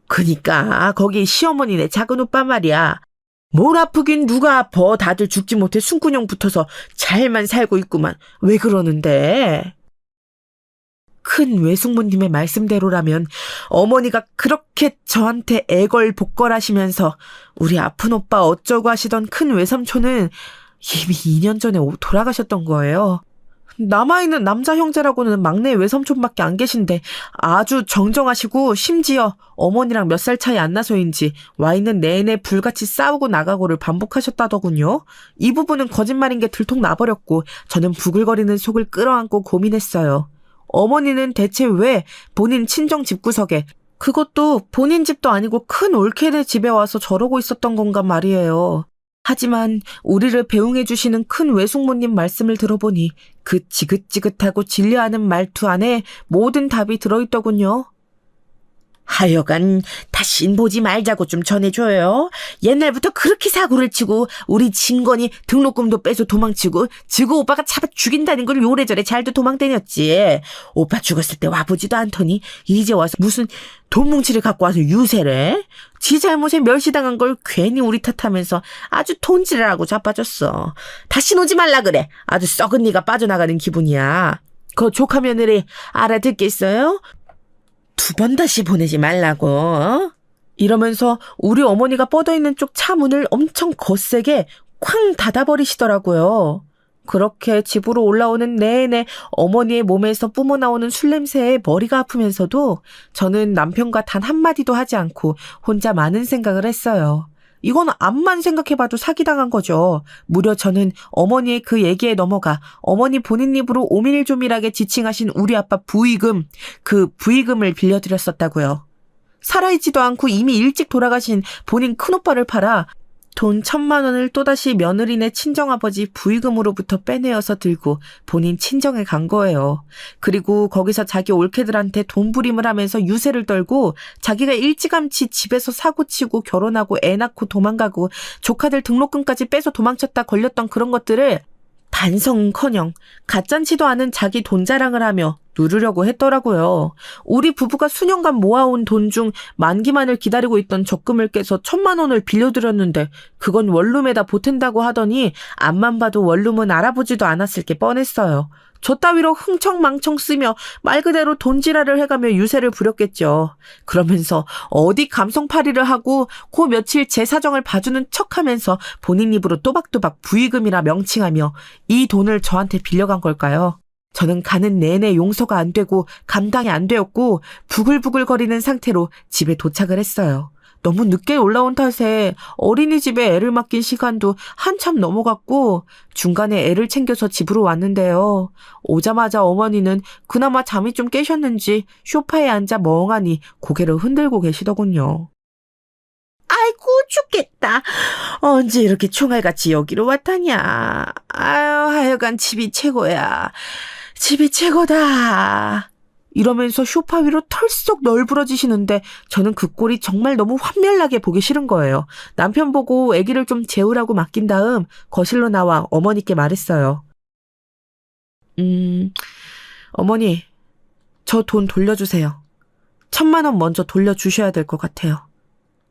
그니까 거기 시어머니네 작은 오빠 말이야. 뭘 아프긴 누가 아파. 다들 죽지 못해 숨구녕 붙어서 잘만 살고 있구만. 왜 그러는데? 큰 외숙모님의 말씀대로라면 어머니가 그렇게 저한테 애걸복걸하시면서 우리 아픈 오빠 어쩌고 하시던 큰 외삼촌은 이미 2년 전에 돌아가셨던 거예요. 남아있는 남자 형제라고는 막내 외삼촌밖에 안 계신데 아주 정정하시고 심지어 어머니랑 몇 살 차이 안 나서인지 와 있는 내내 불같이 싸우고 나가고를 반복하셨다더군요. 이 부분은 거짓말인 게 들통 나버렸고 저는 부글거리는 속을 끌어안고 고민했어요. 어머니는 대체 왜 본인 친정 집구석에 그것도 본인 집도 아니고 큰 올케네 집에 와서 저러고 있었던 건가 말이에요. 하지만 우리를 배웅해 주시는 큰 외숙모님 말씀을 들어보니 그 지긋지긋하고 진려하는 말투 안에 모든 답이 들어있더군요. 하여간 다신 보지 말자고 좀 전해줘요. 옛날부터 그렇게 사고를 치고 우리 진건이 등록금도 빼서 도망치고 지구 오빠가 잡아 죽인다는 걸 요래저래 잘도 도망다녔지. 오빠 죽었을 때 와보지도 않더니 이제 와서 무슨 돈뭉치를 갖고 와서 유세래. 지 잘못에 멸시당한 걸 괜히 우리 탓하면서 아주 돈질하고 자빠졌어. 다시 오지 말라 그래. 아주 썩은 니가 빠져나가는 기분이야. 그 조카 며느리 알아듣겠어요? 2번 다시 보내지 말라고. 이러면서 우리 어머니가 뻗어있는 쪽 차 문을 엄청 거세게 쾅 닫아버리시더라고요. 그렇게 집으로 올라오는 내내 어머니의 몸에서 뿜어나오는 술 냄새에 머리가 아프면서도 저는 남편과 단 한마디도 하지 않고 혼자 많은 생각을 했어요. 이건 암만 생각해봐도 사기당한 거죠. 무려 저는 어머니의 그 얘기에 넘어가 어머니 본인 입으로 오밀조밀하게 지칭하신 우리 아빠 부의금, 그 부의금을 빌려드렸었다고요. 살아있지도 않고 이미 일찍 돌아가신 본인 큰오빠를 팔아 돈 1,000만 원을 또다시 며느리네 친정아버지 부의금으로부터 빼내어서 들고 본인 친정에 간 거예요. 그리고 거기서 자기 올케들한테 돈부림을 하면서 유세를 떨고 자기가 일찌감치 집에서 사고치고 결혼하고 애 낳고 도망가고 조카들 등록금까지 빼서 도망쳤다 걸렸던 그런 것들을 반성커녕 가짠치도 않은 자기 돈 자랑을 하며 누르려고 했더라고요. 우리 부부가 수년간 모아온 돈 중 만기만을 기다리고 있던 적금을 깨서 1,000만 원을 빌려드렸는데 그건 원룸에다 보탠다고 하더니 앞만 봐도 원룸은 알아보지도 않았을 게 뻔했어요. 저 따위로 흥청망청 쓰며 말 그대로 돈지랄을 해가며 유세를 부렸겠죠. 그러면서 어디 감성팔이를 하고 그 며칠 제 사정을 봐주는 척하면서 본인 입으로 또박또박 부의금이라 명칭하며 이 돈을 저한테 빌려간 걸까요? 저는 가는 내내 용서가 안 되고 감당이 안 되었고 부글부글거리는 상태로 집에 도착을 했어요. 너무 늦게 올라온 탓에 어린이집에 애를 맡긴 시간도 한참 넘어갔고 중간에 애를 챙겨서 집으로 왔는데요. 오자마자 어머니는 그나마 잠이 좀 깨셨는지 소파에 앉아 멍하니 고개를 흔들고 계시더군요. 아이고 죽겠다. 언제 이렇게 총알같이 여기로 왔다냐. 아유 하여간 집이 최고야. 집이 최고다. 이러면서 소파 위로 털썩 널브러지시는데 저는 그 꼴이 정말 너무 환멸나게 보기 싫은 거예요. 남편 보고 아기를 좀 재우라고 맡긴 다음 거실로 나와 어머니께 말했어요. 어머니, 저 돈 돌려주세요. 1,000만 원 먼저 돌려주셔야 될 것 같아요.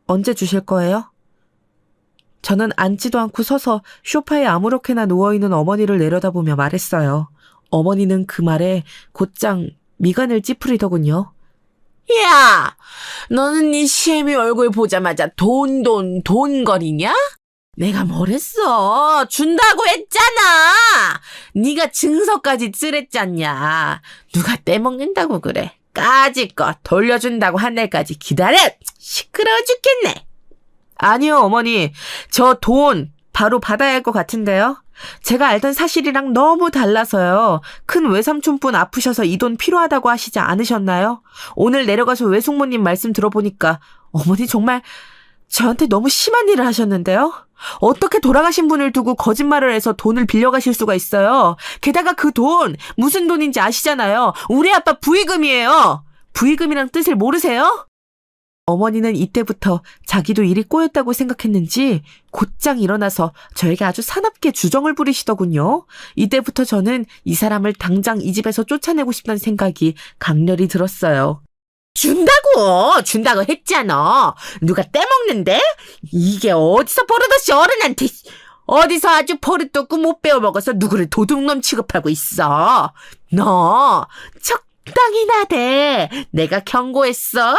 언제 주실 거예요? 저는 앉지도 않고 서서 소파에 아무렇게나 누워있는 어머니를 내려다보며 말했어요. 어머니는 그 말에 곧장 미간을 찌푸리더군요. 야, 너는 네 시애미 얼굴 보자마자 돈 거리냐? 내가 뭘 했어? 준다고 했잖아. 네가 증서까지 쓰랬잖냐. 누가 떼먹는다고 그래. 까짓것 돌려준다고 한 날까지 기다려. 시끄러워 죽겠네. 아니요, 어머니. 저 돈 바로 받아야 할 것 같은데요. 제가 알던 사실이랑 너무 달라서요. 큰 외삼촌분 아프셔서 이 돈 필요하다고 하시지 않으셨나요? 오늘 내려가서 외숙모님 말씀 들어보니까 어머니 정말 저한테 너무 심한 일을 하셨는데요. 어떻게 돌아가신 분을 두고 거짓말을 해서 돈을 빌려가실 수가 있어요. 게다가 그 돈 무슨 돈인지 아시잖아요. 우리 아빠 부의금이에요. 부의금이란 뜻을 모르세요? 어머니는 이때부터 자기도 일이 꼬였다고 생각했는지 곧장 일어나서 저에게 아주 사납게 주정을 부리시더군요. 이때부터 저는 이 사람을 당장 이 집에서 쫓아내고 싶다는 생각이 강렬히 들었어요. 준다고 했잖아. 누가 떼먹는데? 이게 어디서 버릇없이 어른한테 어디서 아주 버릇도 없고 못 배워먹어서 누구를 도둑놈 취급하고 있어. 너 적당히 나대. 내가 경고했어.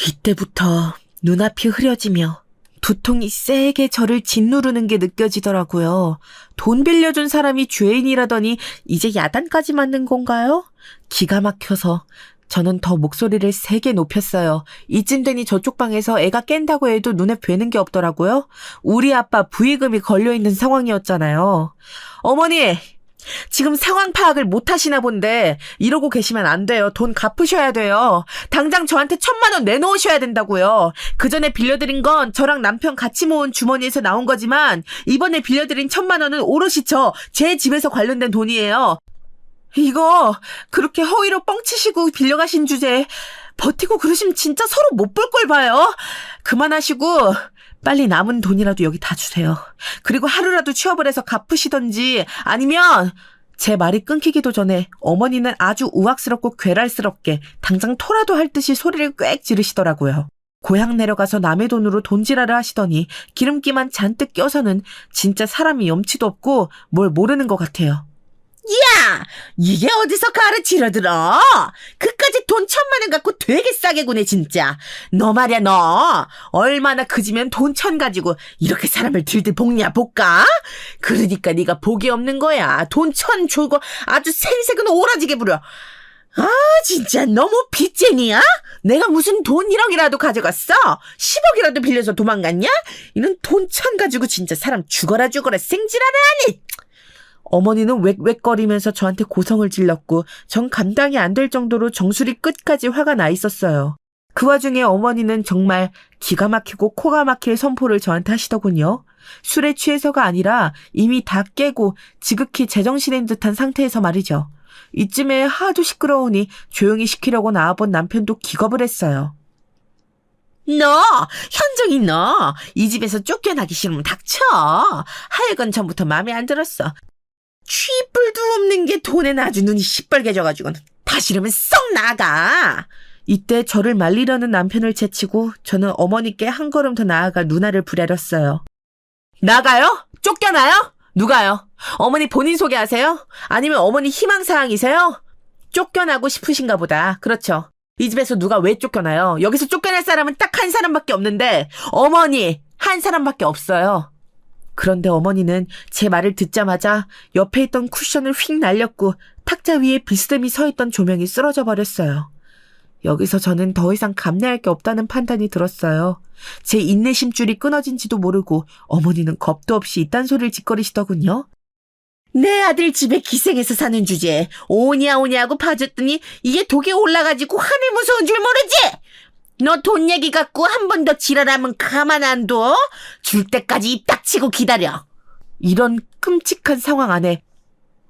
이때부터 눈앞이 흐려지며 두통이 세게 저를 짓누르는 게 느껴지더라고요. 돈 빌려준 사람이 죄인이라더니 이제 야단까지 맞는 건가요? 기가 막혀서 저는 더 목소리를 세게 높였어요. 이쯤 되니 저쪽 방에서 애가 깬다고 해도 눈에 뵈는 게 없더라고요. 우리 아빠 부의금이 걸려있는 상황이었잖아요. 어머니, 지금 상황 파악을 못 하시나 본데 이러고 계시면 안 돼요. 돈 갚으셔야 돼요. 당장 저한테 1,000만 원 내놓으셔야 된다고요. 그 전에 빌려드린 건 저랑 남편 같이 모은 주머니에서 나온 거지만 이번에 빌려드린 1,000만 원은 오롯이 제 집에서 관련된 돈이에요. 이거 그렇게 허위로 뻥치시고 빌려가신 주제에 버티고 그러시면 진짜 서로 못 볼 걸 봐요. 그만하시고 빨리 남은 돈이라도 여기 다 주세요. 그리고 하루라도 취업을 해서 갚으시던지 아니면 제 말이 끊기기도 전에 어머니는 아주 우악스럽고 괴랄스럽게 당장 토라도 할 듯이 소리를 꽥 지르시더라고요. 고향 내려가서 남의 돈으로 돈지랄을 하시더니 기름기만 잔뜩 껴서는 진짜 사람이 염치도 없고 뭘 모르는 것 같아요. 야, 이게 어디서 가르치려 들어? 그까짓 돈 1,000만 원 갖고 되게 싸게 구네 진짜. 너 말이야 너 얼마나 그지면 돈 1,000 가지고 이렇게 사람을 들들 볶냐 볶아? 그러니까 네가 복이 없는 거야. 돈 1,000 주고 아주 생색은 오라지게 부려. 아 진짜 너무 빚쟁이야? 내가 무슨 돈 1억이라도 가져갔어? 10억이라도 빌려서 도망갔냐? 이런 돈 1,000 가지고 진짜 사람 죽어라 생질하네 아니. 어머니는 웩웩거리면서 저한테 고성을 질렀고 전 감당이 안 될 정도로 정수리 끝까지 화가 나 있었어요. 그 와중에 어머니는 정말 기가 막히고 코가 막힐 선포를 저한테 하시더군요. 술에 취해서가 아니라 이미 다 깨고 지극히 제정신인 듯한 상태에서 말이죠. 이쯤에 하도 시끄러우니 조용히 시키려고 나와본 남편도 기겁을 했어요. 너, 현정이 너, 이 집에서 쫓겨나기 싫으면 닥쳐. 하여간 전부터 마음에 안 들었어. 취뿔도 없는 게 돈에 아주 눈이 시뻘개져가지고 다 싫으면 썩 나가. 이때 저를 말리려는 남편을 제치고 저는 어머니께 한 걸음 더 나아가 누나를 부랴렸어요. 나가요? 쫓겨나요? 누가요? 어머니 본인 소개하세요? 아니면 어머니 희망사항이세요? 쫓겨나고 싶으신가 보다. 그렇죠. 이 집에서 누가 왜 쫓겨나요? 여기서 쫓겨날 사람은 딱 한 사람밖에 없는데 어머니 한 사람밖에 없어요. 그런데 어머니는 제 말을 듣자마자 옆에 있던 쿠션을 휙 날렸고 탁자 위에 비스듬히 서 있던 조명이 쓰러져 버렸어요. 여기서 저는 더 이상 감내할 게 없다는 판단이 들었어요. 제 인내심줄이 끊어진지도 모르고 어머니는 겁도 없이 이딴 소리를 짓거리시더군요. 내 아들 집에 기생해서 사는 주제에 오냐 하고 봐줬더니 이게 독에 올라가지고 하늘 무서운 줄 모르지? 너 돈 얘기 갖고 한 번 더 지랄하면 가만 안 둬? 줄 때까지 입 닥치고 기다려. 이런 끔찍한 상황 안에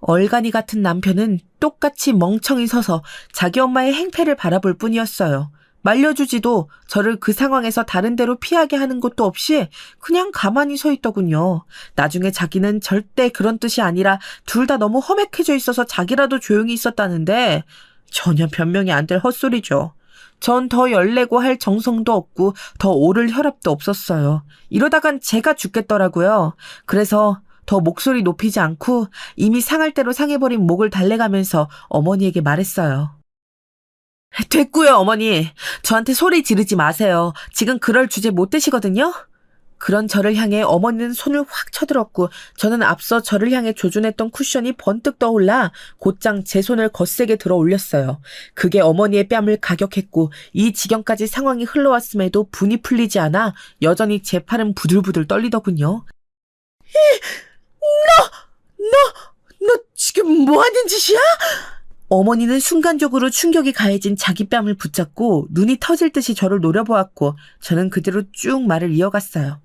얼간이 같은 남편은 똑같이 멍청이 서서 자기 엄마의 행패를 바라볼 뿐이었어요. 말려주지도 저를 그 상황에서 다른 데로 피하게 하는 것도 없이 그냥 가만히 서 있더군요. 나중에 자기는 절대 그런 뜻이 아니라 둘 다 너무 험악해져 있어서 자기라도 조용히 있었다는데 전혀 변명이 안 될 헛소리죠. 전 더 열내고 할 정성도 없고 더 오를 혈압도 없었어요. 이러다간 제가 죽겠더라고요. 그래서 더 목소리 높이지 않고 이미 상할 대로 상해버린 목을 달래가면서 어머니에게 말했어요. 됐고요, 어머니. 저한테 소리 지르지 마세요. 지금 그럴 주제 못 되시거든요. 그런 저를 향해 어머니는 손을 확 쳐들었고 저는 앞서 저를 향해 조준했던 쿠션이 번뜩 떠올라 곧장 제 손을 거세게 들어 올렸어요. 그게 어머니의 뺨을 가격했고 이 지경까지 상황이 흘러왔음에도 분이 풀리지 않아 여전히 제 팔은 부들부들 떨리더군요. 너 지금 뭐 하는 짓이야? 어머니는 순간적으로 충격이 가해진 자기 뺨을 붙잡고 눈이 터질 듯이 저를 노려보았고 저는 그대로 쭉 말을 이어갔어요.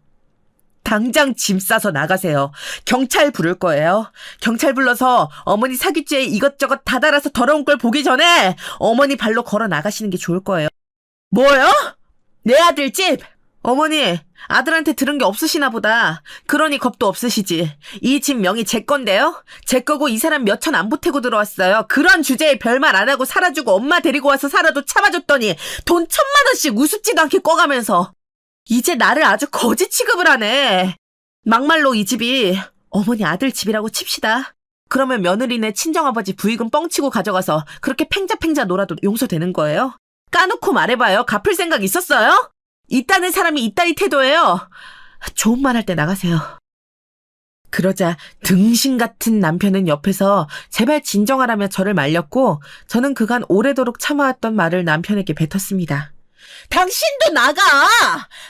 당장 짐 싸서 나가세요. 경찰 부를 거예요. 경찰 불러서 어머니 사기죄에 이것저것 다 달아서 더러운 걸 보기 전에 어머니 발로 걸어 나가시는 게 좋을 거예요. 뭐요? 내 아들 집! 어머니, 아들한테 들은 게 없으시나 보다. 그러니 겁도 없으시지. 이 집 명의 제 건데요? 제 거고 이 사람 몇 천 안 보태고 들어왔어요. 그런 주제에 별말 안 하고 살아주고 엄마 데리고 와서 살아도 참아줬더니 돈 1,000만 원씩 우습지도 않게 꿔가면서 이제 나를 아주 거지 취급을 하네. 막말로 이 집이 어머니 아들 집이라고 칩시다. 그러면 며느리네 친정아버지 부익은 뻥치고 가져가서 그렇게 팽자팽자 놀아도 용서되는 거예요? 까놓고 말해봐요. 갚을 생각 있었어요? 있다는 사람이 이따위 태도예요. 좋은 말 할 때 나가세요. 그러자 등신 같은 남편은 옆에서 제발 진정하라며 저를 말렸고 저는 그간 오래도록 참아왔던 말을 남편에게 뱉었습니다. 당신도 나가!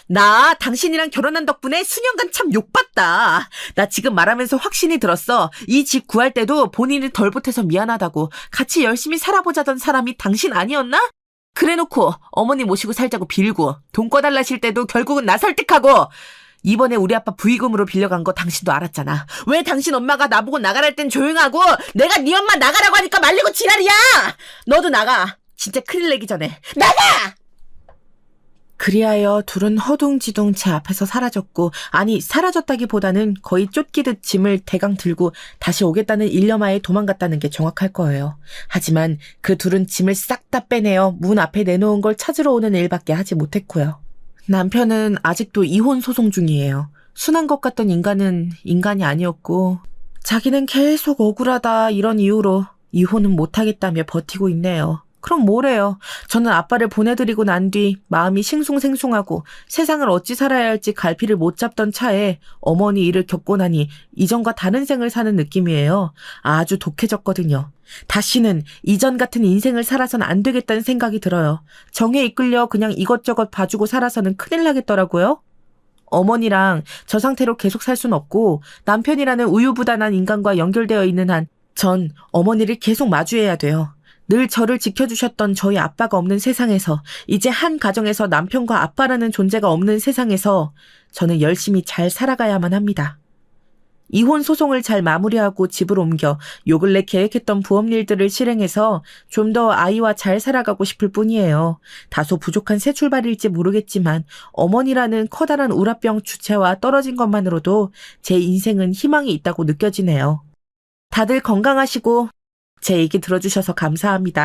나 당신이랑 결혼한 덕분에 수년간 참 욕봤다. 나 지금 말하면서 확신이 들었어. 이 집 구할 때도 본인이 덜 보태서 미안하다고 같이 열심히 살아보자던 사람이 당신 아니었나? 그래놓고 어머니 모시고 살자고 빌고 돈 꿔달라실 때도 결국은 나 설득하고 이번에 우리 아빠 부의금으로 빌려간 거 당신도 알았잖아. 왜 당신 엄마가 나보고 나가랄 땐 조용하고 내가 네 엄마 나가라고 하니까 말리고 지랄이야! 너도 나가. 진짜 큰일 내기 전에. 나가! 그리하여 둘은 허둥지둥 제 앞에서 사라졌고 아니 사라졌다기보다는 거의 쫓기듯 짐을 대강 들고 다시 오겠다는 일념하에 도망갔다는 게 정확할 거예요. 하지만 그 둘은 짐을 싹 다 빼내어 문 앞에 내놓은 걸 찾으러 오는 일밖에 하지 못했고요. 남편은 아직도 이혼 소송 중이에요. 순한 것 같던 인간은 인간이 아니었고 자기는 계속 억울하다 이런 이유로 이혼은 못하겠다며 버티고 있네요. 그럼 뭐래요? 저는 아빠를 보내드리고 난 뒤 마음이 싱숭생숭하고 세상을 어찌 살아야 할지 갈피를 못 잡던 차에 어머니 일을 겪고 나니 이전과 다른 생을 사는 느낌이에요. 아주 독해졌거든요. 다시는 이전 같은 인생을 살아선 안 되겠다는 생각이 들어요. 정에 이끌려 그냥 이것저것 봐주고 살아서는 큰일 나겠더라고요. 어머니랑 저 상태로 계속 살 순 없고 남편이라는 우유부단한 인간과 연결되어 있는 한 전 어머니를 계속 마주해야 돼요. 늘 저를 지켜주셨던 저희 아빠가 없는 세상에서 이제 한 가정에서 남편과 아빠라는 존재가 없는 세상에서 저는 열심히 잘 살아가야만 합니다. 이혼 소송을 잘 마무리하고 집으로 옮겨 요 근래 계획했던 부업 일들을 실행해서 좀 더 아이와 잘 살아가고 싶을 뿐이에요. 다소 부족한 새 출발일지 모르겠지만 어머니라는 커다란 우라병 주체와 떨어진 것만으로도 제 인생은 희망이 있다고 느껴지네요. 다들 건강하시고 제 얘기 들어주셔서 감사합니다.